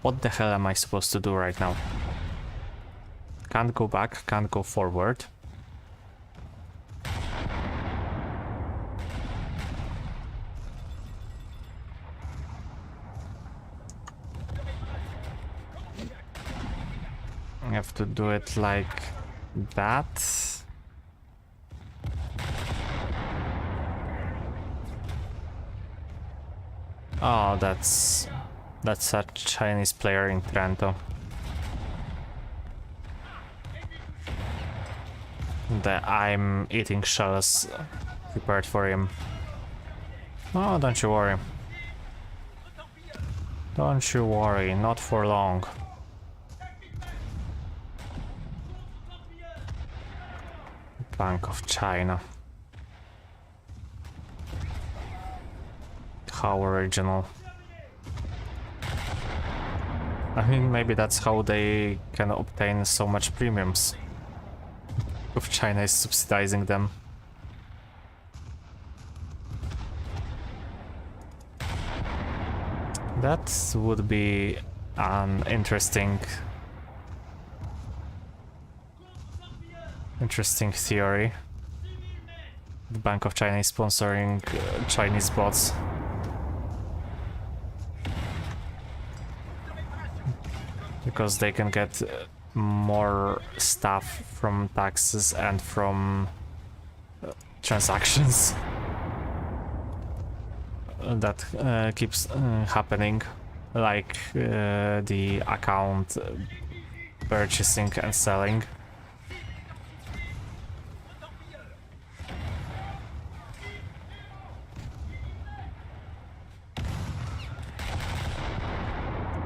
What the hell am I supposed to do right now? Can't go back, can't go forward. I have to do it like that. Oh, that's a Chinese player in Trento. and I'm eating shells prepared for him. Oh, don't you worry. Don't you worry, not for long. Bank of China. How original. I mean, maybe that's how they can obtain so much premiums. If China is subsidizing them. That would be an interesting theory. The Bank of China is sponsoring Chinese bots. Because they can get more stuff from taxes and from transactions. That keeps happening, like the account purchasing and selling.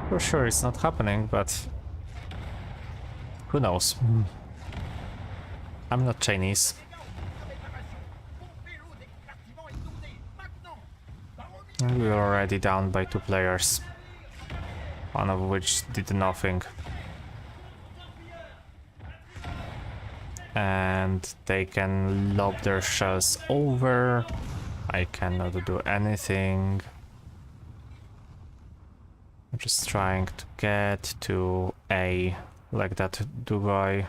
For sure it's not happening, but who knows? I'm not Chinese. We're already down by 2 players, one of which did nothing. And they can lob their shells over. I cannot do anything. I'm just trying to get to A, like that Dubai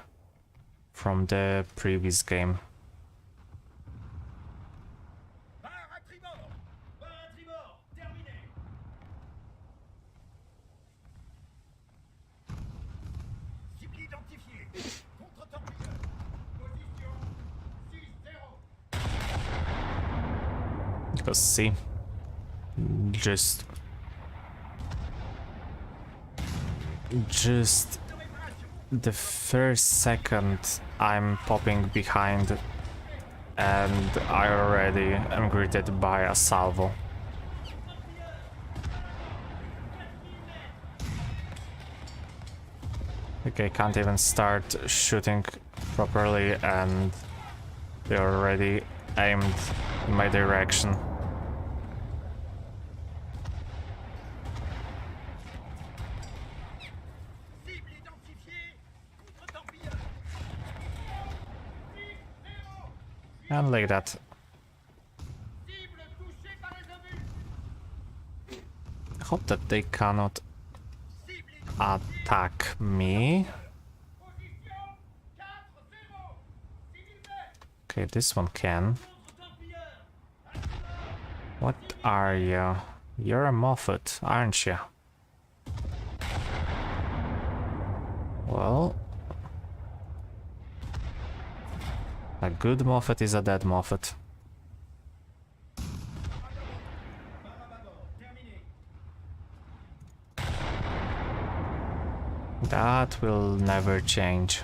from the previous game. Because see, just the first second I'm popping behind and I already am greeted by a salvo. Okay, can't even start shooting properly and they already aimed in my direction. And like that. I hope that they cannot attack me. Okay, this one can. What are you? You're a Moffat, aren't you? Well, a good Moffat is a dead Moffat. That will never change.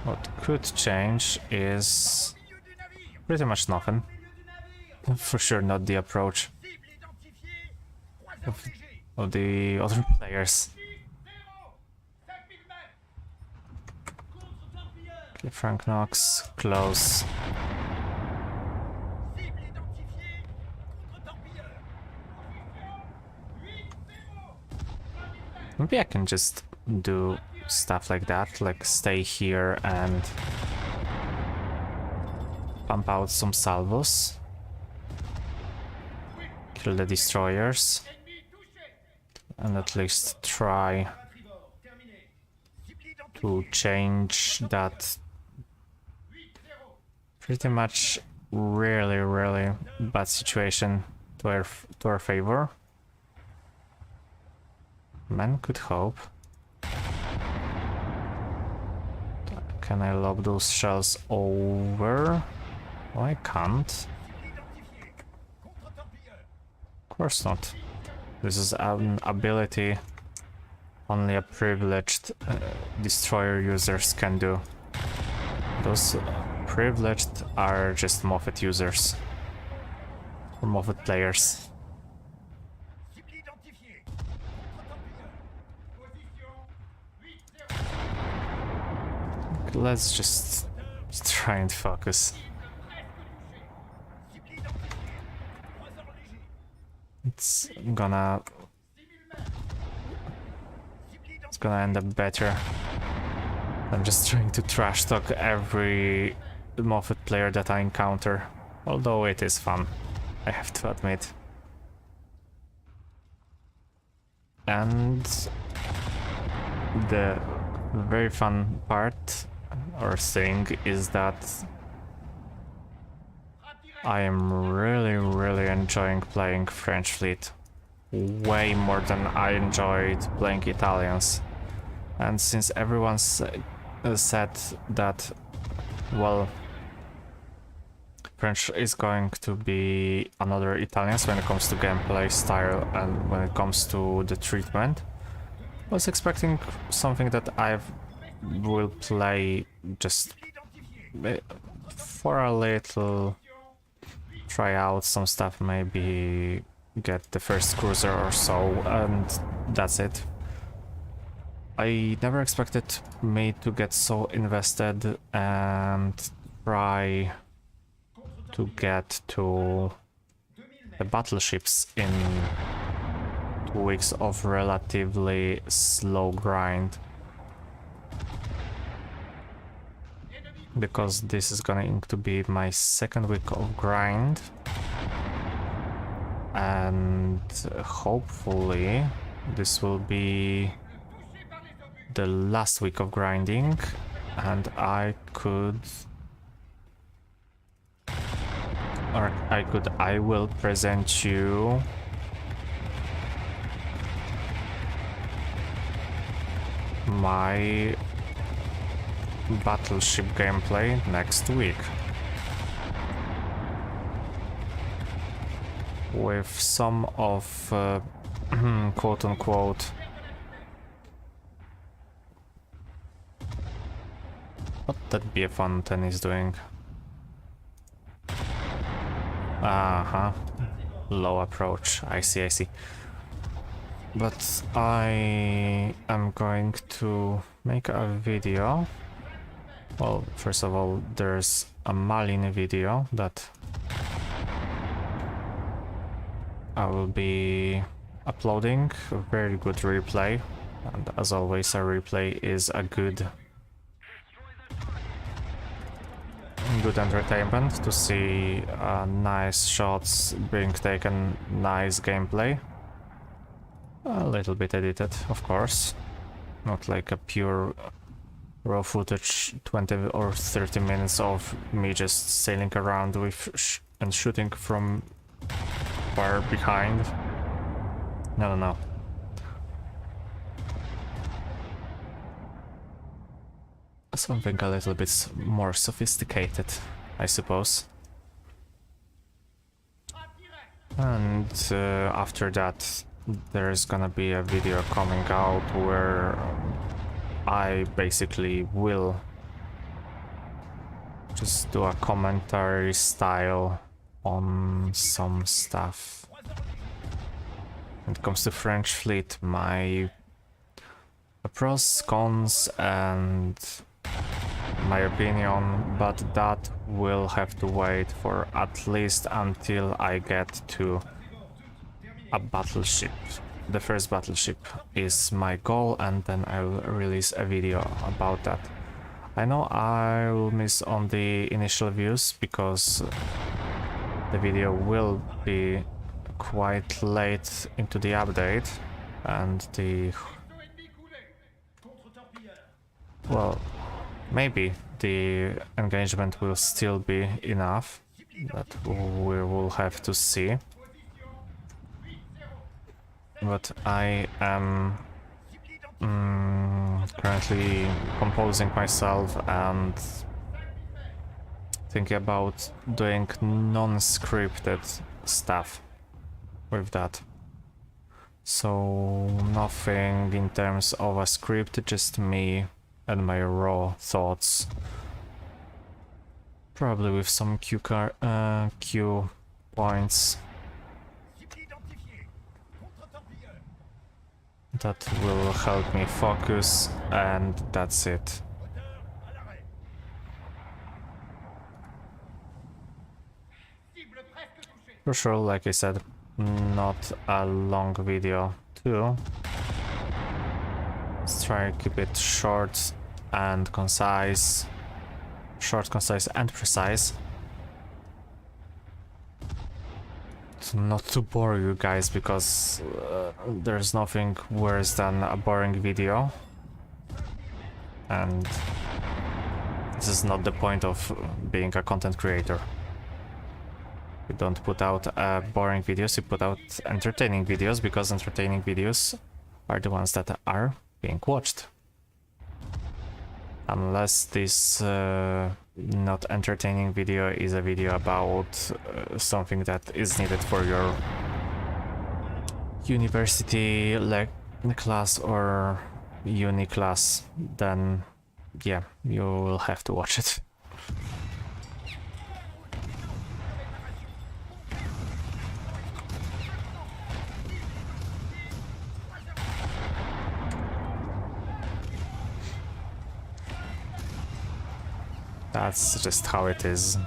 What could change is pretty much nothing. For sure not the approach of the other players. Okay, Frank Knox, close. Maybe I can just do stuff like that, like stay here and pump out some salvos. Kill the destroyers. And at least try to change that pretty much really bad situation to our favor. Man could hope. Can I lob those shells over? Oh, I can't. Of course not. This is an ability only a privileged destroyer users can do. Those privileged are just Moffat users. Or Moffat players. Let's just try and focus. It's gonna end up better than just trying to trash talk every Moffat player that I encounter. Although it is fun, I have to admit. And the very fun part or thing is that I am really enjoying playing French Fleet. Way more than I enjoyed playing Italians. And since everyone's said that, well, French is going to be another Italians when it comes to gameplay style and when it comes to the treatment, I was expecting something that I will play just for a little, try out some stuff, maybe get the first cruiser or so, and that's it. I never expected me to get so invested and try to get to the battleships in 2 weeks of relatively slow grind. Because this is going to be my second week of grind. And hopefully this will be the last week of grinding, and I will present you my battleship gameplay next week. With some of quote-unquote what that BF Fountain is doing. Low approach. I see. But I am going to make a video. Well, first of all, there's a Malin video that I will be uploading. A very good replay, and as always, a replay is a good entertainment to see nice shots being taken, nice gameplay. A little bit edited, of course, not like a pure raw footage 20 or 30 minutes of me just sailing around with and shooting from far behind. No. Something a little bit more sophisticated, I suppose. And after that, there's gonna be a video coming out where I basically will just do a commentary style on some stuff. When it comes to French Fleet, my pros, cons, and my opinion, but that will have to wait for at least until I get to a battleship. The first battleship is my goal, and then I will release a video about that. I know I will miss on the initial views because the video will be quite late into the update, and well, maybe the engagement will still be enough, but we will have to see. But I am currently composing myself and thinking about doing non-scripted stuff with that. So nothing in terms of a script, just me and my raw thoughts. Probably with some Q points. That will help me focus, and that's it. For sure, like I said, not a long video too. Let's try to keep it short and concise. Short, concise and precise. Not to bore you guys, because there's nothing worse than a boring video. And this is not the point of being a content creator. You don't put out boring videos, you put out entertaining videos, because entertaining videos are the ones that are being watched. Unless this not entertaining video is a video about something that is needed for your university class or uni class, then yeah, you will have to watch it. That's just how it is.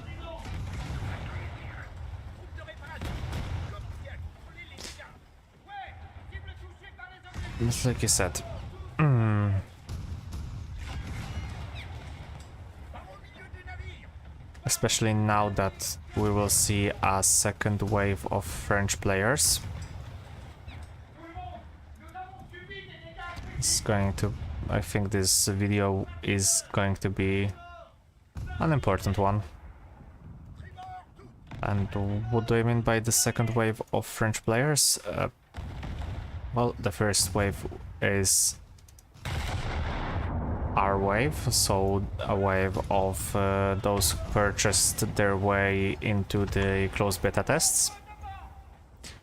It's like you said. Especially now that we will see a second wave of French players. It's going to... I think this video is going to be an important one. And what do I mean by the second wave of French players? Well, the first wave is our wave, so a wave of those who purchased their way into the closed beta tests.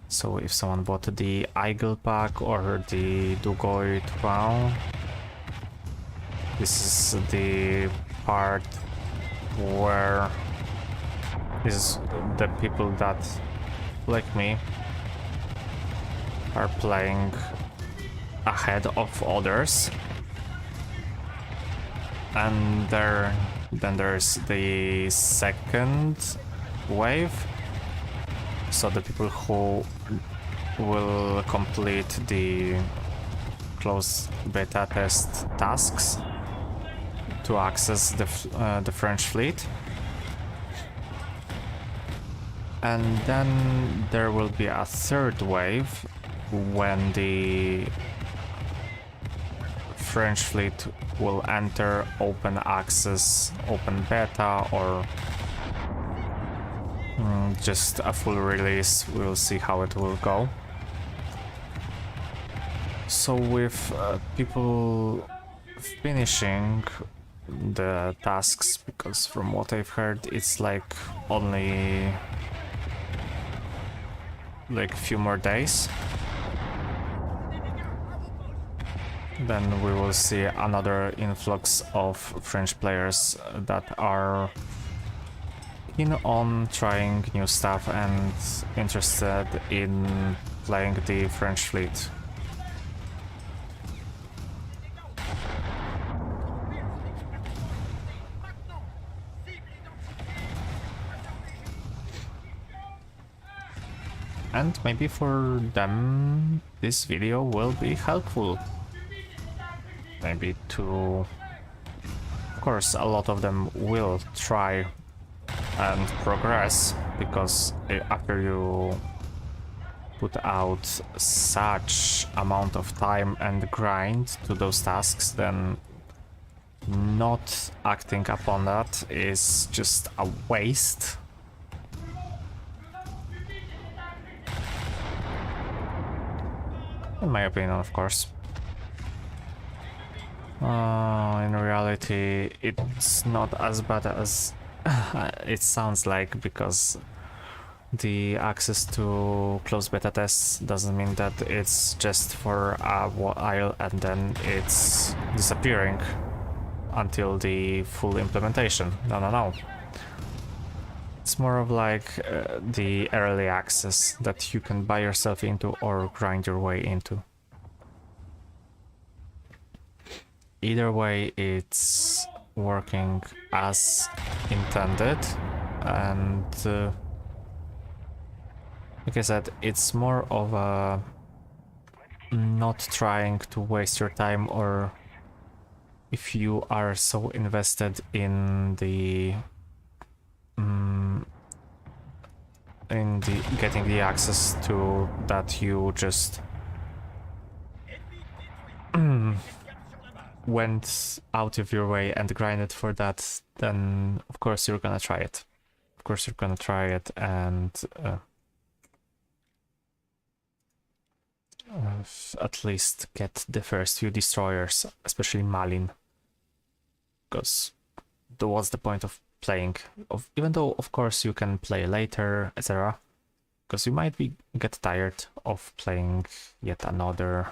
So if someone bought the Eagle pack or the Dugoi Town, this is the part where is the people that, like me, are playing ahead of others. And then there's the second wave, so the people who will complete the closed beta test tasks to access the French fleet. And then there will be a third wave when the French fleet will enter open access, open beta, or just a full release. We'll see how it will go. So with people finishing the tasks, because from what I've heard it's like only like few more days, then we will see another influx of French players that are keen on trying new stuff and interested in playing the French fleet. And maybe for them this video will be helpful. Maybe to... Of course, a lot of them will try and progress, because after you put out such amount of time and grind to those tasks, then not acting upon that is just a waste. In my opinion, of course. In reality, it's not as bad as It sounds like, because the access to closed beta tests doesn't mean that it's just for a while and then it's disappearing until the full implementation. No, no, no. It's more of like the early access that you can buy yourself into or grind your way into. Either way, it's working as intended, and like I said, it's more of a not trying to waste your time, or if you are so invested in the getting the access to that you just went out of your way and grinded for that, then of course you're gonna try it. Of course you're gonna try it and at least get the first few destroyers, especially Malin. Because what's the point of playing? Even though of course you can play later, etc. Because you might get tired of playing yet another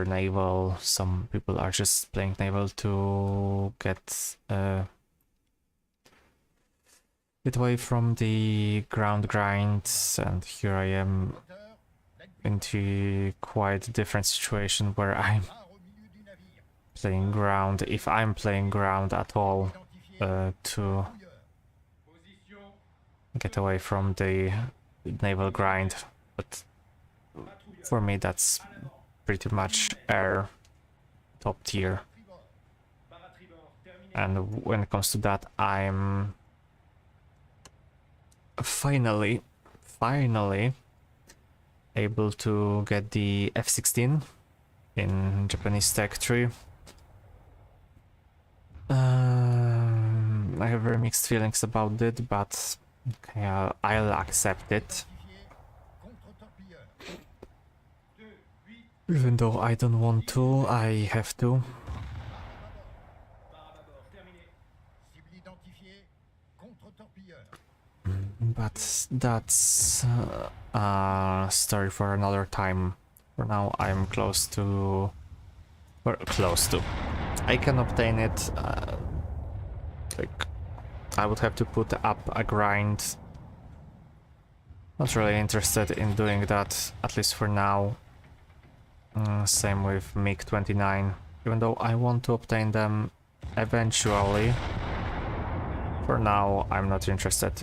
naval. Some people are just playing naval to get away from the ground grinds, and here I am into quite different situation where I'm playing ground, if I'm playing ground at all, to get away from the naval grind. But for me that's pretty much air top tier, and when it comes to that, I'm finally able to get the F-16 in Japanese Tech 3. I have very mixed feelings about it, but I'll accept it. Even though I don't want to, I have to. But that's a story for another time. For now, I'm close to... or close to. I can obtain it. Like, I would have to put up a grind. Not really interested in doing that, at least for now. Same with MiG-29, even though I want to obtain them eventually. For now, I'm not interested.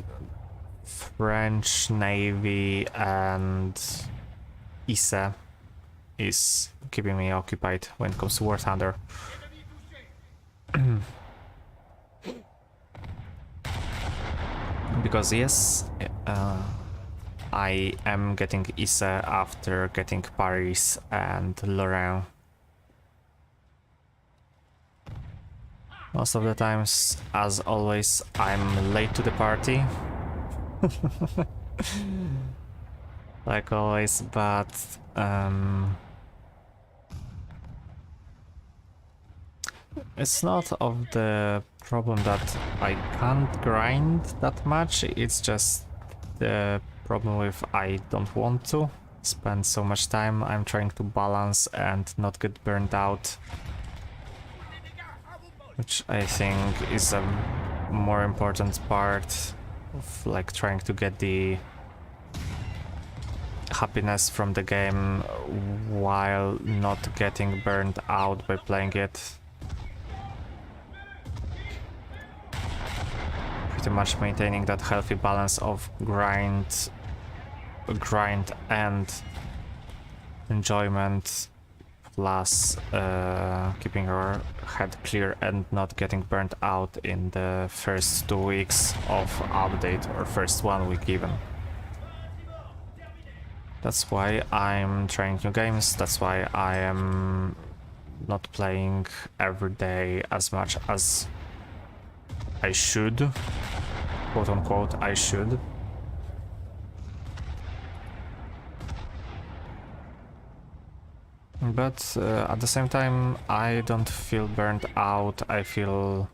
French Navy and ISA is keeping me occupied when it comes to War Thunder. Because yes, I am getting ISA after getting Paris and Lorraine. Most of the times, as always, I'm late to the party. Like always, but it's not of the problem that I can't grind that much, it's just the problem with I don't want to spend so much time. I'm trying to balance and not get burned out, which I think is a more important part of like trying to get the happiness from the game while not getting burned out by playing it. Pretty much maintaining that healthy balance of grind and enjoyment, plus keeping our head clear and not getting burnt out in the first 2 weeks of update, or first 1 week even. That's why I'm trying new games, that's why I am not playing every day as much as I should, quote unquote I should. But at the same time, I don't feel burnt out. I feel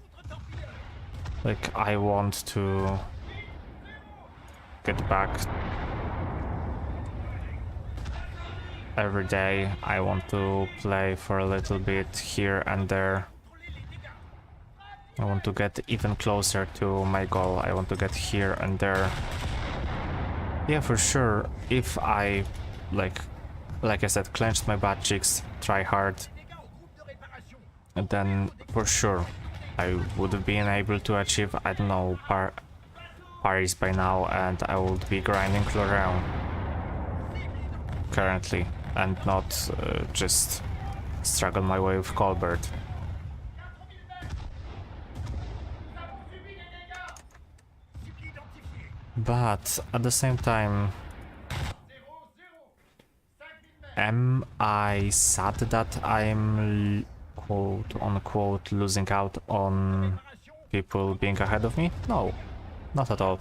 like I want to get back every day. I want to play for a little bit here and there. I want to get even closer to my goal. I want to get here and there. Yeah, for sure. If I, like I said, clenched my butt cheeks, try hard, and then for sure I would have been able to achieve, I don't know, Paris by now, and I would be grinding around currently and not just struggle my way with Colbert. But at the same time, am I sad that I'm quote unquote losing out on people being ahead of me? No, not at all.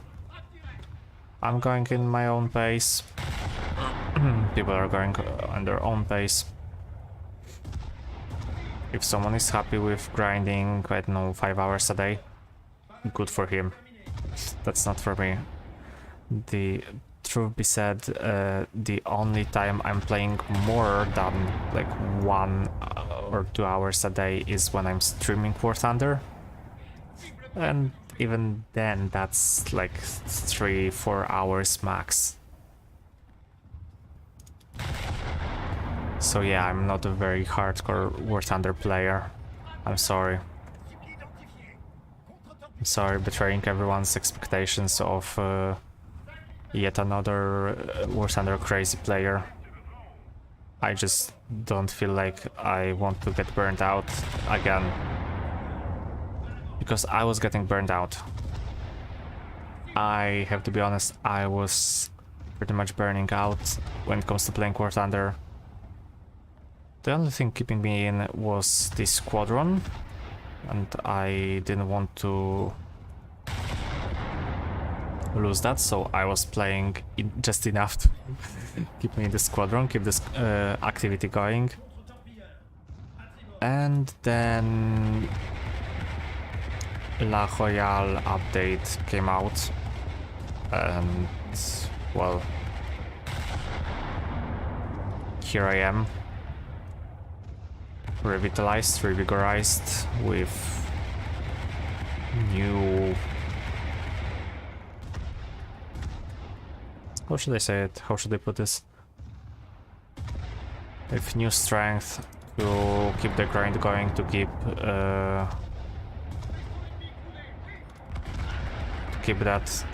I'm going in my own pace. People are going on their own pace. If someone is happy with grinding, I don't know, 5 hours a day, good for him. That's not for me. The truth be said, the only time I'm playing more than like 1 or 2 hours a day is when I'm streaming War Thunder, and even then that's like 3-4 hours max. So yeah, I'm not a very hardcore War Thunder player. I'm sorry. I'm sorry, betraying everyone's expectations of yet another War Thunder crazy player. I just don't feel like I want to get burned out again. Because I was getting burned out. I have to be honest, I was pretty much burning out when it comes to playing War Thunder. The only thing keeping me in was the squadron, and I didn't want to lose that, so I was playing just enough to keep me in the squadron, keep this activity going. And then La Royale update came out, and well, here I am, revitalized, revigorized, with new... How should I say it? How should I put this? With new strength to keep the grind going, to keep that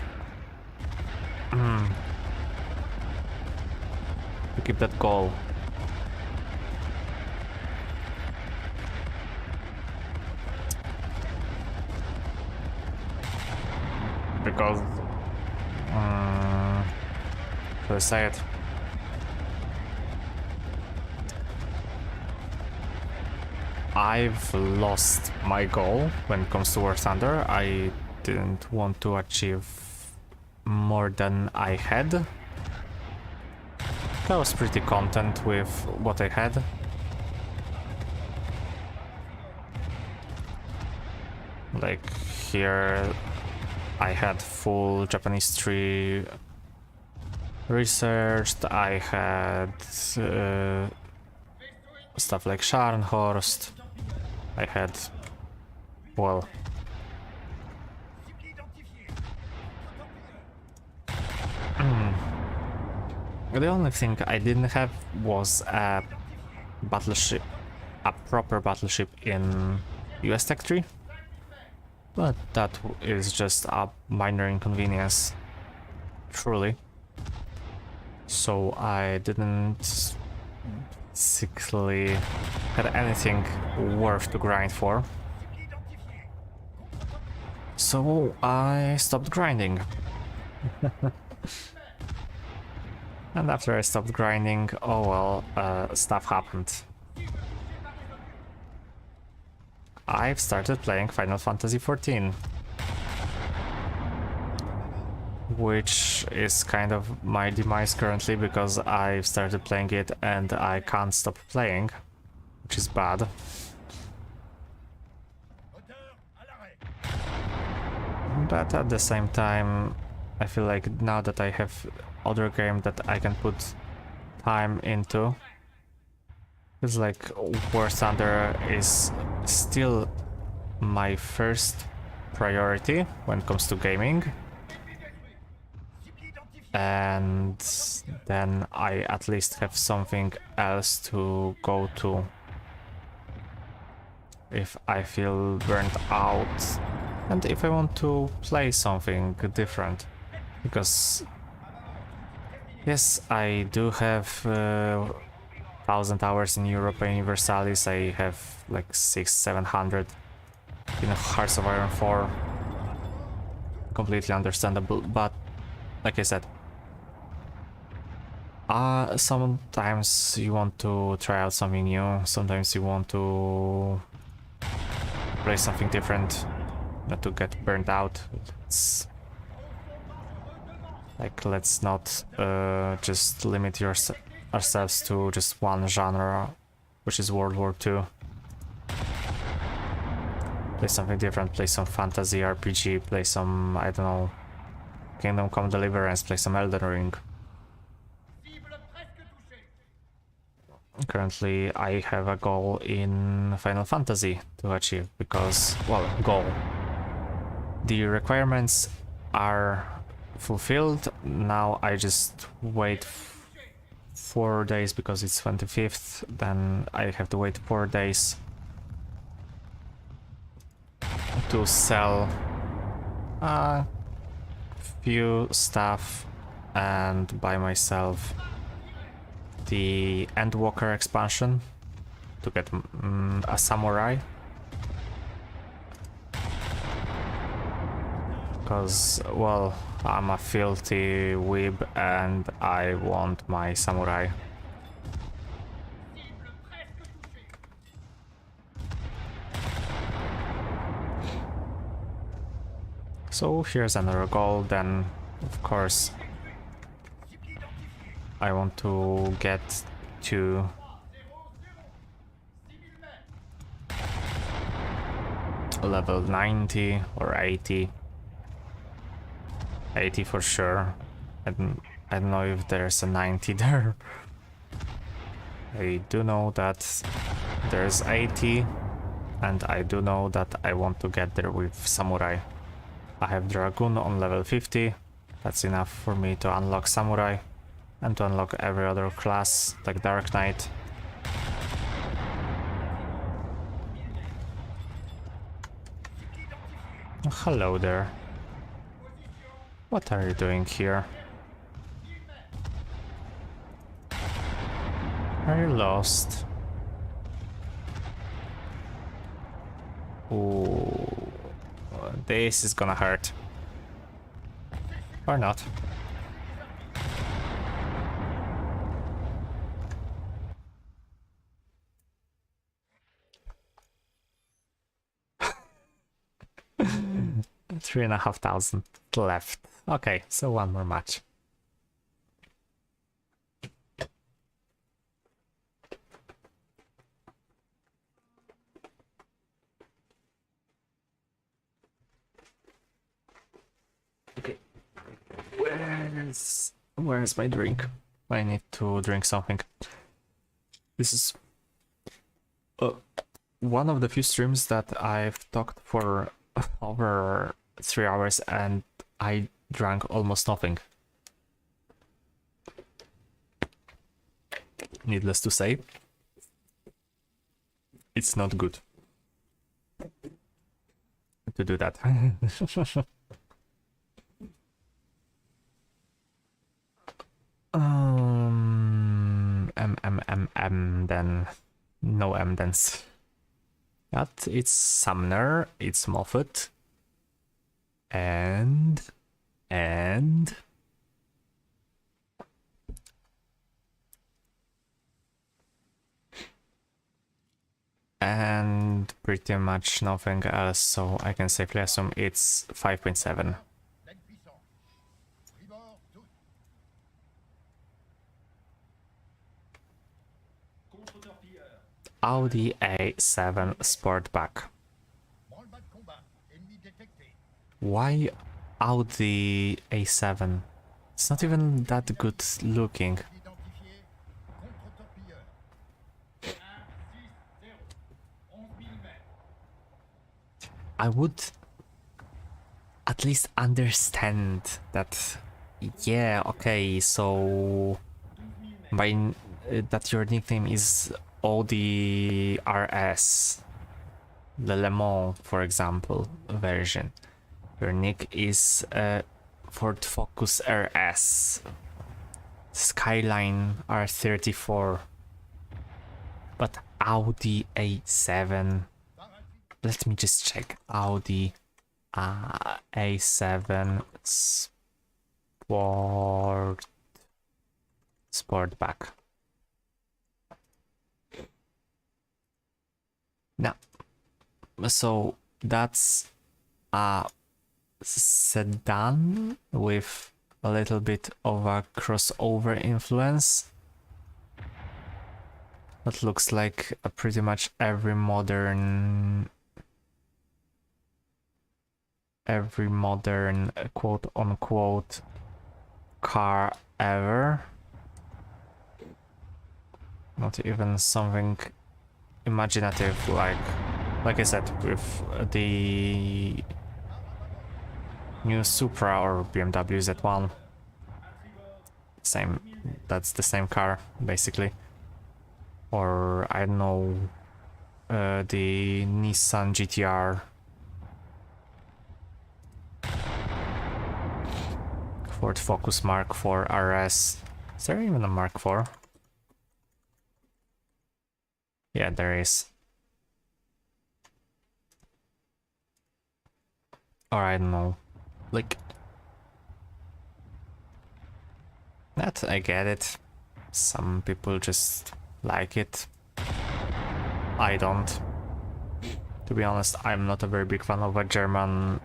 to keep that goal. Because should I say it? I've lost my goal when it comes to War Thunder. I didn't want to achieve more than I had. I was pretty content with what I had. Like here I had full Japanese tree researched, I had stuff like Scharnhorst, I had, well, the only thing I didn't have was a battleship, a proper battleship in US Tech 3, but that is just a minor inconvenience, truly. So I didn't basically had anything worth to grind for. So I stopped grinding. And after I stopped grinding, oh well, stuff happened. I've started playing Final Fantasy XIV. which is kind of my demise currently because I've started playing it and I can't stop playing, which is bad. But at the same time, I feel like now that I have other game that I can put time into, it's like War Thunder is still my first priority when it comes to gaming. And then I at least have something else to go to if I feel burnt out and if I want to play something different. Because yes, I do have 1000 hours in Europa Universalis. I have like 600-700 in Hearts of Iron 4. Completely understandable, but like I said, sometimes you want to try out something new, sometimes you want to play something different, not to get burnt out. It's like, let's not just limit ourselves to just one genre, which is World War II. Play something different, play some fantasy RPG, play some, I don't know, Kingdom Come Deliverance, play some Elden Ring. Currently I have a goal in Final Fantasy to achieve because, well, goal. The requirements are fulfilled. Now I just wait 4 days because it's 25th, then I have to wait 4 days to sell a few stuff and buy myself the Endwalker expansion to get a samurai, because, well, I'm a filthy weeb and I want my samurai. So here's another goal. Then of course I want to get to level 90 or 80. 80 for sure. I don't know if there's a 90 there. I do know that there's 80, and I do know that I want to get there with Samurai. I have Dragoon on level 50, that's enough for me to unlock Samurai, and to unlock every other class, like Dark Knight. Oh, hello there. What are you doing here? Are you lost? Ooh, this is gonna hurt. Or not. $3,500 left. Okay, so one more match. Okay, where's my drink? I need to drink something. This is one of the few streams that I've talked for over 3 hours and I drank almost nothing. Needless to say, it's not good to do that. Then no dens. But it's Sumner, it's Moffat, and pretty much nothing else, so I can safely assume it's 5.7. Audi A7 Sportback. Why Audi A7? It's not even that good looking. I would at least understand that, yeah, okay, so that your nickname is Audi RS, the Le Mans, for example, version. Your nick is Ford Focus RS, Skyline R34, but Audi A7. Let me just check. Audi A7 Sportback. Now, so that's a sedan with a little bit of a crossover influence. That looks like pretty much every modern quote-unquote car ever. Not even something imaginative like I said, with the new Supra or BMW Z1. Same, that's the same car basically. Or I don't know, the Nissan GTR. Ford Focus Mark IV RS. Is there even a Mark IV? Yeah, there is. Or I don't know. Like, that I get it. Some people just like it. I don't. To be honest, I'm not a very big fan of a German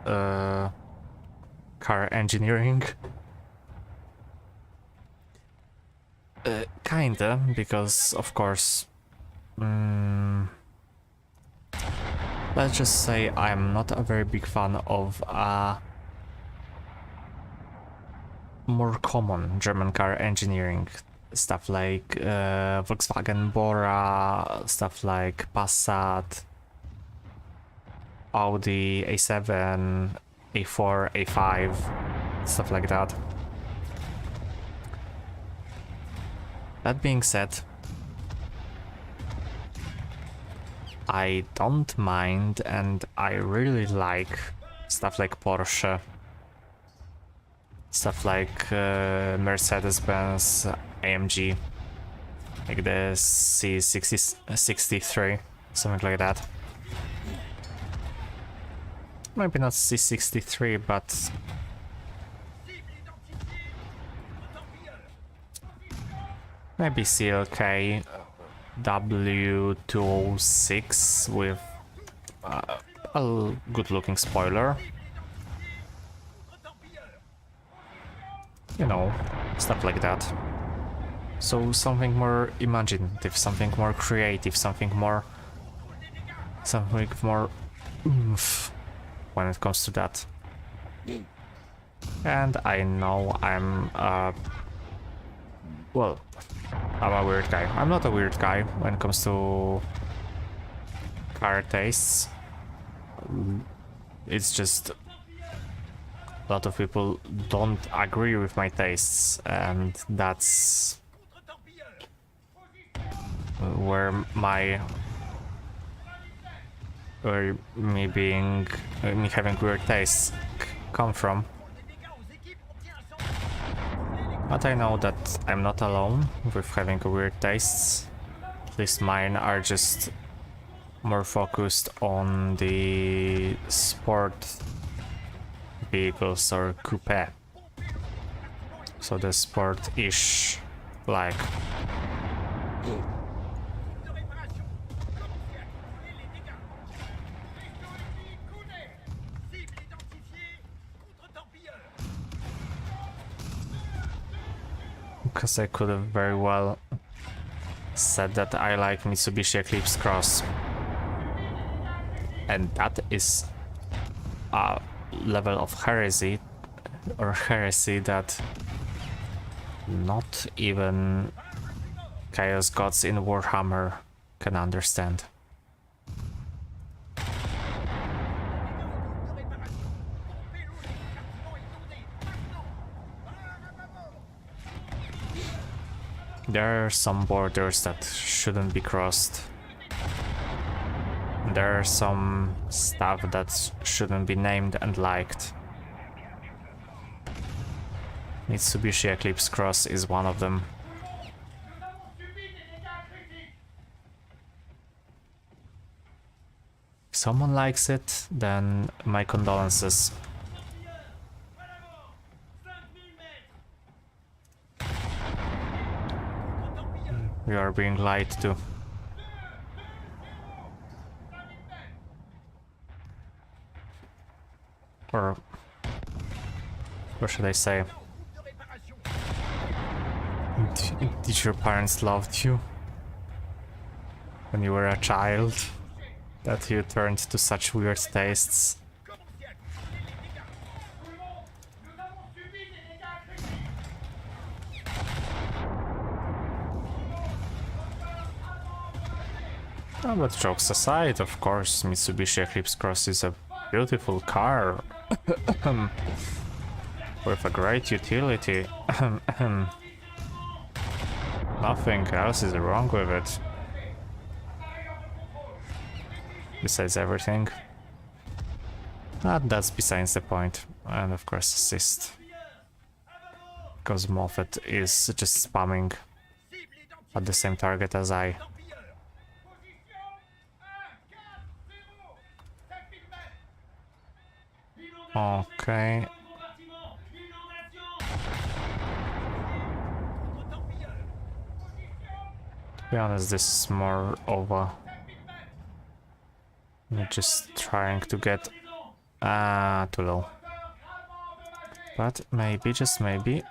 car engineering. Kinda, because of course, let's just say I'm not a very big fan of more common German car engineering. Stuff like Volkswagen Bora, stuff like Passat, Audi A7, A4, A5, stuff like that. That being said, I don't mind and I really like stuff like Porsche, stuff like Mercedes-Benz AMG, like the C63, something like that. Maybe not C63, but maybe CLK W206 with a good looking spoiler. You know, stuff like that. So something more imaginative, something more creative, something more oomph when it comes to that. And I know I'm well, I'm a weird guy. I'm not a weird guy when it comes to car tastes. It's just a lot of people don't agree with my tastes, and that's where me having weird tastes come from. But I know that I'm not alone with having weird tastes. At least mine are just more focused on the sport vehicles or coupe. So the sport-ish, like. because I could have very well said that I like Mitsubishi Eclipse Cross. And that is a level of heresy that not even Chaos Gods in Warhammer can understand. There are some borders that shouldn't be crossed. There are some stuff that shouldn't be named and liked. Mitsubishi Eclipse Cross is one of them. If someone likes it, then my condolences. We are being lied to. Or what should I say? Did your parents loved you when you were a child, that you turned to such weird tastes? Oh, but jokes aside, of course, Mitsubishi Eclipse Cross is a beautiful car with a great utility. Nothing else is wrong with it. Besides everything. That's besides the point. And of course assist. Because Moffat is just spamming at the same target as I. Okay. To be honest, this is more of a... I'm just trying to get... too low. But maybe, just maybe...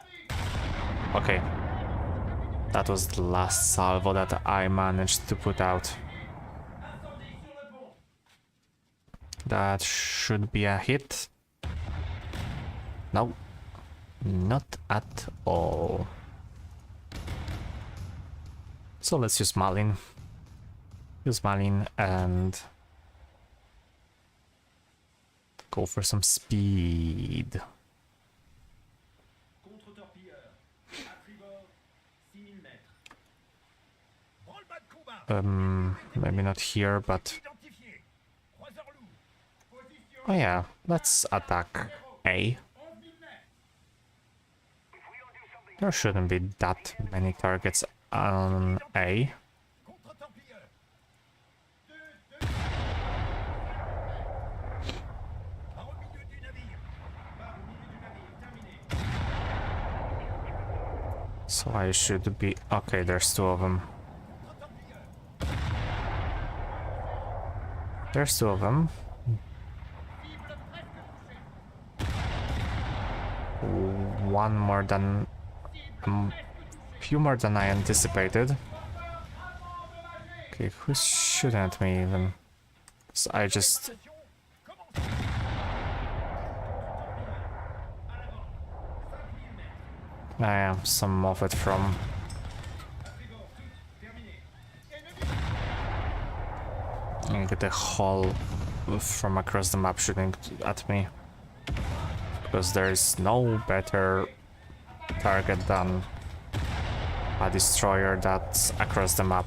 Okay. That was the last salvo that I managed to put out. That should be a hit. No, not at all. So let's use Malin. Use Malin and go for some speed. Maybe not here, but... Oh yeah, let's attack A. There shouldn't be that many targets on A. So I should be... Okay, there's two of them. There's two of them. One more than... few more than I anticipated. Okay, who's shooting at me even? So I just... I am some of it from... I get a hole from across the map shooting at me. Because there is no better target than a destroyer that's across the map.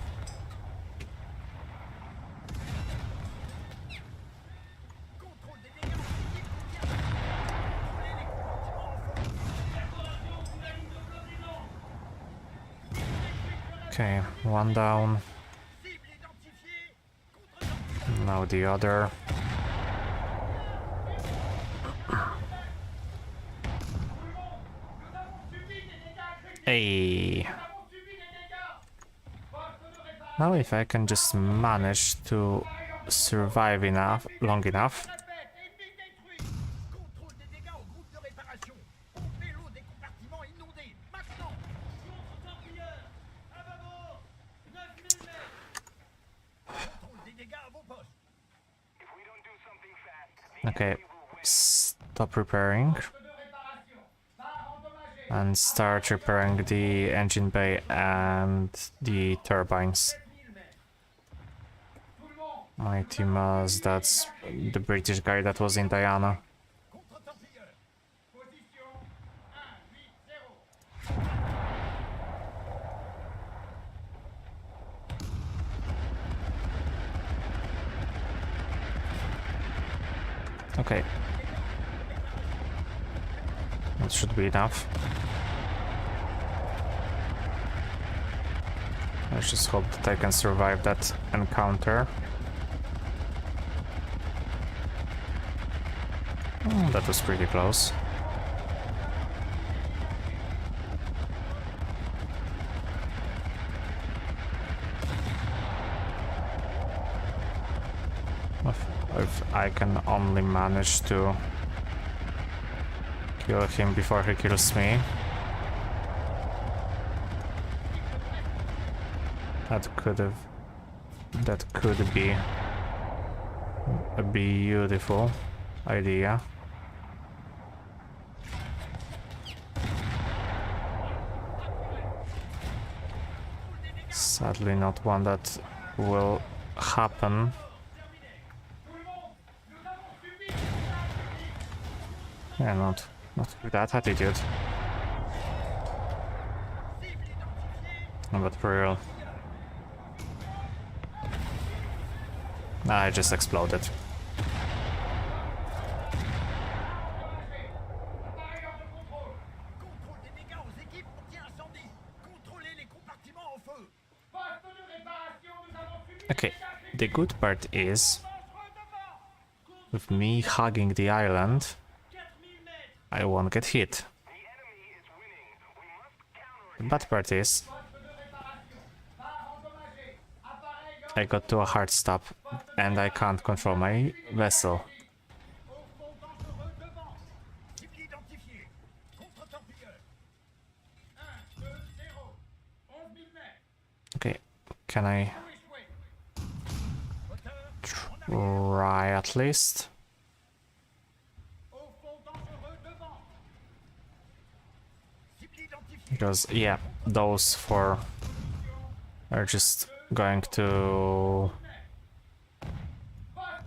Okay, one down. Now the other. Hey. Now if I can just manage to survive long enough. Okay, stop repairing. And start repairing the engine bay and the turbines. Mighty Maz, that's the British guy that was in Diana. Okay. That should be enough. Let's just hope that I can survive that encounter. That was pretty close. If I can only manage to kill him before he kills me. That could be a beautiful idea. Sadly not one that will happen. Yeah, not with that attitude. But for real. I just exploded. Okay, the good part is, with me hugging the island, I won't get hit. The bad part is, I got to a hard stop and I can't control my vessel. Okay, can I try at least? Because, yeah, those four are just going to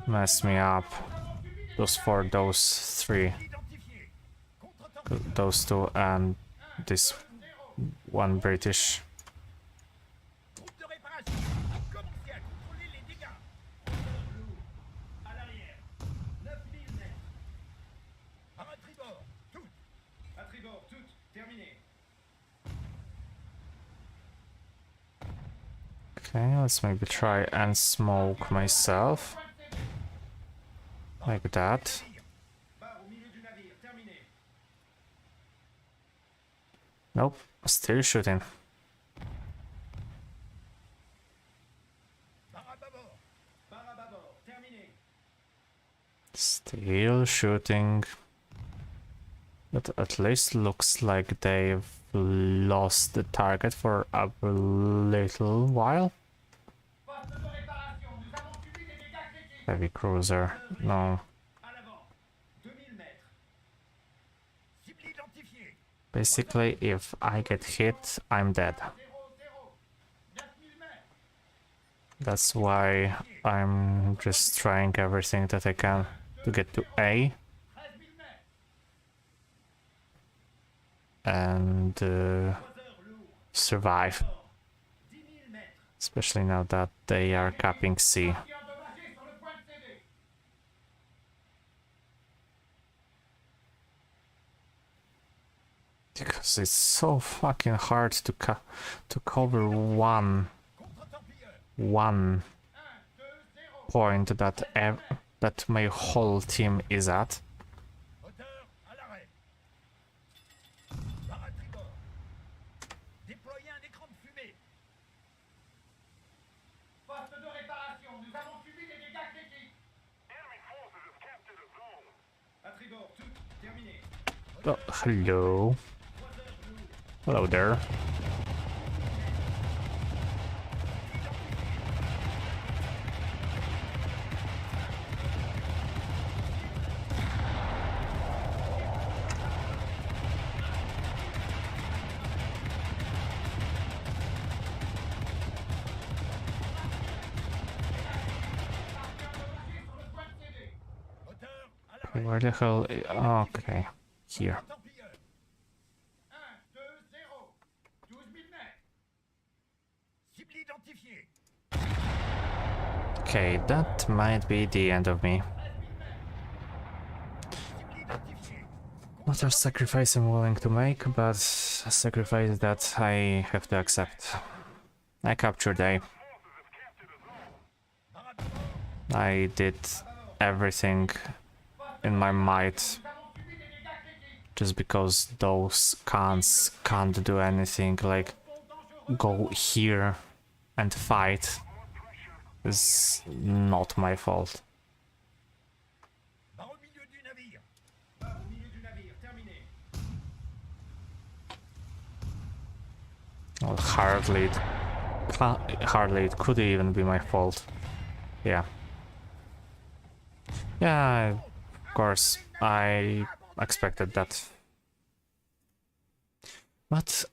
mess me up. Those four, those three, those two, and this one British. Okay, let's maybe try and smoke myself. Like that. Nope, still shooting. Still shooting. But at least looks like they've lost the target for a little while. Heavy cruiser, no. Basically, if I get hit, I'm dead. That's why I'm just trying everything that I can to get to A. And survive. Especially now that they are capping C. Because it's so fucking hard to cover one point that my whole team is at. Oh, hello. Hello there. Where the hell? Okay, here. Okay, that might be the end of me. Not a sacrifice I'm willing to make, but a sacrifice that I have to accept. I captured A. I did everything in my might just because those cons can't do anything, like go here and fight is not my fault. Well, hardly it could even be my fault. Yeah. Yeah, of course, I expected that. But,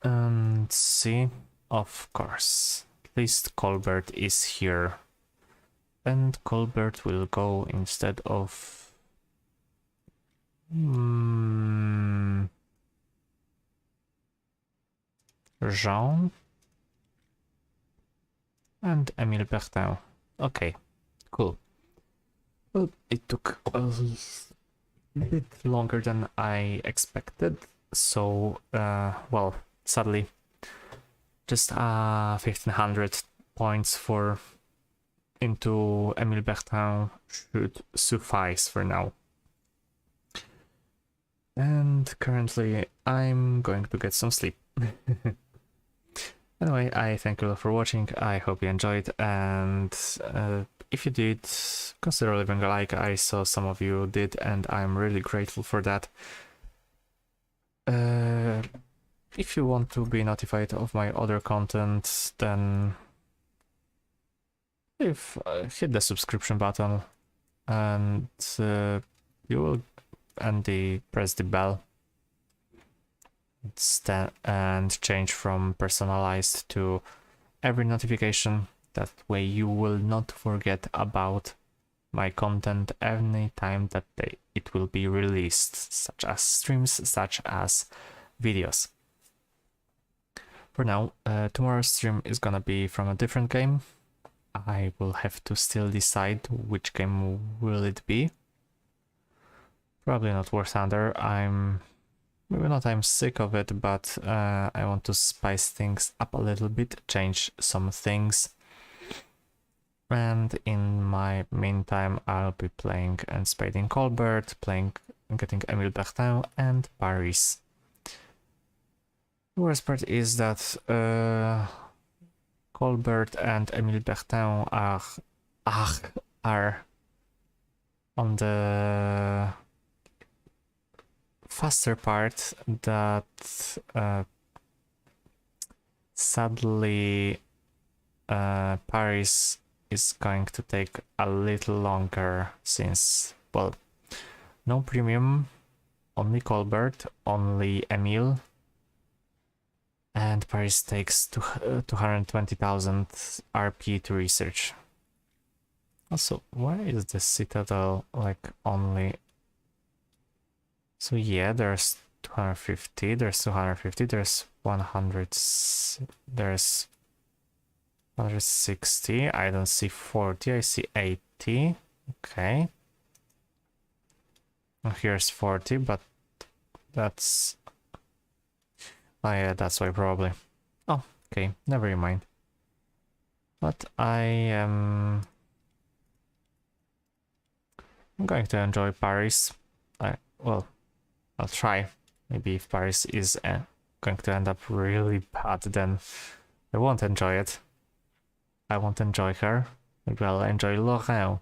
see, of course, at least Colbert is here. And Colbert will go instead of... Jean? And Emile Bertin. Okay, cool. Well, it took a bit longer than I expected, so, well, sadly, just 1500 points for into Emile Bertin should suffice for now. And currently, I'm going to get some sleep. Anyway, I thank you all for watching, I hope you enjoyed, and if you did, consider leaving a like. I saw some of you did, and I'm really grateful for that. If you want to be notified of my other content, then hit the subscription button, and you will press the bell and change from personalized to every notification. That way you will not forget about my content any time that it will be released, such as streams, such as videos. For now, tomorrow's stream is gonna be from a different game. I will have to still decide which game will it be. Probably not War Thunder. I'm sick of it, but I want to spice things up a little bit, change some things. And in my meantime, I'll be playing and spading Colbert, getting Emile Bertin and Paris. The worst part is that Colbert and Emile Bertin are on the faster part that sadly Paris is going to take a little longer since, well, no premium, only Colbert, only Emile, and Paris takes 220,000 RP to research. Also, why is the Citadel like only... So yeah, there's 250, there's 250, there's 100, there's 160, I don't see 40, I see 80, okay. Here's 40, but that's... Oh yeah, that's why probably. Oh, okay, never mind. But I'm going to enjoy Paris. Well, I'll try. Maybe if Paris is going to end up really bad, then I won't enjoy it. I won't enjoy her. Maybe I'll enjoy Lorraine.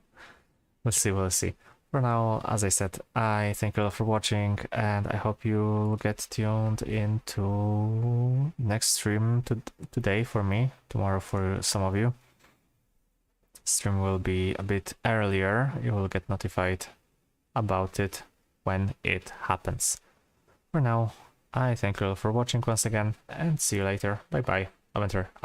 We'll see, we'll see. For now, as I said, I thank you all for watching, and I hope you get tuned into next stream today for me, tomorrow for some of you. Stream will be a bit earlier. You will get notified about it when it happens. For now, I thank you all for watching once again, and see you later. Bye bye. Aventer.